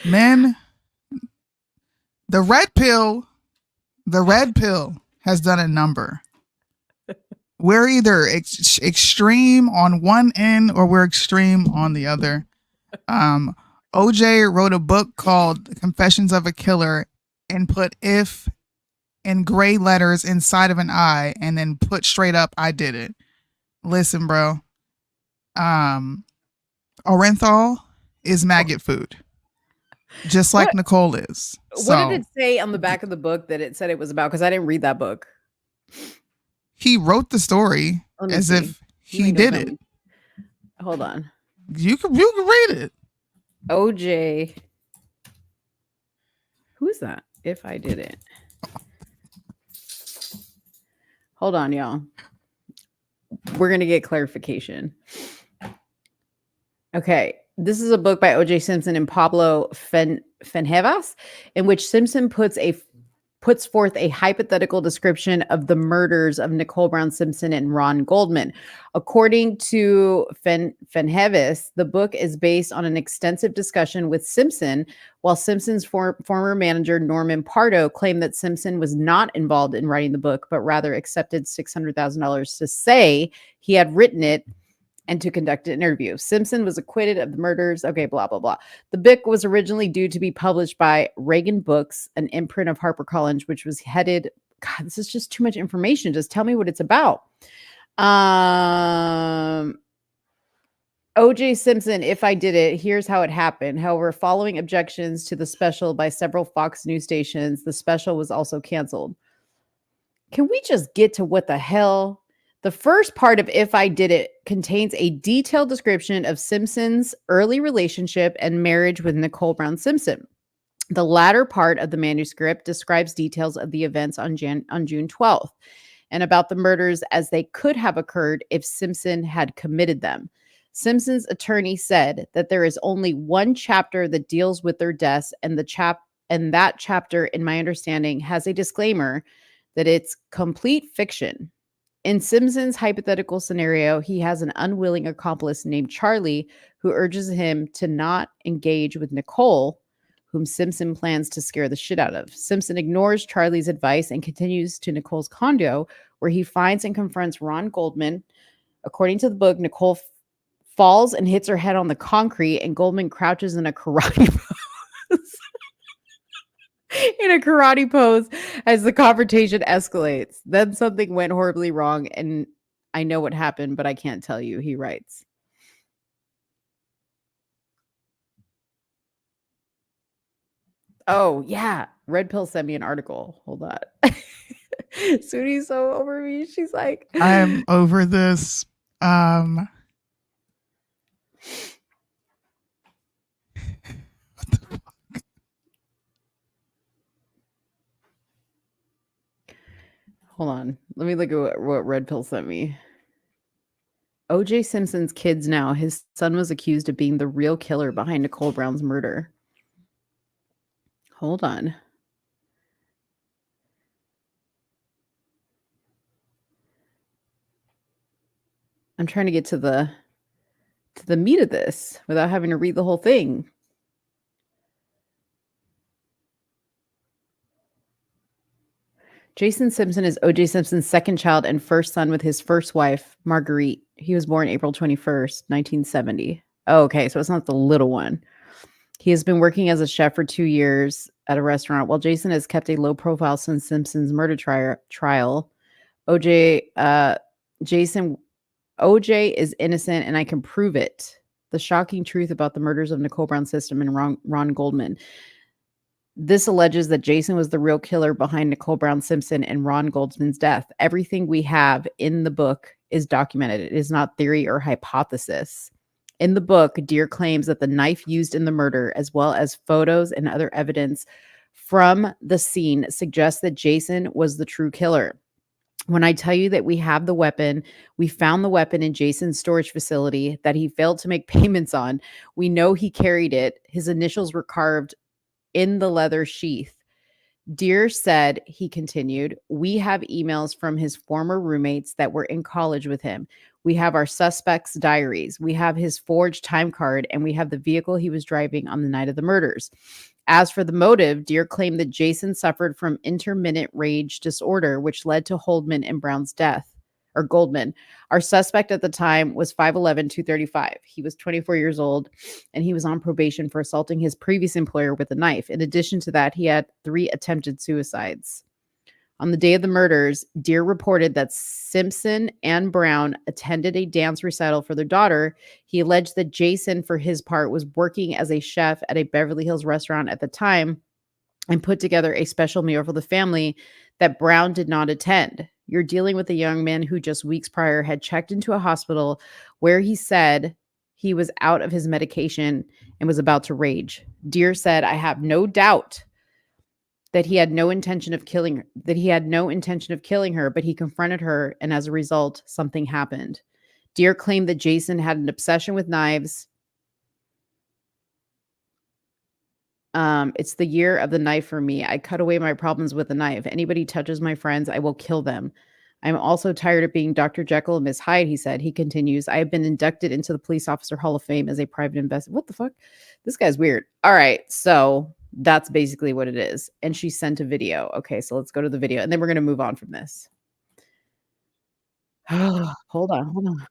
Men, the red pill has done a number. We're either extreme on one end or we're extreme on the other. OJ wrote a book called Confessions of a Killer and put "if" in gray letters inside of an I and then put straight up, "I did it." Listen, bro. Orenthal is maggot food. Just like Nicole is. What did it say on the back of the book that it said it was about? Because I didn't read that book. He wrote the story as if he did it. Hold on. You can read it. OJ. Who is that? If I did it. Hold on, y'all. We're going to get clarification. Okay. This is a book by O.J. Simpson and Pablo Fenjevas, in which Simpson puts forth a hypothetical description of the murders of Nicole Brown Simpson and Ron Goldman. According to Fenjevas, the book is based on an extensive discussion with Simpson, while Simpson's former manager Norman Pardo claimed that Simpson was not involved in writing the book, but rather accepted $600,000 to say he had written it and to conduct an interview. Simpson was acquitted of the murders. Okay, blah, blah, blah. The book was originally due to be published by Reagan Books, an imprint of HarperCollins, which was headed, God, this is just too much information. Just tell me what it's about. O.J. Simpson, If I Did It, here's how it happened. However, following objections to the special by several Fox News stations, the special was also canceled. Can we just get to what the hell? The first part of If I Did It contains a detailed description of Simpson's early relationship and marriage with Nicole Brown Simpson. The latter part of the manuscript describes details of the events on June 12th and about the murders as they could have occurred if Simpson had committed them. Simpson's attorney said that there is only one chapter that deals with their deaths, and that chapter, in my understanding, has a disclaimer that it's complete fiction. In Simpson's hypothetical scenario, he has an unwilling accomplice named Charlie who urges him to not engage with Nicole, whom Simpson plans to scare the shit out of. Simpson ignores Charlie's advice and continues to Nicole's condo, where he finds and confronts Ron Goldman. According to the book, Nicole falls and hits her head on the concrete, and Goldman crouches in a karate pose. In a karate pose as the confrontation escalates. Then something went horribly wrong, and I know what happened, but I can't tell you, he writes. Oh, yeah. Red Pill sent me an article. Hold on. Soonie's so over me. She's like, I'm over this. Hold on. Let me look at what Red Pill sent me. O.J. Simpson's kids now. His son was accused of being the real killer behind Nicole Brown's murder. Hold on. I'm trying to get to the meat of this without having to read the whole thing. Jason Simpson is O.J. Simpson's second child and first son with his first wife, Marguerite. He was born April 21st, 1970. Oh, okay, so it's not the little one. He has been working as a chef for 2 years at a restaurant, while Jason has kept a low profile since Simpson's murder trial. OJ is innocent, and I can prove it. The shocking truth about the murders of Nicole Brown Simpson and Ron Goldman. This alleges that Jason was the real killer behind Nicole Brown Simpson and Ron Goldman's death. Everything we have in the book is documented. It is not theory or hypothesis. In the book, Deere claims that the knife used in the murder, as well as photos and other evidence from the scene, suggests that Jason was the true killer. When I tell you that we have the weapon, we found the weapon in Jason's storage facility that he failed to make payments on. We know he carried it. His initials were carved in the leather sheath. Deere said, he continued, we have emails from his former roommates that were in college with him. We have our suspect's diaries. We have his forged time card, and we have the vehicle he was driving on the night of the murders. As for the motive, Deere claimed that Jason suffered from intermittent rage disorder, which led to Goldman and Brown's death. Or Goldman. Our suspect at the time was 5'11", 235. He was 24 years old, and he was on probation for assaulting his previous employer with a knife. In addition to that, he had 3 attempted suicides. On the day of the murders, Deere reported that Simpson and Brown attended a dance recital for their daughter. He alleged that Jason, for his part, was working as a chef at a Beverly Hills restaurant at the time and put together a special meal for the family that Brown did not attend. You're dealing with a young man who just weeks prior had checked into a hospital where he said he was out of his medication and was about to rage. Deere said, I have no doubt that he had no intention of killing her, but he confronted her, and as a result, something happened. Deere claimed that Jason had an obsession with knives. It's the year of the knife for me. I cut away my problems with a knife. Anybody touches my friends, I will kill them. I'm also tired of being Dr. Jekyll and Miss Hyde, he said. He continues, I have been inducted into the Police Officer Hall of Fame as a private investigator. What the fuck? This guy's weird. All right, so that's basically what it is. And she sent a video. Okay, so let's go to the video, and then we're going to move on from this. Hold on.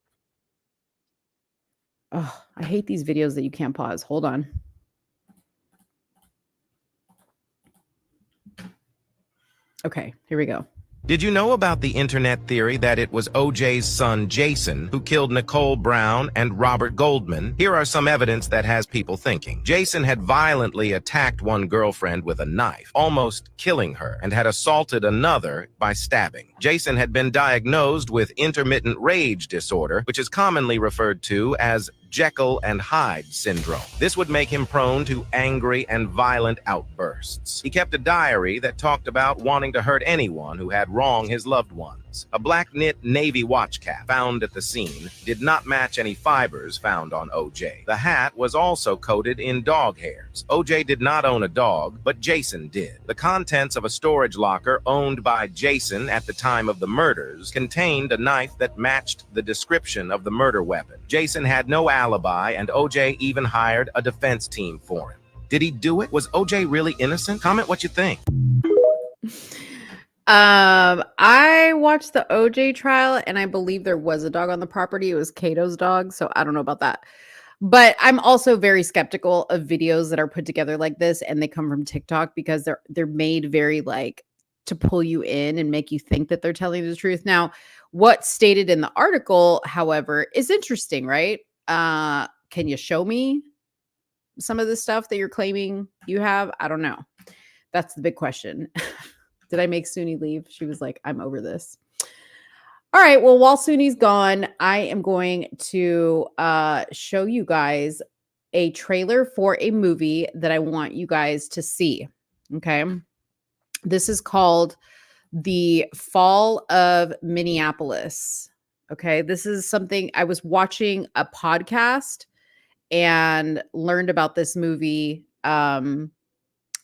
Oh, I hate these videos that you can't pause. Hold on. Okay, here we go. Did you know about the internet theory that it was OJ's son, Jason, who killed Nicole Brown and Robert Goldman? Here are some evidence that has people thinking. Jason had violently attacked one girlfriend with a knife, almost killing her, and had assaulted another by stabbing. Jason had been diagnosed with intermittent rage disorder, which is commonly referred to as Jekyll and Hyde syndrome. This would make him prone to angry and violent outbursts. He kept a diary that talked about wanting to hurt anyone who had wronged his loved ones. A black knit Navy watch cap found at the scene did not match any fibers found on OJ. The hat was also coated in dog hairs. OJ did not own a dog, but Jason did. The contents of a storage locker owned by Jason at the time of the murders contained a knife that matched the description of the murder weapon. Jason had no alibi, and OJ even hired a defense team for him. Did he do it? Was OJ really innocent? Comment what you think. I watched the OJ trial, and I believe there was a dog on the property. It was Cato's dog, so I don't know about that. But I'm also very skeptical of videos that are put together like this, and they come from TikTok because they're made very like to pull you in and make you think that they're telling the truth. Now, what's stated in the article, however, is interesting, right? Can you show me some of the stuff that you're claiming you have? I don't know. That's the big question. Did I make Soonie leave? She was like, I'm over this. All right. Well, while Soonie's gone, I am going to show you guys a trailer for a movie that I want you guys to see. Okay. This is called The Fall of Minneapolis. Okay. This is something I was watching a podcast and learned about this movie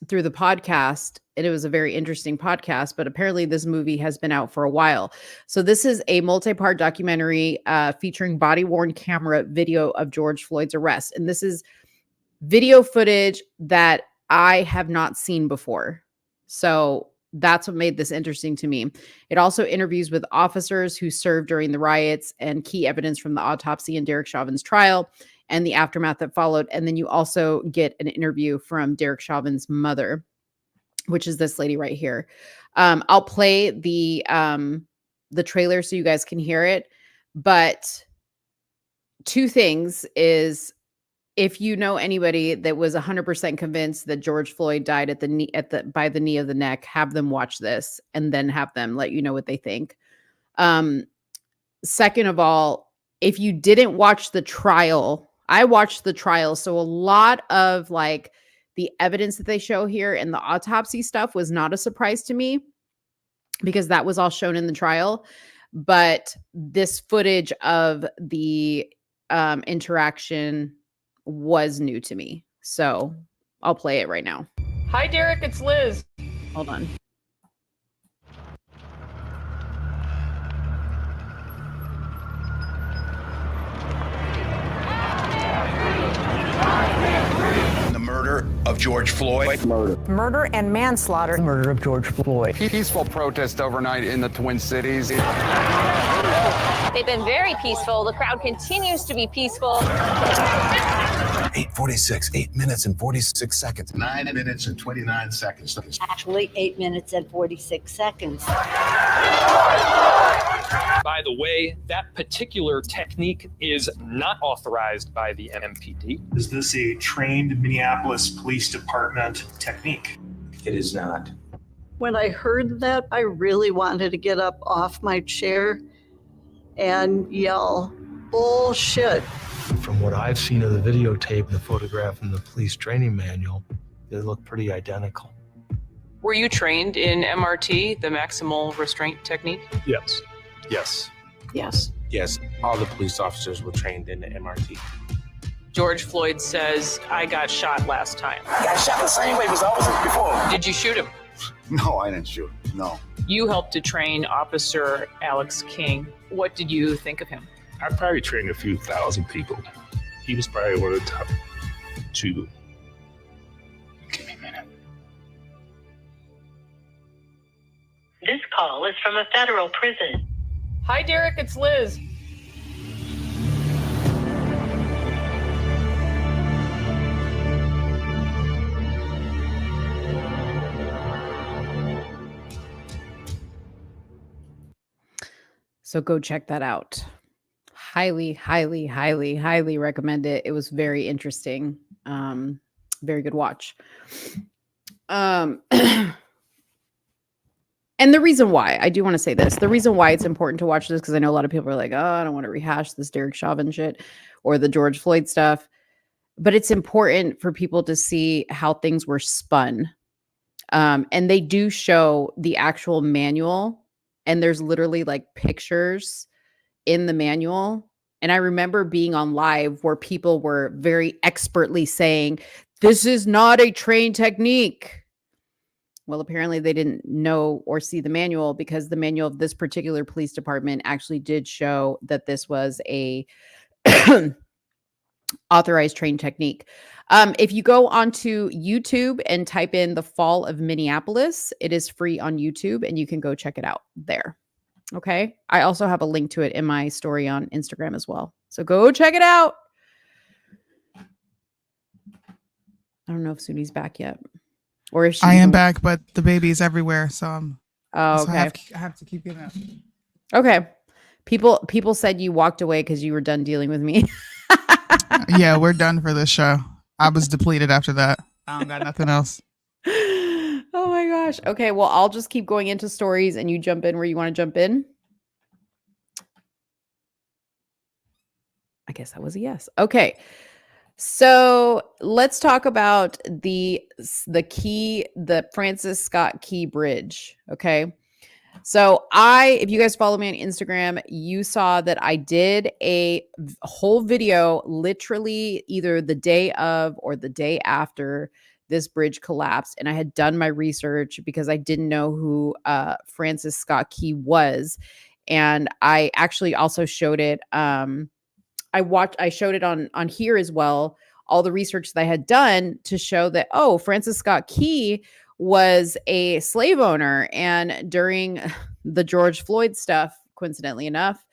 through the podcast, and it was a very interesting podcast, but apparently this movie has been out for a while. So this is a multi-part documentary featuring body-worn camera video of George Floyd's arrest. And this is video footage that I have not seen before. So that's what made this interesting to me. It also interviews with officers who served during the riots and key evidence from the autopsy in Derek Chauvin's trial and the aftermath that followed. And then you also get an interview from Derek Chauvin's mother, which is this lady right here. I'll play the trailer so you guys can hear it. But two things is, if you know anybody that was 100% convinced that George Floyd died at the knee, by the knee of the neck, have them watch this and then have them let you know what they think. Second of all, if you didn't watch the trial, I watched the trial. So a lot of like the evidence that they show here and the autopsy stuff was not a surprise to me because that was all shown in the trial. But this footage of the interaction was new to me. So I'll play it right now. Hi, Derek. It's Liz. Hold on. The murder of George Floyd. Murder and manslaughter. Murder of George Floyd. Peaceful protest overnight in the Twin Cities. They've been very peaceful. The crowd continues to be peaceful. 8:46, 8 minutes and 46 seconds. 9 minutes and 29 seconds. Actually, 8 minutes and 46 seconds. By the way, that particular technique is not authorized by the MPD. Is this a trained Minneapolis Police Department technique? It is not. When I heard that, I really wanted to get up off my chair and yell, bullshit. from what I've seen of the videotape, the photograph, and the police training manual, they look pretty identical. Were you trained in MRT, the maximal restraint technique? Yes. Yes. Yes. Yes, all the police officers were trained in the MRT. George Floyd says, I got shot last time. I got shot the same way as I was before. Did you shoot him? No, I didn't shoot him. No. You helped to train Officer Alex King. What did you think of him? I probably trained a few thousand people. He was probably one of the top 2. Give me a minute. This call is from a federal prison. Hi, Derek. It's Liz. So go check that out. Highly, highly, highly, highly recommend it. It was very interesting. Very good watch. And the reason why, I do want to say this, the reason why it's important to watch this, because I know a lot of people are like, oh, I don't want to rehash this Derek Chauvin shit or the George Floyd stuff. But it's important for people to see how things were spun. And they do show the actual manual. And there's literally like pictures in the manual. And I remember being on live where people were very expertly saying, this is not a trained technique. Well, apparently they didn't know or see the manual, because the manual of this particular police department actually did show that this was a authorized trained technique. If you go onto YouTube and type in the fall of Minneapolis, it is free on YouTube and you can go check it out there. Okay. I also have a link to it in my story on Instagram as well. So go check it out. I don't know if Soonie's back yet. Or if she I am back, but the baby's everywhere. So I'm okay. I have to keep getting up. Okay. People said you walked away because you were done dealing with me. Yeah, we're done for this show. I was depleted after that. I don't got nothing else. Oh my gosh. Okay, well, I'll just keep going into stories and you jump in where you want to jump in. I guess that was a yes. Okay. So let's talk about the Francis Scott Key Bridge. Okay. So if you guys follow me on Instagram, you saw that I did a whole video literally either the day of or the day after this bridge collapsed. And I had done my research because I didn't know who Francis Scott Key was. And I actually also showed it. I showed it on here as well. All the research that I had done to show that, Francis Scott Key was a slave owner. And during the George Floyd stuff, coincidentally enough,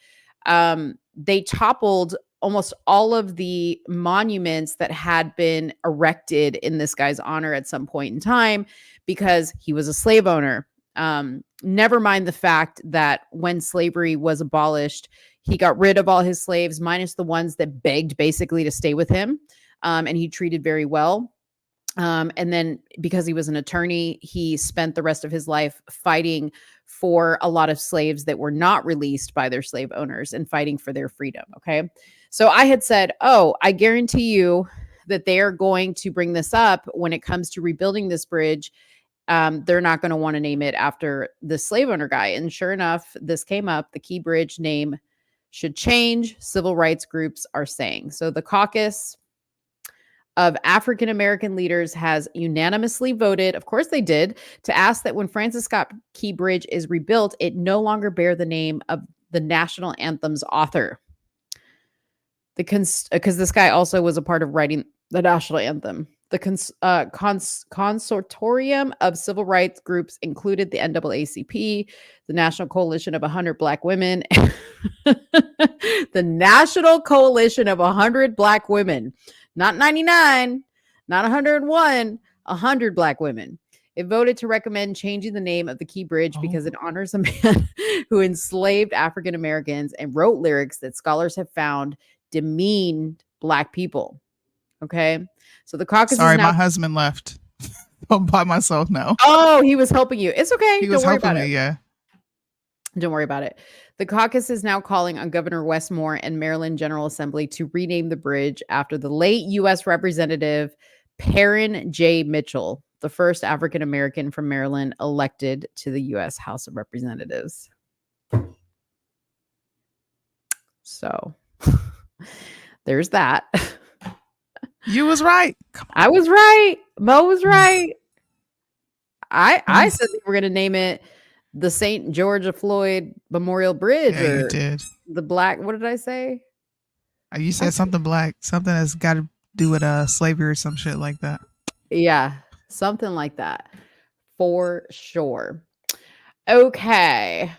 they toppled almost all of the monuments that had been erected in this guy's honor at some point in time because he was a slave owner. Never mind the fact that when slavery was abolished, he got rid of all his slaves, minus the ones that begged basically to stay with him. And he treated very well. And then because he was an attorney, he spent the rest of his life fighting for a lot of slaves that were not released by their slave owners and fighting for their freedom. Okay. So I had said, I guarantee you that they are going to bring this up when it comes to rebuilding this bridge. They're not going to want to name it after the slave owner guy. And sure enough, this came up. The Key Bridge name should change, civil rights groups are saying. So the caucus of African-American leaders has unanimously voted, of course they did, to ask that when Francis Scott Key Bridge is rebuilt, it no longer bear the name of the national anthem's author. Because this guy also was a part of writing the national anthem. The consortium of civil rights groups included the NAACP, the National Coalition of 100 Black Women, the National Coalition of 100 Black Women, not 99, not 101, 100 Black women. It voted to recommend changing the name of the Key Bridge because it honors a man who enslaved African Americans and wrote lyrics that scholars have found demeaned Black people. Okay. So the caucus Sorry, is now- my husband left. I'm by myself now. Oh, he was helping you. It's okay. He Don't was worry helping about me, it. yeah. Don't worry about it. The caucus is now calling on Governor Wes Moore and Maryland General Assembly to rename the bridge after the late U.S. Representative Perrin J. Mitchell, the first African American from Maryland elected to the U.S. House of Representatives. So there's that. You was right. I was right. Mo was right. I said they were going to name it the St. George of Floyd Memorial Bridge. Yeah, you did. The black, what did I say? You said something black, something that's got to do with slavery or some shit like that. Yeah, something like that. For sure. Okay.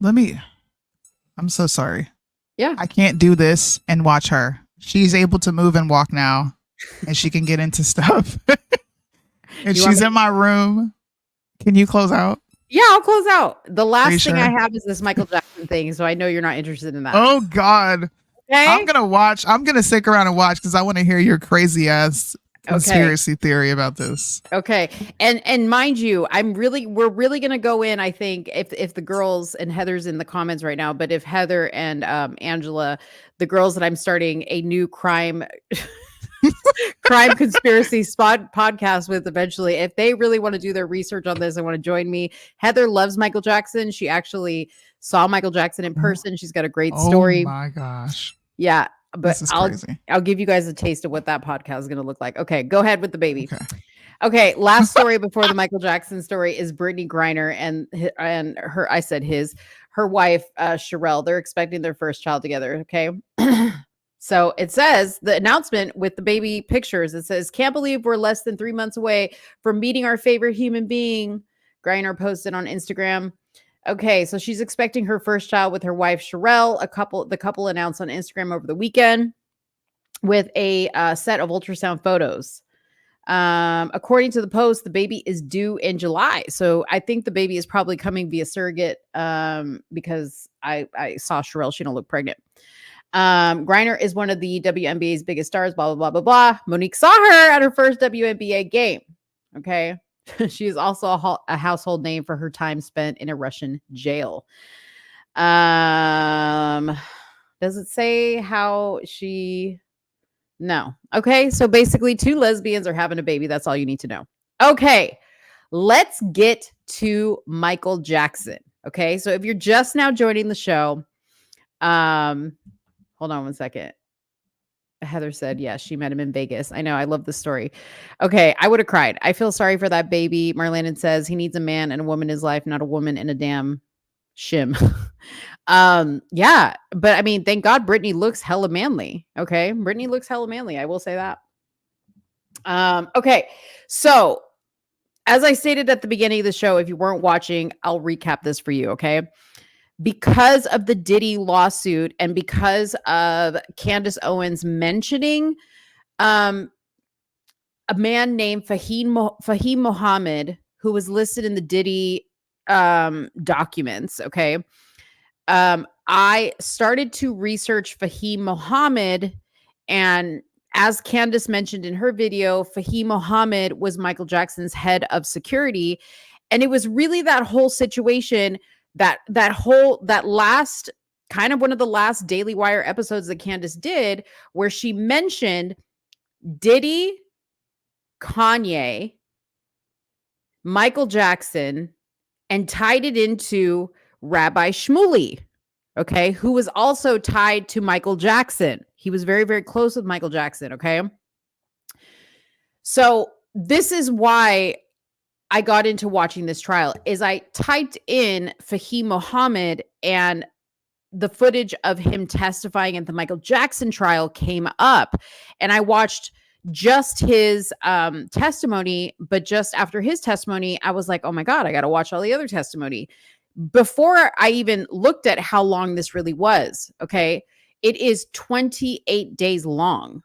I'm so sorry. Yeah. I can't do this and watch her. She's able to move and walk now, and she can get into stuff. And she's in my room. Can you close out? Yeah, I'll close out. The last thing sure? I have is this Michael Jackson thing, so I know you're not interested in that. Oh God. Okay. I'm gonna stick around and watch because I want to hear your crazy ass conspiracy theory about this. Okay. And mind you, we're really gonna go in, I think, if the girls, and Heather's in the comments right now, but if Heather and Angela, the girls that I'm starting a new crime conspiracy podcast with eventually, if they really want to do their research on this and want to join me. Heather loves Michael Jackson. She actually saw Michael Jackson in person. She's got a great story. Oh my gosh. Yeah, but crazy. I'll give you guys a taste of what that podcast is going to look like. Okay, go ahead with the baby. Okay, last story before the Michael Jackson story is Brittney Griner and her wife Sherelle. They're expecting their first child together. Okay. So it says, the announcement with the baby pictures, it says, "Can't believe we're less than 3 months away from meeting our favorite human being," Griner posted on Instagram. Okay, so she's expecting her first child with her wife, Sherelle. The couple announced on Instagram over the weekend with a set of ultrasound photos. According to the post, the baby is due in July. So I think the baby is probably coming via surrogate because I saw Sherelle. She don't look pregnant. Griner is one of the WNBA's biggest stars, blah, blah, blah, blah, blah. Monique saw her at her first WNBA game. Okay. She is also a household name for her time spent in a Russian jail. Does it say how she... No. Okay. So basically 2 lesbians are having a baby. That's all you need to know. Okay. Let's get to Michael Jackson. Okay. So if you're just now joining the show, hold on one second. Heather said, yes, she met him in Vegas. I know. I love the story. Okay. I would have cried. I feel sorry for that baby. Marlandon says he needs a man and a woman in his life, not a woman in a damn shim. Yeah. But I mean, thank God Brittney looks hella manly. Okay. Brittney looks hella manly. I will say that. Okay. So as I stated at the beginning of the show, if you weren't watching, I'll recap this for you. Okay. Because of the Diddy lawsuit and because of Candace Owens mentioning a man named Fahim Mohammed, who was listed in the Diddy documents. Okay. I started to research Fahim Mohammed, and as Candace mentioned in her video, Fahim Mohammed was Michael Jackson's head of security. And it was really that whole situation, that last kind of one of the last Daily Wire episodes that Candace did, where she mentioned Diddy, Kanye, Michael Jackson, and tied it into Rabbi Shmuley, okay, who was also tied to Michael Jackson. He was very, very close with Michael Jackson, okay? So this is why I got into watching this trial, is I typed in Fahim Mohammed and the footage of him testifying at the Michael Jackson trial came up, and I watched just his testimony. But just after his testimony, I was like, oh my God, I got to watch all the other testimony before I even looked at how long this really was. Okay. It is 28 days long.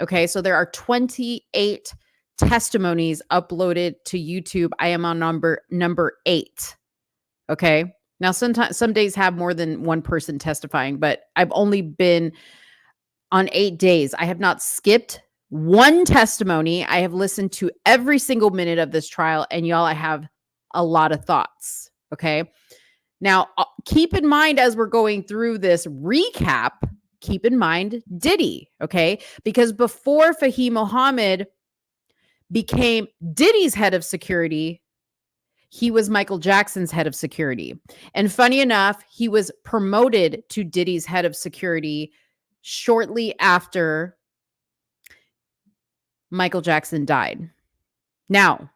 Okay. So there are 28 testimonies uploaded to YouTube. I am on number 8. Okay. Now, sometimes some days have more than one person testifying, but I've only been on 8 days. I have not skipped one testimony. I have listened to every single minute of this trial, and y'all, I have a lot of thoughts. Okay. Now, keep in mind as we're going through this recap, keep in mind Diddy, okay? Because before Fahim Mohammed became Diddy's head of security, he was Michael Jackson's head of security. And funny enough, he was promoted to Diddy's head of security shortly after Michael Jackson died. Now,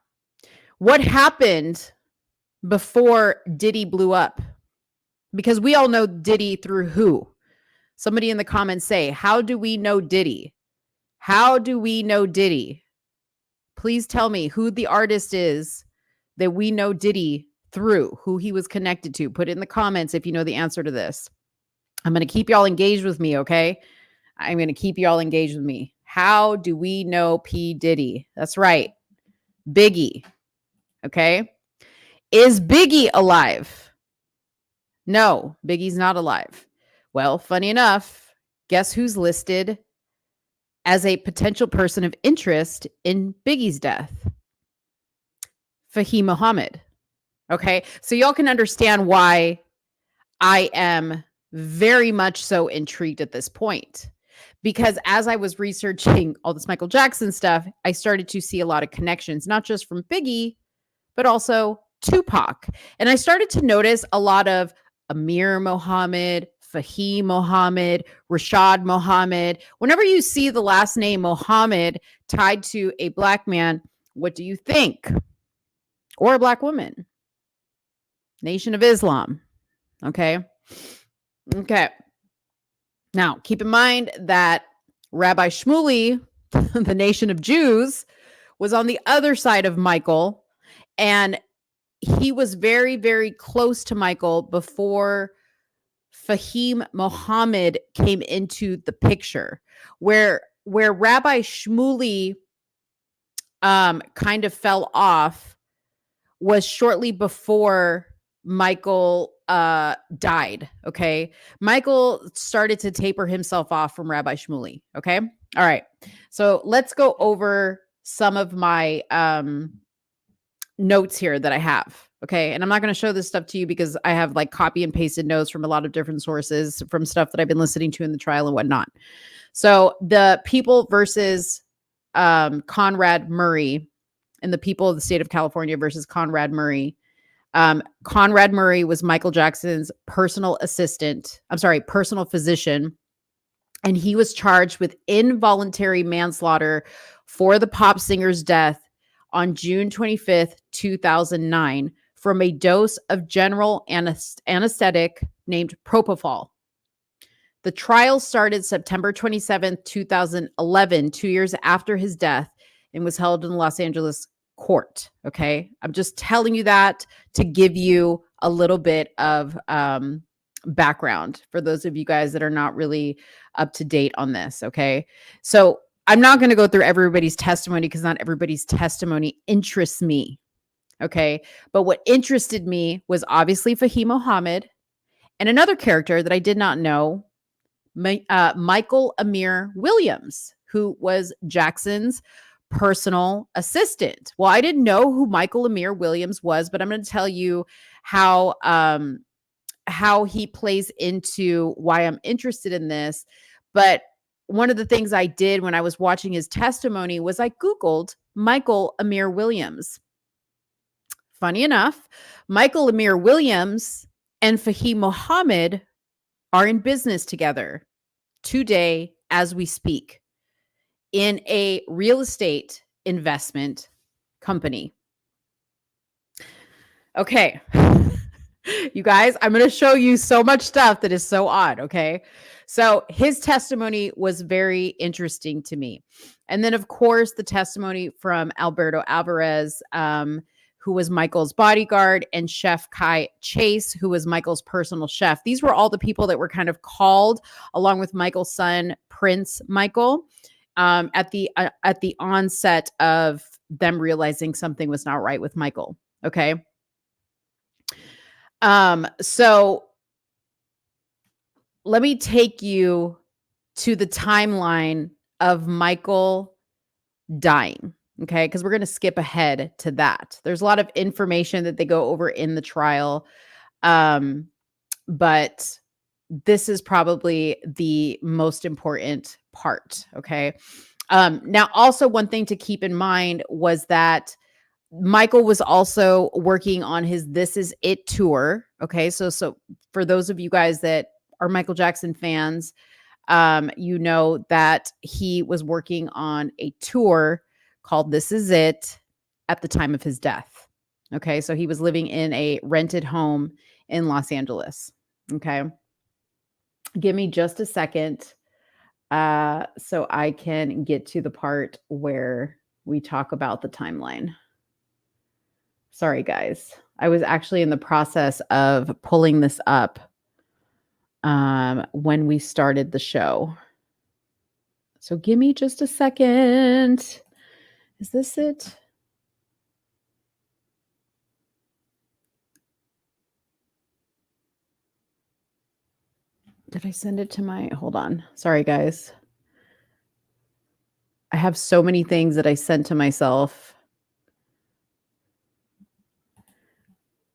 what happened before Diddy blew up? Because we all know Diddy through who? Somebody in the comments say, how do we know Diddy? How do we know Diddy? Please tell me who the artist is that we know Diddy through, who he was connected to. Put it in the comments if you know the answer to this. I'm going to keep y'all engaged with me, okay? I'm going to keep y'all engaged with me. How do we know P. Diddy? That's right. Biggie. Okay? Is Biggie alive? No, Biggie's not alive. Well, funny enough, guess who's listed as a potential person of interest in Biggie's death? Fahim Mohammed. Okay, so y'all can understand why I am very much so intrigued at this point. Because as I was researching all this Michael Jackson stuff, I started to see a lot of connections, not just from Biggie, but also Tupac. And I started to notice a lot of Amir Mohammed, Fahim Mohammed, Rashad Mohammed. Whenever you see the last name Mohammed tied to a black man, what do you think? Or a black woman? Nation of Islam. Okay. Okay. Now, keep in mind that Rabbi Shmuley, the Nation of Jews, was on the other side of Michael, and he was very, very close to Michael before Fahim Mohammed came into the picture. Where Rabbi Shmuley kind of fell off was shortly before Michael died. Okay. Michael started to taper himself off from Rabbi Shmuley. Okay. All right. So let's go over some of my notes here that I have. Okay. And I'm not going to show this stuff to you because I have like copy and pasted notes from a lot of different sources from stuff that I've been listening to in the trial and whatnot. So the people versus Conrad Murray and the people of the state of California versus Conrad Murray. Conrad Murray was Michael Jackson's personal physician, and he was charged with involuntary manslaughter for the pop singer's death on June 25th, 2009, from a dose of general anesthetic named propofol. The trial started September 27th, 2011, 2 years after his death, and was held in the Los Angeles court. Okay. I'm just telling you that to give you a little bit of background for those of you guys that are not really up to date on this. Okay. So I'm not going to go through everybody's testimony because not everybody's testimony interests me. Okay. But what interested me was obviously Fahim Mohammed and another character that I did not know, Michael Amir Williams, who was Jackson's personal assistant. Well, I didn't know who Michael Amir Williams was, but I'm going to tell you how he plays into why I'm interested in this. But one of the things I did when I was watching his testimony was I Googled Michael Amir Williams. Funny enough, Michael Amir Williams and Fahim Mohammed are in business together today as we speak, in a real estate investment company. Okay. You guys, I'm going to show you so much stuff that is so odd. Okay. So his testimony was very interesting to me. And then of course the testimony from Alberto Alvarez, who was Michael's bodyguard, and Chef Kai Chase, who was Michael's personal chef. These were all the people that were kind of called along with Michael's son, Prince Michael, at the onset of them realizing something was not right with Michael. Okay. So let me take you to the timeline of Michael dying. Okay. Because we're going to skip ahead to that. There's a lot of information that they go over in the trial. But this is probably the most important part. Okay. Now, also one thing to keep in mind was that Michael was also working on his This Is It tour. Okay. So for those of you guys that are Michael Jackson fans, you know that he was working on a tour called This Is It at the time of his death. Okay. So he was living in a rented home in Los Angeles. Okay. Give me just a second so I can get to the part where we talk about the timeline. Sorry, guys. I was actually in the process of pulling this up when we started the show. So give me just a second. Is this it? Did I send it to my, hold on. Sorry, guys. I have so many things that I sent to myself.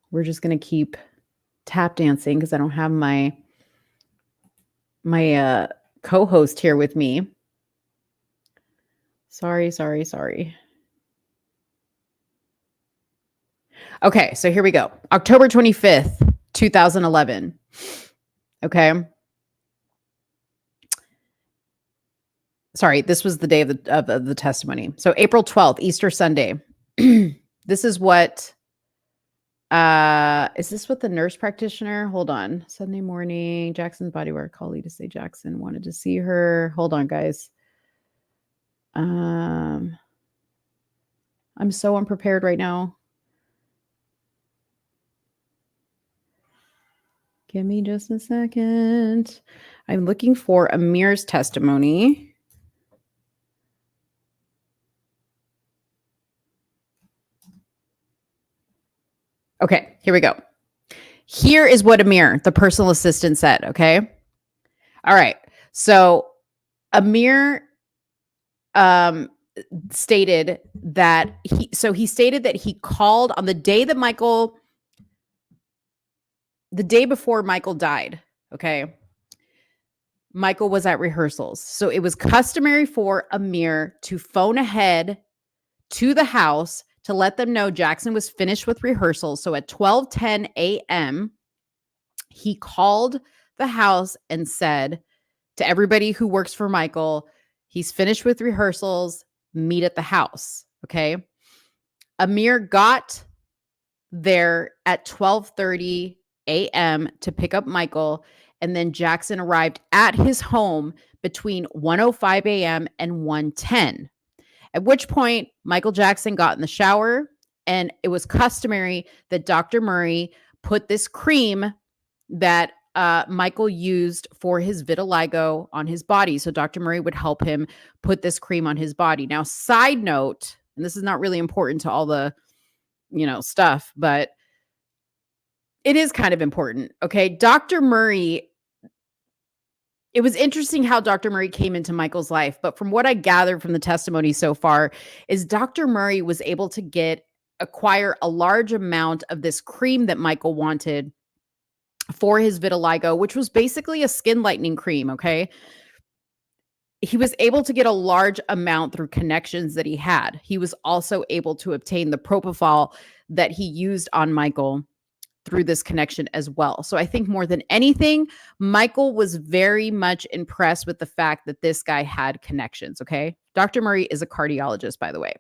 We're just going to keep tap dancing because I don't have my co-host here with me. Sorry. Okay, so here we go. October 25th, 2011. Okay. Sorry, this was the day of the testimony. So April 12th, Easter Sunday. This is what is this what the nurse practitioner? Hold on. Sunday morning, Jackson's bodywork colleague to say Jackson wanted to see her. Hold on, guys. I'm so unprepared right now. Give me just a second. I'm looking for Amir's testimony. Okay, here we go. Here is what Amir, the personal assistant, said. Okay. All right. So Amir stated that he called on the day before Michael died. Okay. Michael was at rehearsals. So it was customary for Amir to phone ahead to the house to let them know Jackson was finished with rehearsals. So at 12:10 a.m., he called the house and said to everybody who works for Michael, he's finished with rehearsals, meet at the house. Okay. Amir got there at 12:30 a.m. to pick up Michael, and then Jackson arrived at his home between 1:05 a.m. and 1:10. At which point, Michael Jackson got in the shower, and it was customary that Dr. Murray put this cream that Michael used for his vitiligo on his body. So Dr. Murray would help him put this cream on his body. Now, side note, and this is not really important to all the, stuff, but it is kind of important. Okay. Dr. Murray, it was interesting how Dr. Murray came into Michael's life, but from what I gathered from the testimony so far is Dr. Murray was able to acquire a large amount of this cream that Michael wanted for his vitiligo, which was basically a skin lightening cream. Okay. He was able to get a large amount through connections that he had. He was also able to obtain the propofol that he used on Michael through this connection as well. So I think more than anything, Michael was very much impressed with the fact that this guy had connections. Okay. Dr. Murray is a cardiologist, by the way.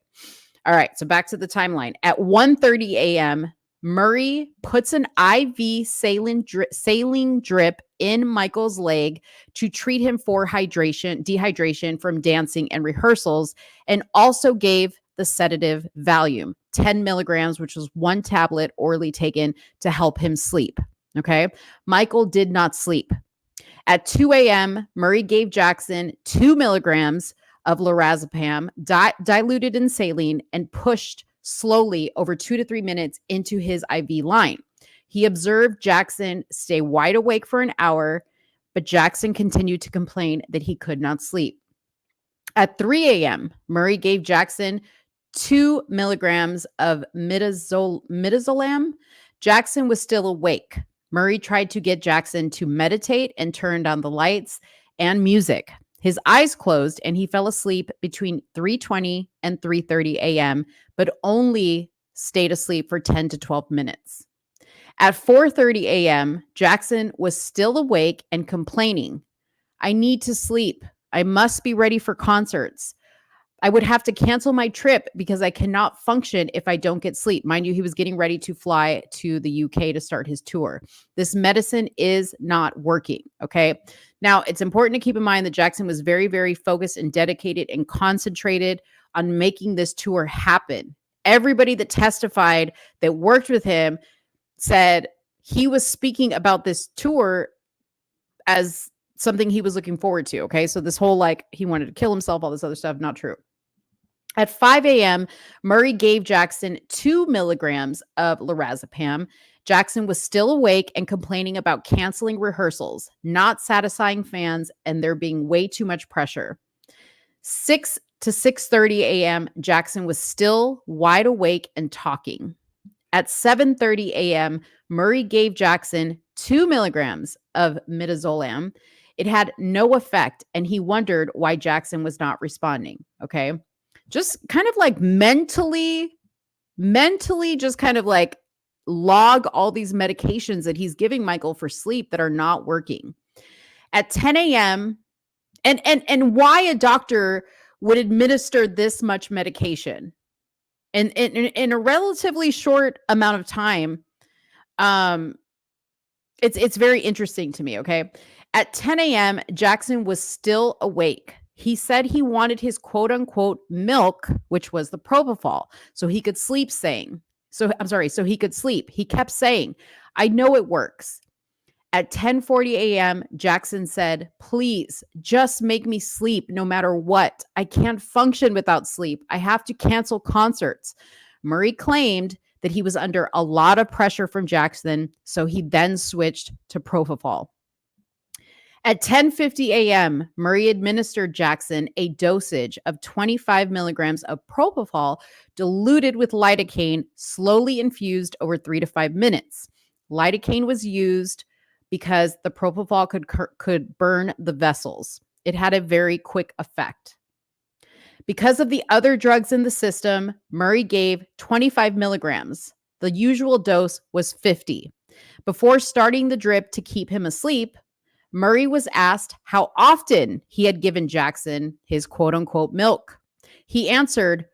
All right. So back to the timeline. At 1:30 a.m., Murray puts an IV saline drip in Michael's leg to treat him for dehydration from dancing and rehearsals, and also gave the sedative Valium, 10 milligrams, which was one tablet orally taken to help him sleep. Okay. Michael did not sleep. At 2 a.m., Murray gave Jackson 2 milligrams of lorazepam, diluted in saline, and pushed slowly over 2 to 3 minutes into his IV line. He observed Jackson stay wide awake for an hour, but Jackson continued to complain that he could not sleep. At 3 a.m., Murray gave Jackson 2 milligrams of midazolam. Jackson was still awake. Murray tried to get Jackson to meditate and turned on the lights and music. His eyes closed and he fell asleep between 3:20 and 3:30 a.m., but only stayed asleep for 10 to 12 minutes. At 4:30 a.m., Jackson was still awake and complaining, "I need to sleep. I must be ready for concerts. I would have to cancel my trip because I cannot function if I don't get sleep." Mind you, he was getting ready to fly to the UK to start his tour. This medicine is not working, okay? Now, it's important to keep in mind that Jackson was very, very focused and dedicated and concentrated on making this tour happen. Everybody that testified that worked with him said he was speaking about this tour as something he was looking forward to, okay? So this whole, like, he wanted to kill himself, all this other stuff, not true. At 5 a.m., Murray gave Jackson 2 milligrams of lorazepam. Jackson was still awake and complaining about canceling rehearsals, not satisfying fans, and there being way too much pressure. 6 to 6:30 a.m., Jackson was still wide awake and talking. At 7:30 a.m., Murray gave Jackson 2 milligrams of midazolam. It had no effect, and he wondered why Jackson was not responding, okay? Just kind of like mentally just kind of like log all these medications that he's giving Michael for sleep that are not working. At 10 a.m., and why a doctor would administer this much medication in a relatively short amount of time, it's very interesting to me, okay? At 10 a.m., Jackson was still awake. He said he wanted his quote unquote milk, which was the propofol, so he could sleep so he could sleep. He kept saying, "I know it works." At 10:40 a.m., Jackson said, "Please just make me sleep no matter what. I can't function without sleep. I have to cancel concerts." Murray claimed that he was under a lot of pressure from Jackson, so he then switched to propofol. At 10:50 a.m., Murray administered Jackson a dosage of 25 milligrams of propofol diluted with lidocaine, slowly infused over 3 to 5 minutes. Lidocaine was used because the propofol could burn the vessels. It had a very quick effect. Because of the other drugs in the system, Murray gave 25 milligrams. The usual dose was 50. Before starting the drip to keep him asleep, Murray was asked how often he had given Jackson his quote unquote milk. He answered,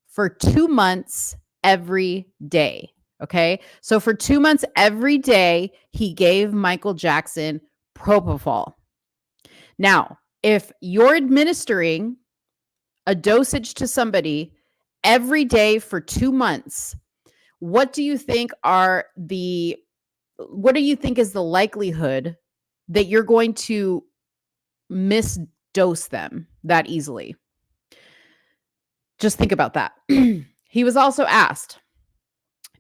for 2 months every day. Okay. So for 2 months every day, he gave Michael Jackson propofol. Now, if you're administering a dosage to somebody every day for 2 months, what do you think is the likelihood that you're going to misdose them that easily? Just think about that. He was also asked,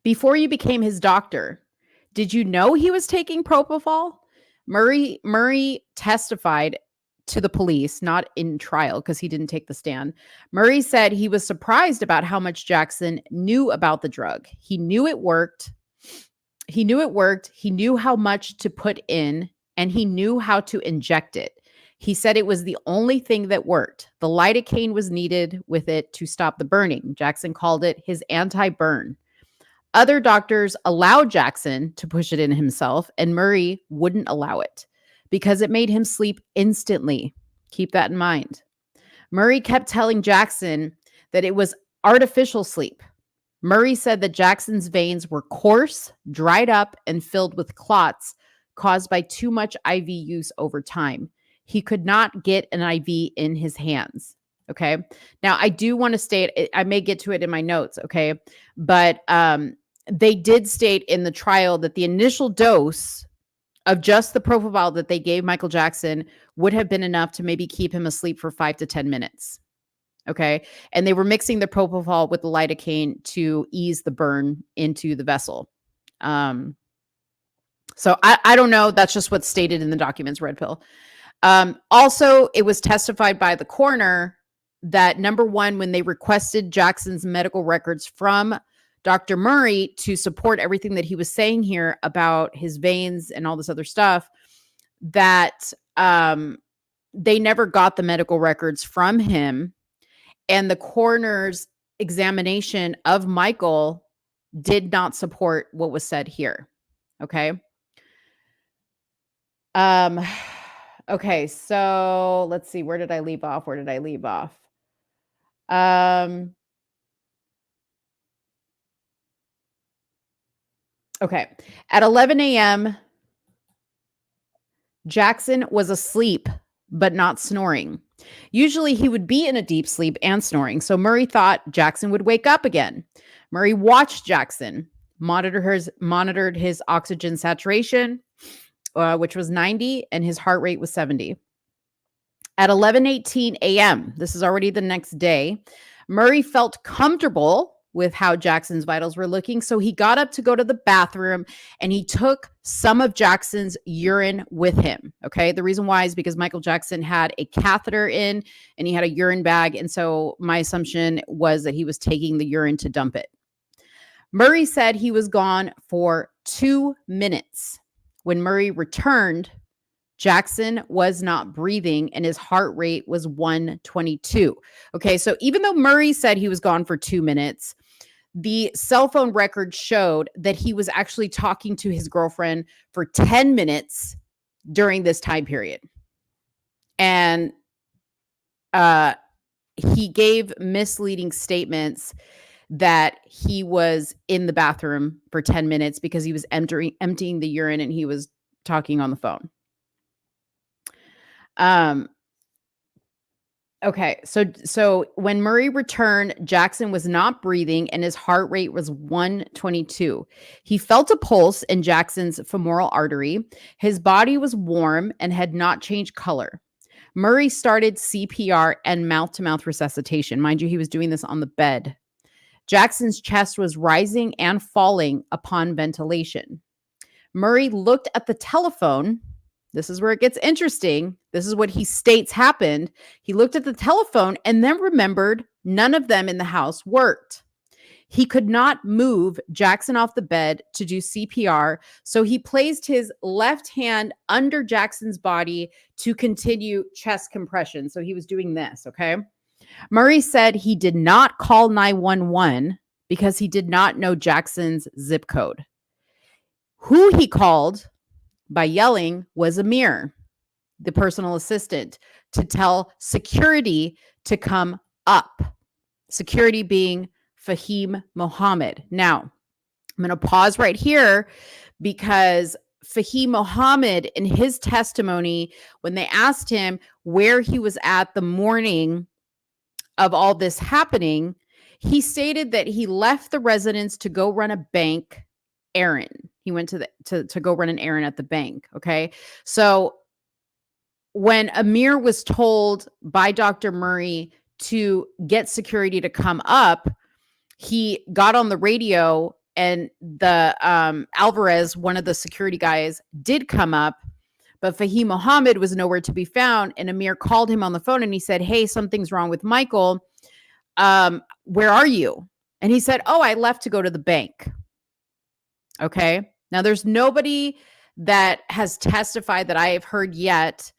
before you became his doctor, did you know he was taking propofol? Murray testified to the police, not in trial because he didn't take the stand. Murray said he was surprised about how much Jackson knew about the drug. He knew it worked. He knew how much to put in, and he knew how to inject it. He said it was the only thing that worked. The lidocaine was needed with it to stop the burning. Jackson called it his anti-burn. Other doctors allowed Jackson to push it in himself, and Murray wouldn't allow it because it made him sleep instantly. Keep that in mind. Murray kept telling Jackson that it was artificial sleep. Murray said that Jackson's veins were coarse, dried up, and filled with clots caused by too much IV use over time. He could not get an IV in his hands. Okay. Now, I do want to state, I may get to it in my notes. Okay. But they did state in the trial that the initial dose of just the propofol that they gave Michael Jackson would have been enough to maybe keep him asleep for 5 to 10 minutes. Okay. And they were mixing the propofol with the lidocaine to ease the burn into the vessel. So I don't know. That's just what's stated in the documents, Red Pill. Also, it was testified by the coroner that, number one, when they requested Jackson's medical records from Dr. Murray to support everything that he was saying here about his veins and all this other stuff, that they never got the medical records from him. And the coroner's examination of Michael did not support what was said here. Okay. Okay, so let's see. Where did I leave off? Okay. At 11 a.m., Jackson was asleep, but not snoring. Usually he would be in a deep sleep and snoring, so Murray thought Jackson would wake up again. Murray watched Jackson, monitored his oxygen saturation, which was 90, and his heart rate was 70. At 11:18 a.m., this is already the next day, Murray felt comfortable with how Jackson's vitals were looking, so he got up to go to the bathroom, and he took some of Jackson's urine with him. Okay, the reason why is because Michael Jackson had a catheter in, and he had a urine bag, and so my assumption was that he was taking the urine to dump it. Murray said he was gone for 2 minutes. When Murray returned, Jackson was not breathing and his heart rate was 122. Okay, so even though Murray said he was gone for 2 minutes, the cell phone record showed that he was actually talking to his girlfriend for 10 minutes during this time period. And he gave misleading statements that he was in the bathroom for 10 minutes because he was emptying the urine and he was talking on the phone. Okay, so when Murray returned, Jackson was not breathing and his heart rate was 122. He felt a pulse in Jackson's femoral artery. His body was warm and had not changed color. Murray started CPR and mouth-to-mouth resuscitation. Mind you, he was doing this on the bed. Jackson's chest was rising and falling upon ventilation. Murray looked at the telephone. This is where it gets interesting. This is what he states happened. He looked at the telephone and then remembered none of them in the house worked. He could not move Jackson off the bed to do CPR, so he placed his left hand under Jackson's body to continue chest compression. So he was doing this, okay? Murray said he did not call 911 because he did not know Jackson's zip code. Who he called by yelling was Amir, the personal assistant, to tell security to come up. Security being Fahim Mohammed. Now, I'm going to pause right here because Fahim Mohammed, in his testimony, when they asked him where he was at the morning of all this happening, he stated that he left the residence to go run a bank errand. He went to go run an errand at the bank. Okay. So when Amir was told by Dr. Murray to get security to come up, he got on the radio and the Alvarez, one of the security guys, did come up, but Fahim Mohammed was nowhere to be found. And Amir called him on the phone and he said, "Hey, something's wrong with Michael. Where are you?" And he said, "Oh, I left to go to the bank." Okay. Now there's nobody that has testified that I have heard yet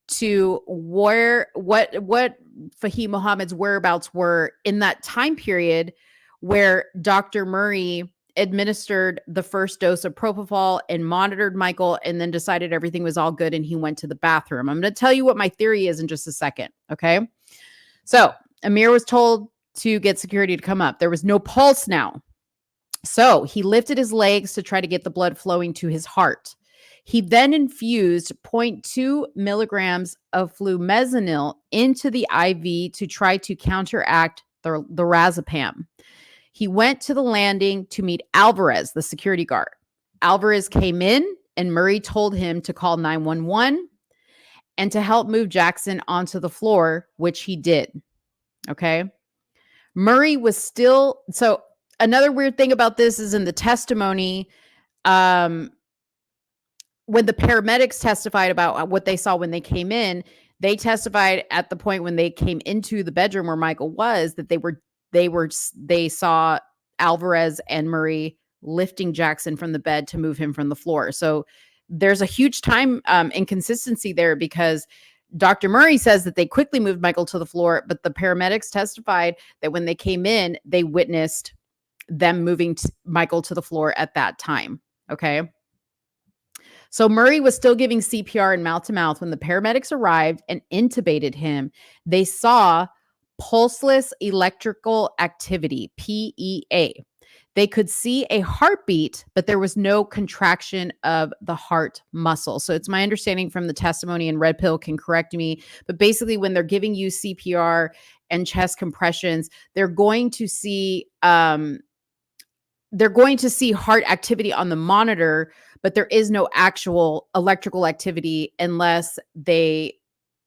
to what Fahim Mohammed's whereabouts were in that time period where Dr. Murray administered the first dose of propofol and monitored Michael and then decided everything was all good and he went to the bathroom. I'm going to tell you what my theory is in just a second. Okay. So Amir was told to get security to come up. There was no pulse now. So he lifted his legs to try to get the blood flowing to his heart. He then infused 0.2 milligrams of flumazenil into the IV to try to counteract the razapam. He went to the landing to meet Alvarez, the security guard. Alvarez came in and Murray told him to call 911 and to help move Jackson onto the floor, which he did. Okay. Murray was still, so another weird thing about this is in the testimony, when the paramedics testified about what they saw when they came in, they testified at the point when they came into the bedroom where Michael was that they saw Alvarez and Murray lifting Jackson from the bed to move him from the floor. So there's a huge time inconsistency there, because Dr. Murray says that they quickly moved Michael to the floor, but the paramedics testified that when they came in, they witnessed them moving Michael to the floor at that time. Okay. So Murray was still giving CPR and mouth to mouth when the paramedics arrived and intubated him. They saw pulseless electrical activity, PEA. They could see a heartbeat, but there was no contraction of the heart muscle. So it's my understanding from the testimony, and Red Pill can correct me, but basically when they're giving you CPR and chest compressions, they're going to see heart activity on the monitor, but there is no actual electrical activity unless they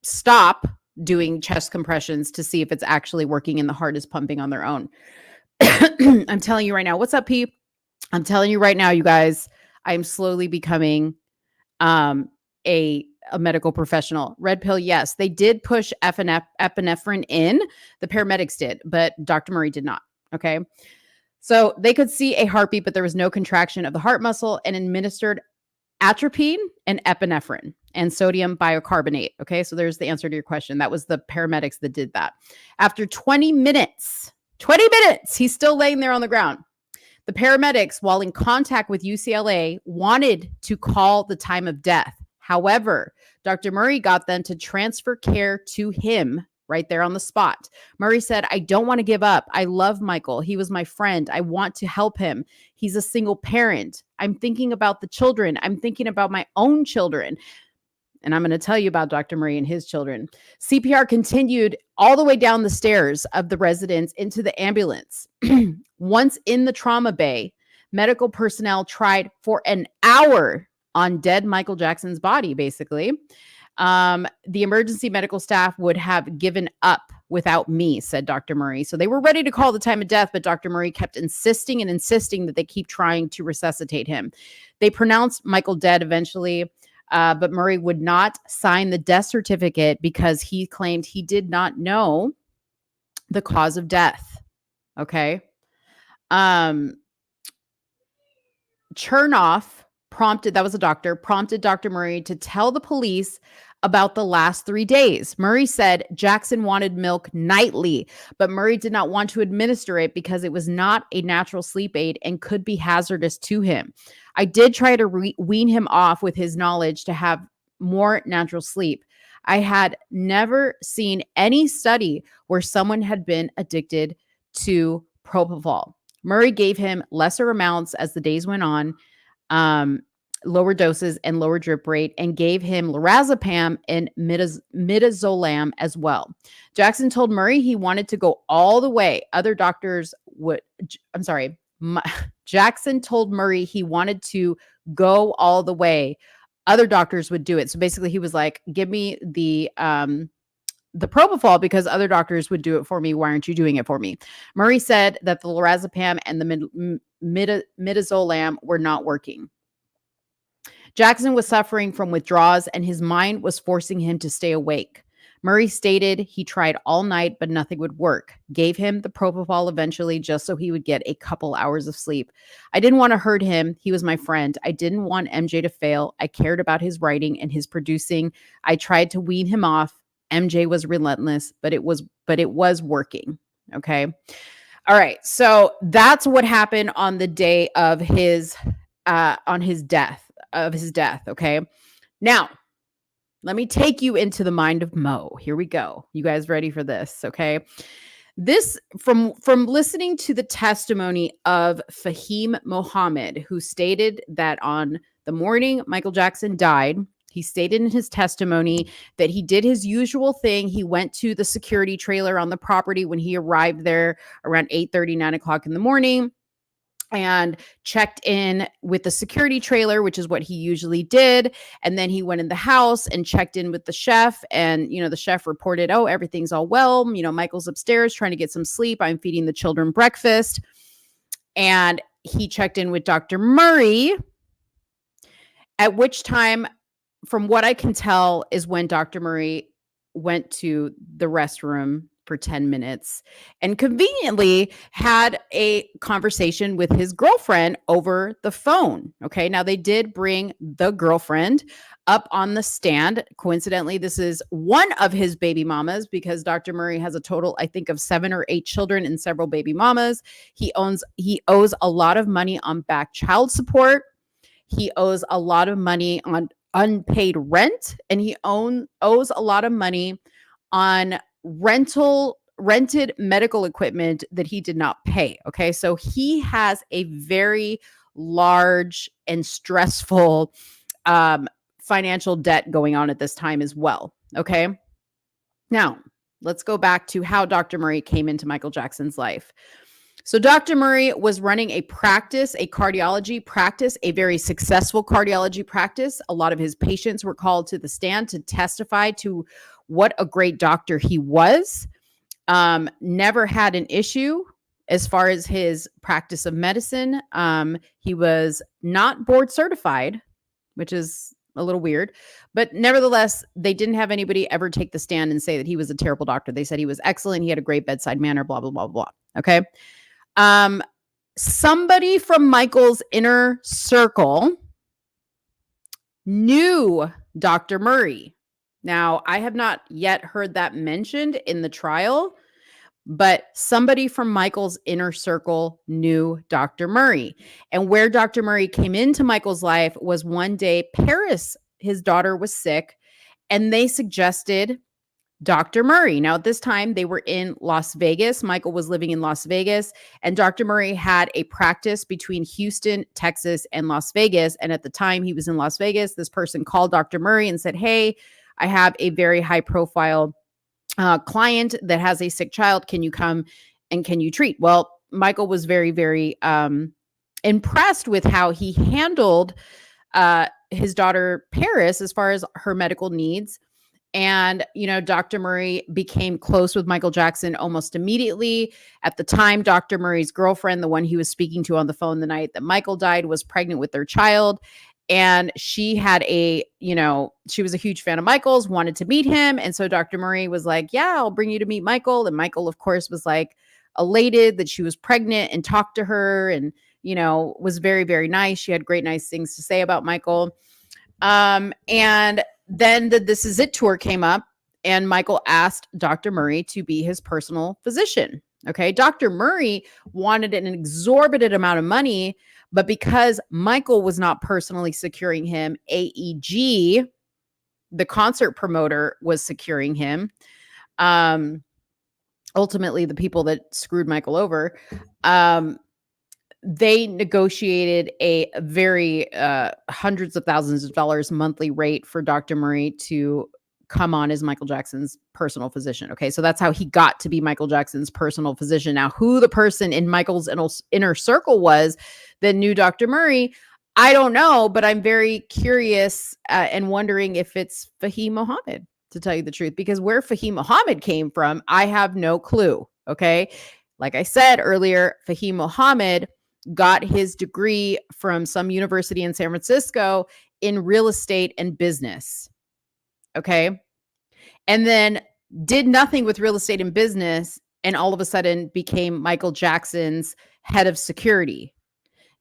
stop doing chest compressions to see if it's actually working and the heart is pumping on their own. I'm telling you right now. What's up, Pete? I'm telling you right now, you guys, I'm slowly becoming a medical professional. Red Pill, yes. They did push epinephrine in. The paramedics did, but Dr. Murray did not. Okay. So they could see a heartbeat, but there was no contraction of the heart muscle, and administered atropine and epinephrine and sodium bicarbonate. Okay. So there's the answer to your question. That was the paramedics that did that. After 20 minutes, he's still laying there on the ground. The paramedics, while in contact with UCLA, wanted to call the time of death. However, Dr. Murray got them to transfer care to him right there on the spot. Murray said, "I don't want to give up. I love Michael. He was my friend. I want to help him. He's a single parent. I'm thinking about the children. I'm thinking about my own children." And I'm going to tell you about Dr. Murray and his children. CPR continued all the way down the stairs of the residence into the ambulance. Once in the trauma bay, medical personnel tried for an hour on dead Michael Jackson's body, basically. The emergency medical staff would have given up without me, said Dr. Murray. So they were ready to call the time of death, but Dr. Murray kept insisting that they keep trying to resuscitate him. They pronounced Michael dead eventually. But Murray would not sign the death certificate because he claimed he did not know the cause of death. Okay. Chernoff prompted Dr. Murray to tell the police about the last 3 days. Murray said Jackson wanted milk nightly, but Murray did not want to administer it because it was not a natural sleep aid and could be hazardous to him. I did try to wean him off with his knowledge to have more natural sleep. I had never seen any study where someone had been addicted to propofol. Murray gave him lesser amounts as the days went on, lower doses and lower drip rate, and gave him lorazepam and midazolam as well. Jackson told Murray he wanted to go all the way. Jackson told Murray he wanted to go all the way. Other doctors would do it. So basically he was like, give me the propofol because other doctors would do it for me. Why aren't you doing it for me? Murray said that the lorazepam and the midazolam were not working. Jackson was suffering from withdrawals and his mind was forcing him to stay awake. Murray stated he tried all night, but nothing would work. Gave him the propofol eventually just so he would get a couple hours of sleep. I didn't want to hurt him. He was my friend. I didn't want MJ to fail. I cared about his writing and his producing. I tried to wean him off. MJ was relentless, but it was working. Okay. All right. So that's what happened on the day of his death. Okay. Now, let me take you into the mind of Mo. Here we go. You guys ready for this? Okay. This from listening to the testimony of Fahim Mohammed, who stated that on the morning Michael Jackson died, he stated in his testimony that he did his usual thing. He went to the security trailer on the property when he arrived there around 8:30, 9 o'clock in the morning, and checked in with the security trailer, which is what he usually did. And then he went in the house and checked in with the chef. And, the chef reported, oh, everything's all well. Michael's upstairs trying to get some sleep. I'm feeding the children breakfast. And he checked in with Dr. Murray, at which time, from what I can tell, is when Dr. Murray went to the restroom for 10 minutes and conveniently had a conversation with his girlfriend over the phone. Okay. Now they did bring the girlfriend up on the stand. Coincidentally, this is one of his baby mamas because Dr. Murray has a total, I think, of 7 or 8 children and several baby mamas. He owes a lot of money on back child support. He owes a lot of money on unpaid rent, and he owes a lot of money on rented medical equipment that he did not pay. Okay. So he has a very large and stressful financial debt going on at this time as well. Okay. Now let's go back to how Dr. Murray came into Michael Jackson's life. So Dr. Murray was running a practice, a cardiology practice, a very successful cardiology practice. A lot of his patients were called to the stand to testify to what a great doctor he was. Never had an issue as far as his practice of medicine. He was not board certified, which is a little weird, but nevertheless, they didn't have anybody ever take the stand and say that he was a terrible doctor. They said he was excellent. He had a great bedside manner, blah, blah, blah, blah. Okay. Somebody from Michael's inner circle knew Dr. Murray. Now, I have not yet heard that mentioned in the trial, but somebody from Michael's inner circle knew Dr. Murray. And where Dr. Murray came into Michael's life was one day, Paris, his daughter, was sick, and they suggested Dr. Murray. Now, at this time, they were in Las Vegas. Michael was living in Las Vegas, and Dr. Murray had a practice between Houston, Texas, and Las Vegas. And at the time he was in Las Vegas, this person called Dr. Murray and said, "Hey, I have a very high profile client that has a sick child. Can you come and can you treat?" Well, Michael was very, very impressed with how he handled his daughter Paris as far as her medical needs. And, Dr. Murray became close with Michael Jackson almost immediately. At the time, Dr. Murray's girlfriend, the one he was speaking to on the phone the night that Michael died, was pregnant with their child. And she had she was a huge fan of Michael's, wanted to meet him. And so Dr. Murray was like, "Yeah, I'll bring you to meet Michael." And Michael, of course, was like elated that she was pregnant and talked to her and, was very, very nice. She had great, nice things to say about Michael. And then the This Is It tour came up, and Michael asked Dr. Murray to be his personal physician. Okay. Dr. Murray wanted an exorbitant amount of money, but because Michael was not personally securing him, AEG, the concert promoter, was securing him. Ultimately, the people that screwed Michael over, they negotiated a very hundreds of thousands of dollars monthly rate for Dr. Murray to come on as Michael Jackson's personal physician. Okay, so that's how he got to be Michael Jackson's personal physician. Now, who the person in Michael's inner circle was that knew Dr. Murray, I don't know, but I'm very curious and wondering if it's Fahim Mohammed, to tell you the truth, because where Fahim Mohammed came from, I have no clue. Okay, like I said earlier, Fahim Mohammed got his degree from some university in San Francisco in real estate and business. Okay. And then did nothing with real estate and business, and all of a sudden became Michael Jackson's head of security.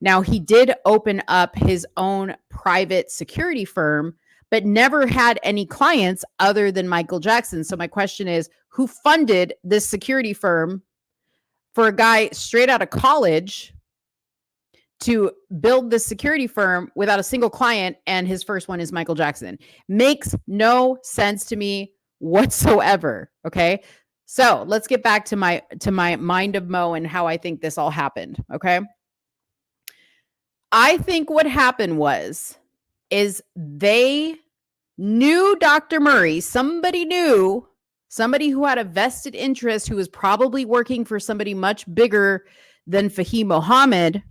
Now, he did open up his own private security firm, but never had any clients other than Michael Jackson. So my question is, who funded this security firm for a guy straight out of college to build this security firm without a single client, and his first one is Michael Jackson? Makes no sense to me whatsoever. Okay. So let's get back to my mind of Mo and how I think this all happened. Okay. I think what happened is they knew Dr. Murray. Somebody who had a vested interest, who was probably working for somebody much bigger than Fahim Mohammed.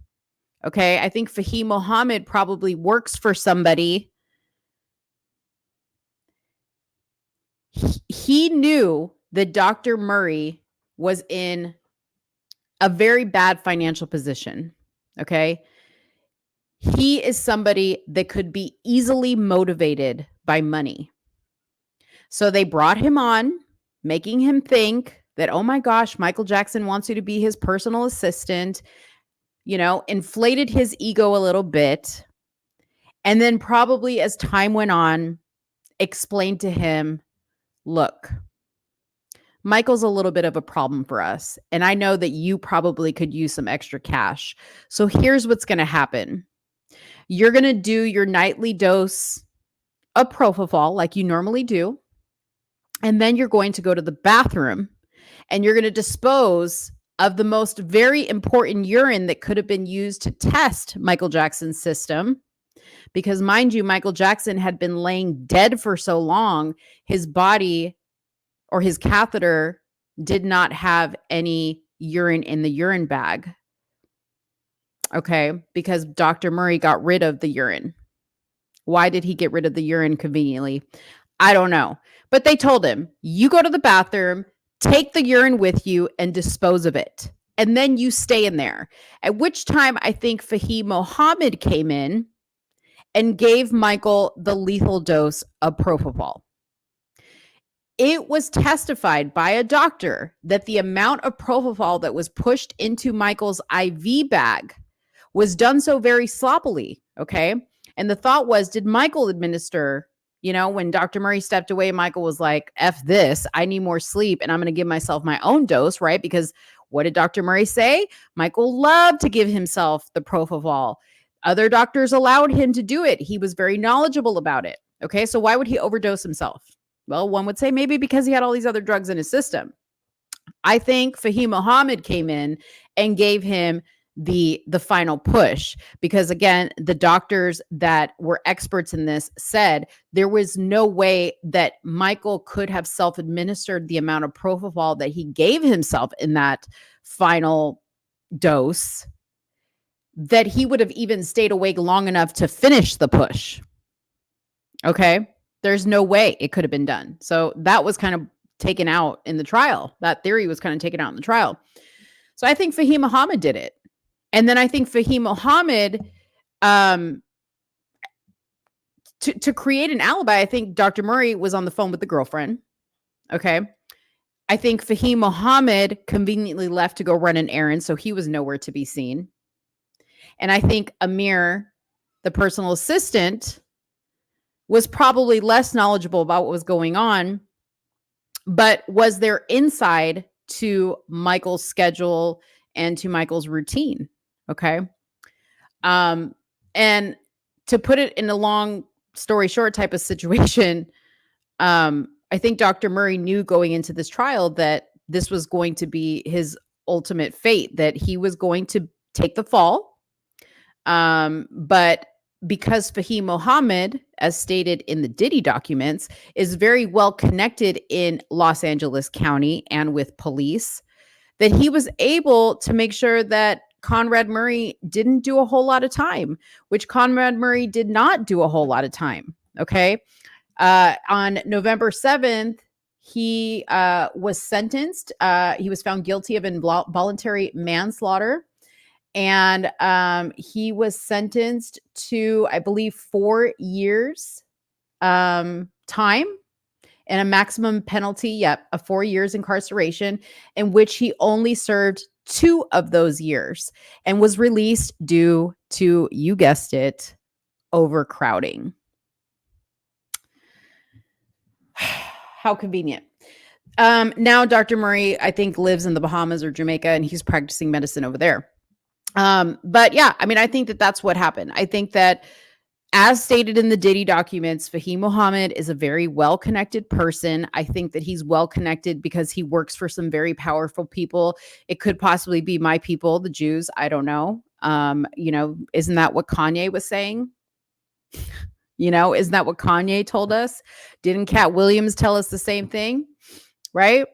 Okay, I think Fahim Mohammed probably works for somebody. He knew that Dr. Murray was in a very bad financial position. Okay, he is somebody that could be easily motivated by money. So they brought him on, making him think that, oh my gosh, Michael Jackson wants you to be his personal assistant, inflated his ego a little bit. And then probably as time went on, explained to him, look, Michael's a little bit of a problem for us. And I know that you probably could use some extra cash. So here's what's going to happen. You're going to do your nightly dose of propofol like you normally do. And then you're going to go to the bathroom and you're going to dispose of the most very important urine that could have been used to test Michael Jackson's system. Because mind you, Michael Jackson had been laying dead for so long, his body or his catheter did not have any urine in the urine bag. Okay, because Dr. Murray got rid of the urine. Why did he get rid of the urine conveniently? I don't know. But they told him, you go to the bathroom, take the urine with you and dispose of it. And then you stay in there. At which time I think Fahim Mohammed came in and gave Michael the lethal dose of propofol. It was testified by a doctor that the amount of propofol that was pushed into Michael's IV bag was done so very sloppily, okay? And the thought was, did Michael administer, when Dr. Murray stepped away, Michael was like, F this, I need more sleep, and I'm going to give myself my own dose, right? Because what did Dr. Murray say? Michael loved to give himself the propofol. Other doctors allowed him to do it. He was very knowledgeable about it. Okay, so why would he overdose himself? Well, one would say maybe because he had all these other drugs in his system. I think Fahim Mohammed came in and gave him the final push because, again, the doctors that were experts in this said there was no way that Michael could have self-administered the amount of propofol that he gave himself in that final dose, that he would have even stayed awake long enough to finish the push. Okay. There's no way it could have been done. So that was kind of taken out in the trial. That theory was kind of taken out in the trial. So I think Fahim Mohammed did it. And then I think Fahim Mohammed, to create an alibi, I think Dr. Murray was on the phone with the girlfriend. Okay. I think Fahim Mohammed conveniently left to go run an errand, so he was nowhere to be seen. And I think Amir, the personal assistant, was probably less knowledgeable about what was going on, but was there inside to Michael's schedule and to Michael's routine. Okay. And to put it in a long story short type of situation, I think Dr. Murray knew going into this trial that this was going to be his ultimate fate, that he was going to take the fall. But because Fahim Mohammed, as stated in the Diddy documents, is very well connected in Los Angeles County and with police, that he was able to make sure that Conrad Murray didn't do a whole lot of time, which Conrad Murray did not do a whole lot of time. Okay. On November 7th, he was sentenced. He was found guilty of involuntary manslaughter. And he was sentenced to, I believe, 4 years time and a maximum penalty, of 4 years incarceration, in which he only served 2 of those years and was released due to, you guessed it, overcrowding. How convenient. Now Dr. Murray, I think, lives in the Bahamas or Jamaica, and he's practicing medicine over there. But yeah, I mean, I think that that's what happened. I think that, as stated in the Diddy documents, Fahim Mohammed is a very well-connected person. I think that he's well-connected because he works for some very powerful people. It could possibly be my people, the Jews. I don't know. Isn't that what Kanye was saying? Isn't that what Kanye told us? Didn't Cat Williams tell us the same thing? Right?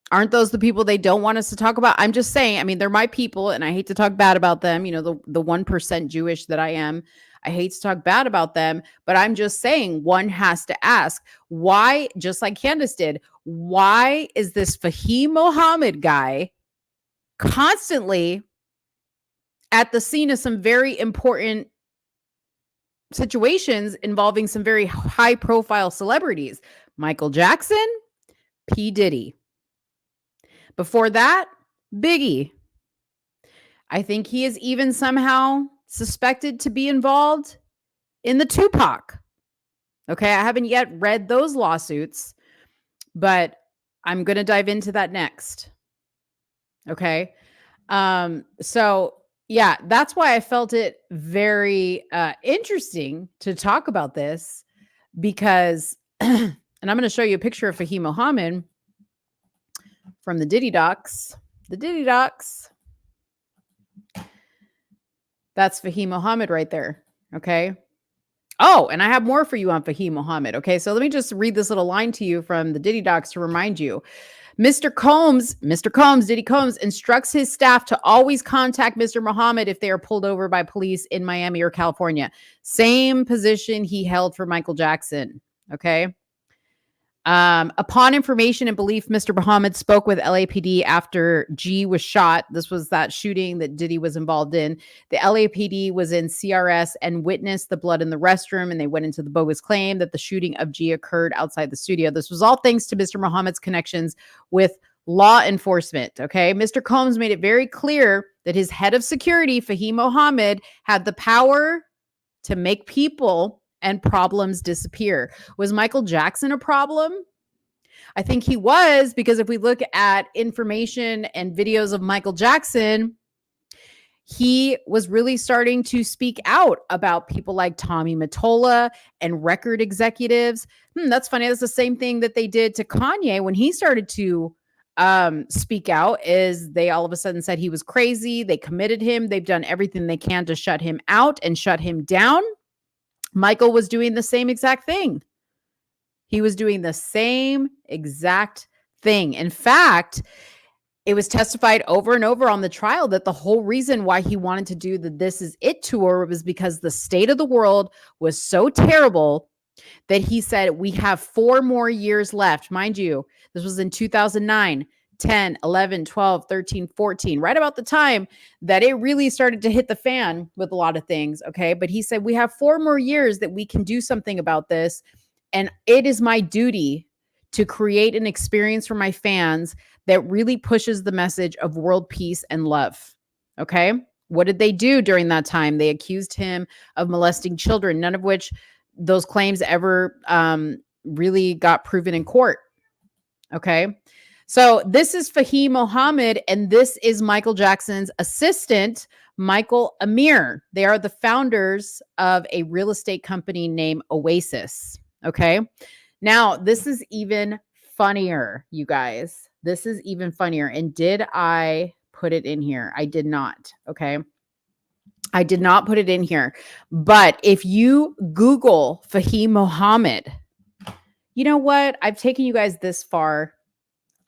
Aren't those the people they don't want us to talk about? I'm just saying, I mean, they're my people and I hate to talk bad about them. The 1% Jewish that I am, I hate to talk bad about them, but I'm just saying one has to ask why, just like Candace did, why is this Fahim Mohammed guy constantly at the scene of some very important situations involving some very high profile celebrities? Michael Jackson, P. Diddy. Before that, Biggie. I think he is even somehow suspected to be involved in the Tupac. Okay, I haven't yet read those lawsuits, but I'm going to dive into that next. Okay. So yeah, that's why I felt it very interesting to talk about this because, and I'm going to show you a picture of Fahim Mohammed from the Diddy docs. The Diddy docs. That's Fahim Mohammed right there. Okay. Oh, and I have more for you on Fahim Mohammed. Okay. So let me just read this little line to you from the Diddy docs to remind you. Mr. Combs, Diddy Combs, instructs his staff to always contact Mr. Muhammad if they are pulled over by police in Miami or California. Same position he held for Michael Jackson. Okay. Upon information and belief, Mr. Muhammad spoke with LAPD after G was shot. This was that shooting that Diddy was involved in. The LAPD was in CRS and witnessed the blood in the restroom, and they went into the bogus claim that the shooting of G occurred outside the studio. This was all thanks to Mr. Muhammad's connections with law enforcement. Okay. Mr. Combs made it very clear that his head of security, Fahim Mohammed, had the power to make people and problems disappear. Was Michael Jackson a problem? I think he was, because if we look at information and videos of Michael Jackson, he was really starting to speak out about people like Tommy Mottola and record executives. That's funny. That's the same thing that they did to Kanye when he started to speak out, is they all of a sudden said he was crazy. They committed him. They've done everything they can to shut him out and shut him down. Michael was doing the same exact thing. He was doing the same exact thing. In fact, it was testified over and over on the trial that the whole reason why he wanted to do the This Is It tour was because the state of the world was so terrible that he said, we have 4 more years left. Mind you, this was in 2009. 10, 11, 12, 13, 14, right about the time that it really started to hit the fan with a lot of things. Okay. But he said, we have 4 more years that we can do something about this. And it is my duty to create an experience for my fans that really pushes the message of world peace and love. Okay. What did they do during that time? They accused him of molesting children, none of which those claims ever really got proven in court. Okay. So this is Fahim Mohammed, and this is Michael Jackson's assistant, Michael Amir. They are the founders of a real estate company named Oasis. Okay. Now, this is even funnier, you guys. This is even funnier. And did I put it in here? I did not. Okay. I did not put it in here. But if you Google Fahim Mohammed, you know what? I've taken you guys this far.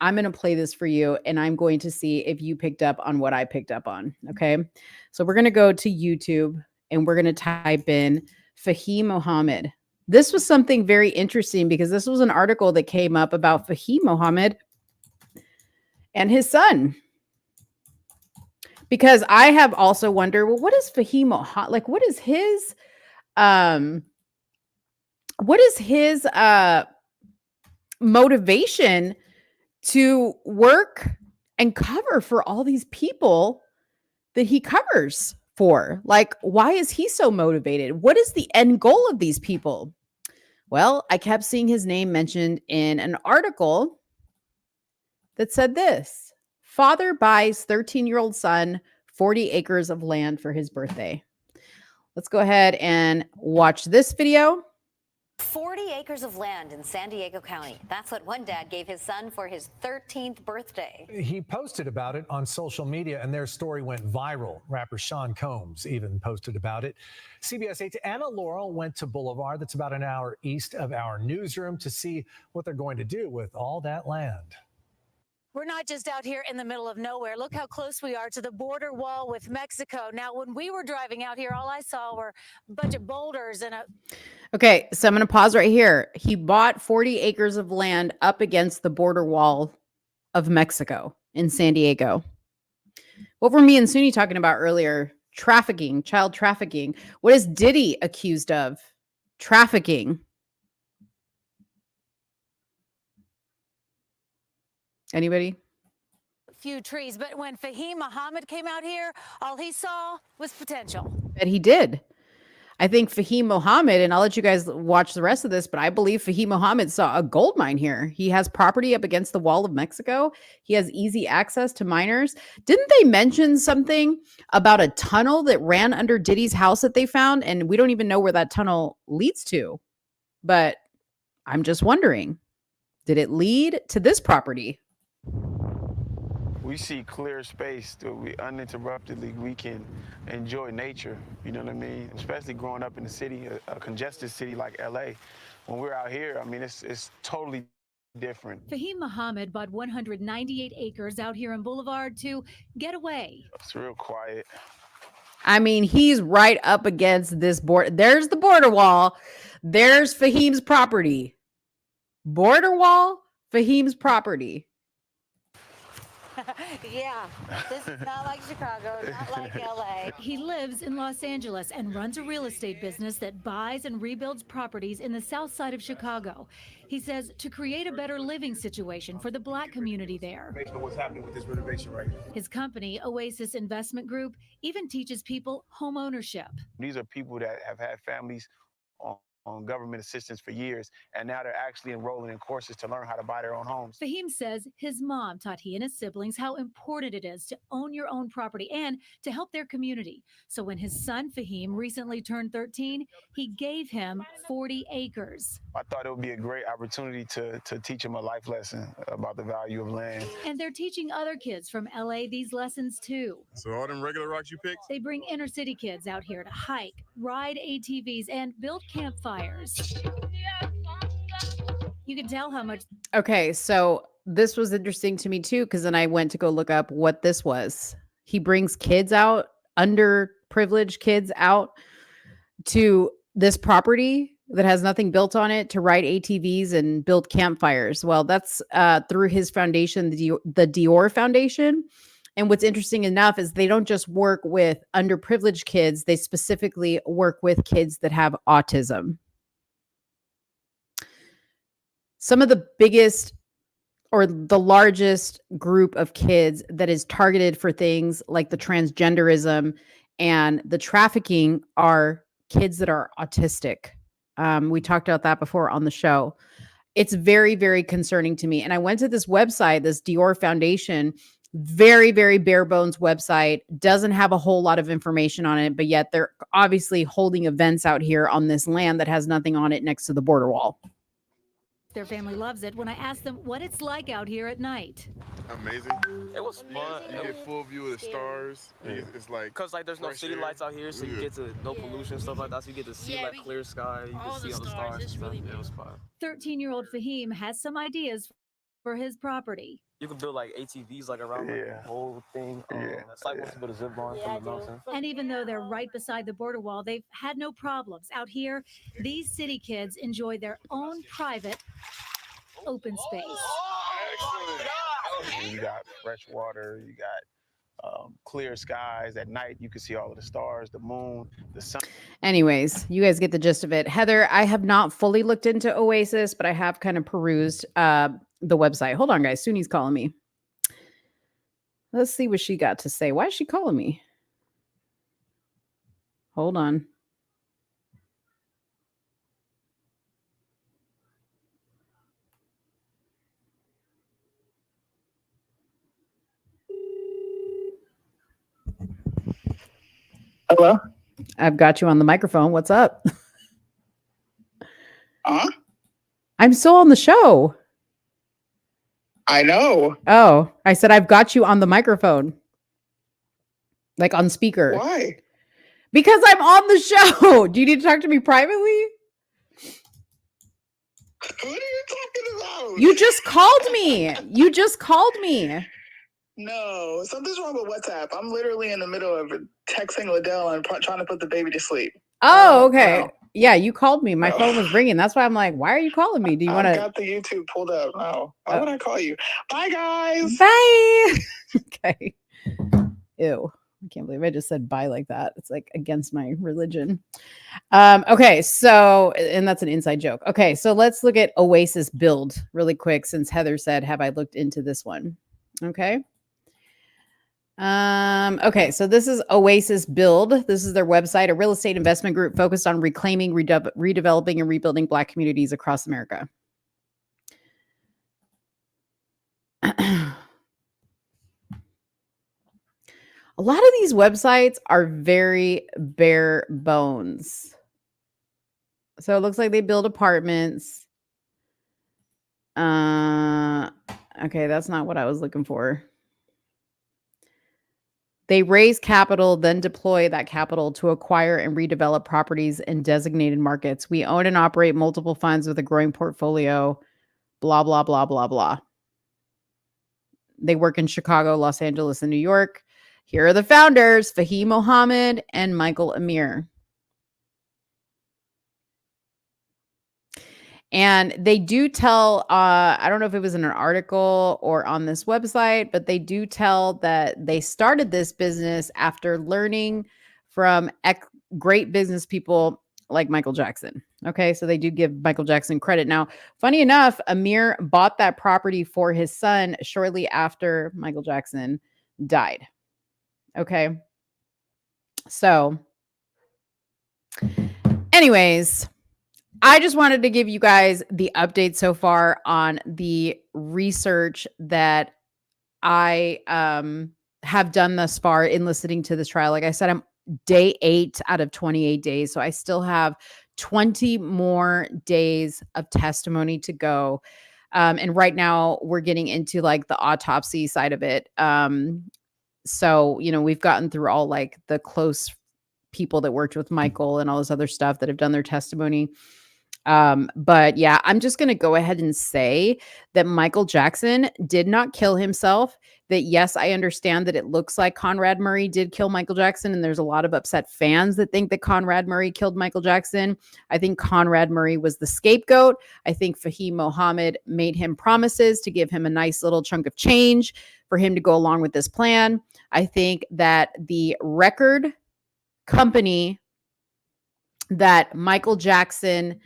I'm going to play this for you, and I'm going to see if you picked up on what I picked up on. Okay. So we're going to go to YouTube and we're going to type in Fahim Mohammed. This was something very interesting because this was an article that came up about Fahim Mohammed and his son. Because I have also wondered, well, what is Fahim Mohammed? Like, what is his motivation to work and cover for all these people that he covers for? Like, why is he so motivated? What is the end goal of these people? Well, I kept seeing his name mentioned in an article that said this: father buys 13-year-old son 40 acres of land for his birthday. Let's go ahead and watch this video. 40 acres of land in San Diego County. That's what one dad gave his son for his 13th birthday. He posted about it on social media, and their story went viral. Rapper Sean Combs even posted about it. CBS 8's Anna Laurel went to Boulevard, that's about an hour east of our newsroom, to see what they're going to do with all that land. We're not just out here in the middle of nowhere. Look how close we are to the border wall with Mexico. Now, when we were driving out here, all I saw were a bunch of boulders and a... Okay, so I'm going to pause right here. He bought 40 acres of land up against the border wall of Mexico in San Diego. What were me and Soonie talking about earlier? Trafficking, child trafficking. What is Diddy accused of? Trafficking. Anybody? few trees, but when Fahim Muhammad came out here, all he saw was potential. That he did. I think Fahim Mohammed, and I'll let you guys watch the rest of this, but I believe Fahim Mohammed saw a gold mine here. He has property up against the wall of Mexico. He has easy access to miners. Didn't they mention something about a tunnel that ran under Diddy's house that they found? And we don't even know where that tunnel leads to. But I'm just wondering, did it lead to this property? We see clear space that we uninterruptedly we can enjoy nature. You know what I mean? Especially growing up in the city, a congested city like LA. When we're out here, I mean, it's totally different. Fahim Muhammad bought 198 acres out here in Boulevard to get away. It's real quiet. I mean, he's right up against this border. There's the border wall. There's Fahim's property. Border wall, Fahim's property. Yeah, this is not like Chicago, not like LA. He lives in Los Angeles and runs a real estate business that buys and rebuilds properties in the south side of Chicago. He says to create a better living situation for the Black community there. Based on what's happening with this renovation right now. His company, Oasis Investment Group, even teaches people home ownership. These are people that have had families on government assistance for years, and now they're actually enrolling in courses to learn how to buy their own homes. Fahim says his mom taught he and his siblings how important it is to own your own property and to help their community. So when his son Fahim recently turned 13, he gave him 40 acres. I thought it would be a great opportunity to teach him a life lesson about the value of land. And they're teaching other kids from LA these lessons too. So all them regular rocks you picked? They bring inner city kids out here to hike, ride ATVs, and build campfires. You can tell how much. Okay, so this was interesting to me too, because then I went to go look up what this was. He brings kids out, underprivileged kids out to this property that has nothing built on it to ride ATVs and build campfires. Well, that's through his foundation, the Dior Foundation. And what's interesting enough is they don't just work with underprivileged kids, they specifically work with kids that have autism. Some of the biggest or the largest group of kids that is targeted for things like the transgenderism and the trafficking are kids that are autistic. We talked about that before on the show. It's very, very concerning to me. And I went to this website, this Dior Foundation, very, very bare bones website, doesn't have a whole lot of information on it, but yet they're obviously holding events out here on this land that has nothing on it next to the border wall. Their family loves it when I ask them what it's like out here at night. Amazing. It was fun. You get full view of the stars. It's like Because like there's no city lights out here, so you get to no pollution, stuff like that. So you get to see like clear sky, you can see all the stars and stuff. It was fun. 13-year-old Fahim has some ideas for his property. You can build like ATVs like around like, the whole thing. It's like once you build a zip line from the mountain. And even though they're right beside the border wall, they've had no problems. Out here, these city kids enjoy their own private open space. You got fresh water, you got clear skies. At night, you can see all of the stars, the moon, the sun. Anyways, you guys get the gist of it. Heather, I have not fully looked into Oasis, but I have kind of perused the website. Hold on, guys. Soonie's calling me. Let's see what she got to say. Why is she calling me? Hold on. Hello? I've got you on the microphone. What's up? Huh? I'm still on the show. I know. Oh, I said I've got you on the microphone. Like on speaker. Why? Because I'm on the show. Do you need to talk to me privately? What are you talking about? You just called me. You just called me. No, something's wrong with WhatsApp. I'm literally in the middle of texting Liddell and trying to put the baby to sleep. Oh, okay. No. Yeah, you called me. My phone was ringing. That's why I'm like, why are you calling me? Do you want to? I got the YouTube pulled up. No. Why would I call you? Bye, guys. Bye. Okay. Ew. I can't believe I just said bye like that. It's like against my religion. Okay. So, and that's an inside joke. Okay. So let's look at Oasis build really quick since Heather said, have I looked into this one? Okay. Okay, so this is Oasis Build. This is their website, a real estate investment group focused on reclaiming, redeveloping, and rebuilding Black communities across America. A lot of these websites are very bare bones. So it looks like they build apartments. Okay, that's not what I was looking for. They raise capital, then deploy that capital to acquire and redevelop properties in designated markets. We own and operate multiple funds with a growing portfolio, blah, blah, blah, blah, blah. They work in Chicago, Los Angeles, and New York. Here are the founders, Fahim Mohammed and Michael Amir. And they do tell, I don't know if it was in an article or on this website, but they do tell that they started this business after learning from great business people like Michael Jackson. Okay, so they do give Michael Jackson credit. Now, funny enough, Amir bought that property for his son shortly after Michael Jackson died. Okay, so anyways, I just wanted to give you guys the update so far on the research that I have done thus far in listening to this trial. Like I said, I'm day 8 out of 28 days. So I still have 20 more days of testimony to go. And right now we're getting into like the autopsy side of it. So, you know, we've gotten through all like the close people that worked with Michael and all this other stuff that have done their testimony. But yeah, I'm just going to go ahead and say that Michael Jackson did not kill himself. That yes, I understand that it looks like Conrad Murray did kill Michael Jackson. And there's a lot of upset fans that think that Conrad Murray killed Michael Jackson. I think Conrad Murray was the scapegoat. I think Fahim Mohammed made him promises to give him a nice little chunk of change for him to go along with this plan. I think that the record company that Michael Jackson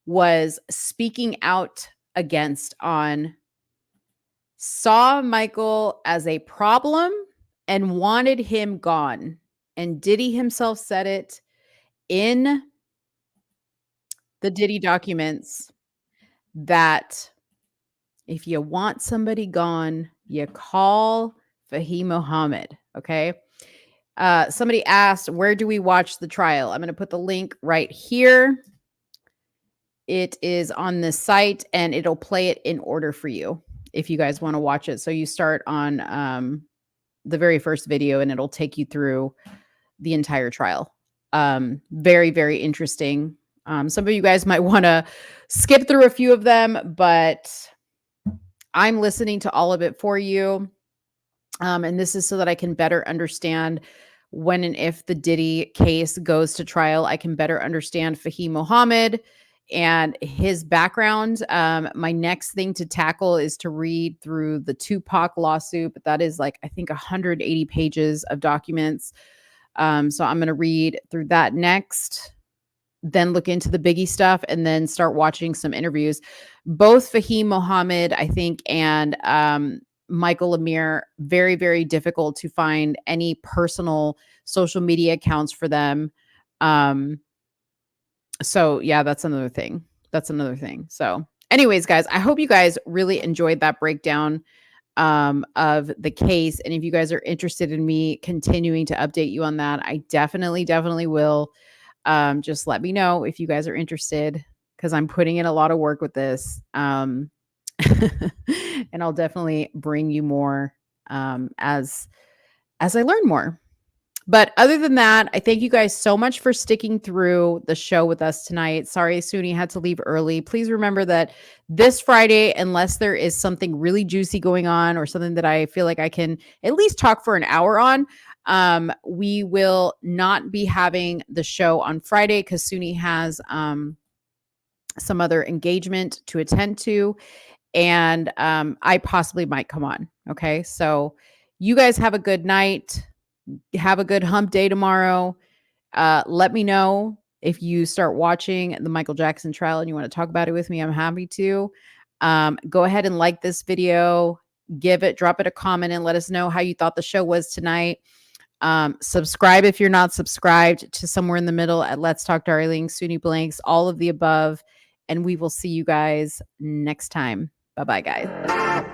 was speaking out against on saw Michael as a problem and wanted him gone. And Diddy himself said it in the Diddy documents that if you want somebody gone, you call Fahim Mohammed. Okay. Somebody asked, where do we watch the trial? I'm going to put the link right here. It is on this site and it'll play it in order for you if you guys want to watch it. So you start on the very first video and it'll take you through the entire trial. Very, very interesting. Some of you guys might want to skip through a few of them, but I'm listening to all of it for you. And this is so that I can better understand when and if the Diddy case goes to trial. I can better understand Fahim Mohammed and his background. My next thing to tackle is to read through the Tupac lawsuit, but that is like, I think 180 pages of documents. So I'm going to read through that next, then look into the Biggie stuff and then start watching some interviews. Both Fahim Mohammed, I think, and Michael Amir, very, very difficult to find any personal social media accounts for them. So yeah, that's another thing. So anyways, guys, I hope you guys really enjoyed that breakdown of the case. And if you guys are interested in me continuing to update you on that, I definitely will. Just let me know if you guys are interested, because I'm putting in a lot of work with this. And I'll definitely bring you more as I learn more. But other than that, I thank you guys so much for sticking through the show with us tonight. Sorry, Soonie had to leave early. Please remember that this Friday, unless there is something really juicy going on or something that I feel like I can at least talk for an hour on, we will not be having the show on Friday because Soonie has some other engagement to attend to. And I possibly might come on. Okay, so you guys have a good night. Have a good hump day tomorrow. Let me know if you start watching the Michael Jackson trial and you want to talk about it with me. I'm happy to. Go ahead and like this video. drop it a comment and let us know how you thought the show was tonight. Subscribe if you're not subscribed to Somewhere in the Middle at Let's Talk Darling, Soonie Blanks, all of the above. And we will see you guys next time. Bye-bye, guys.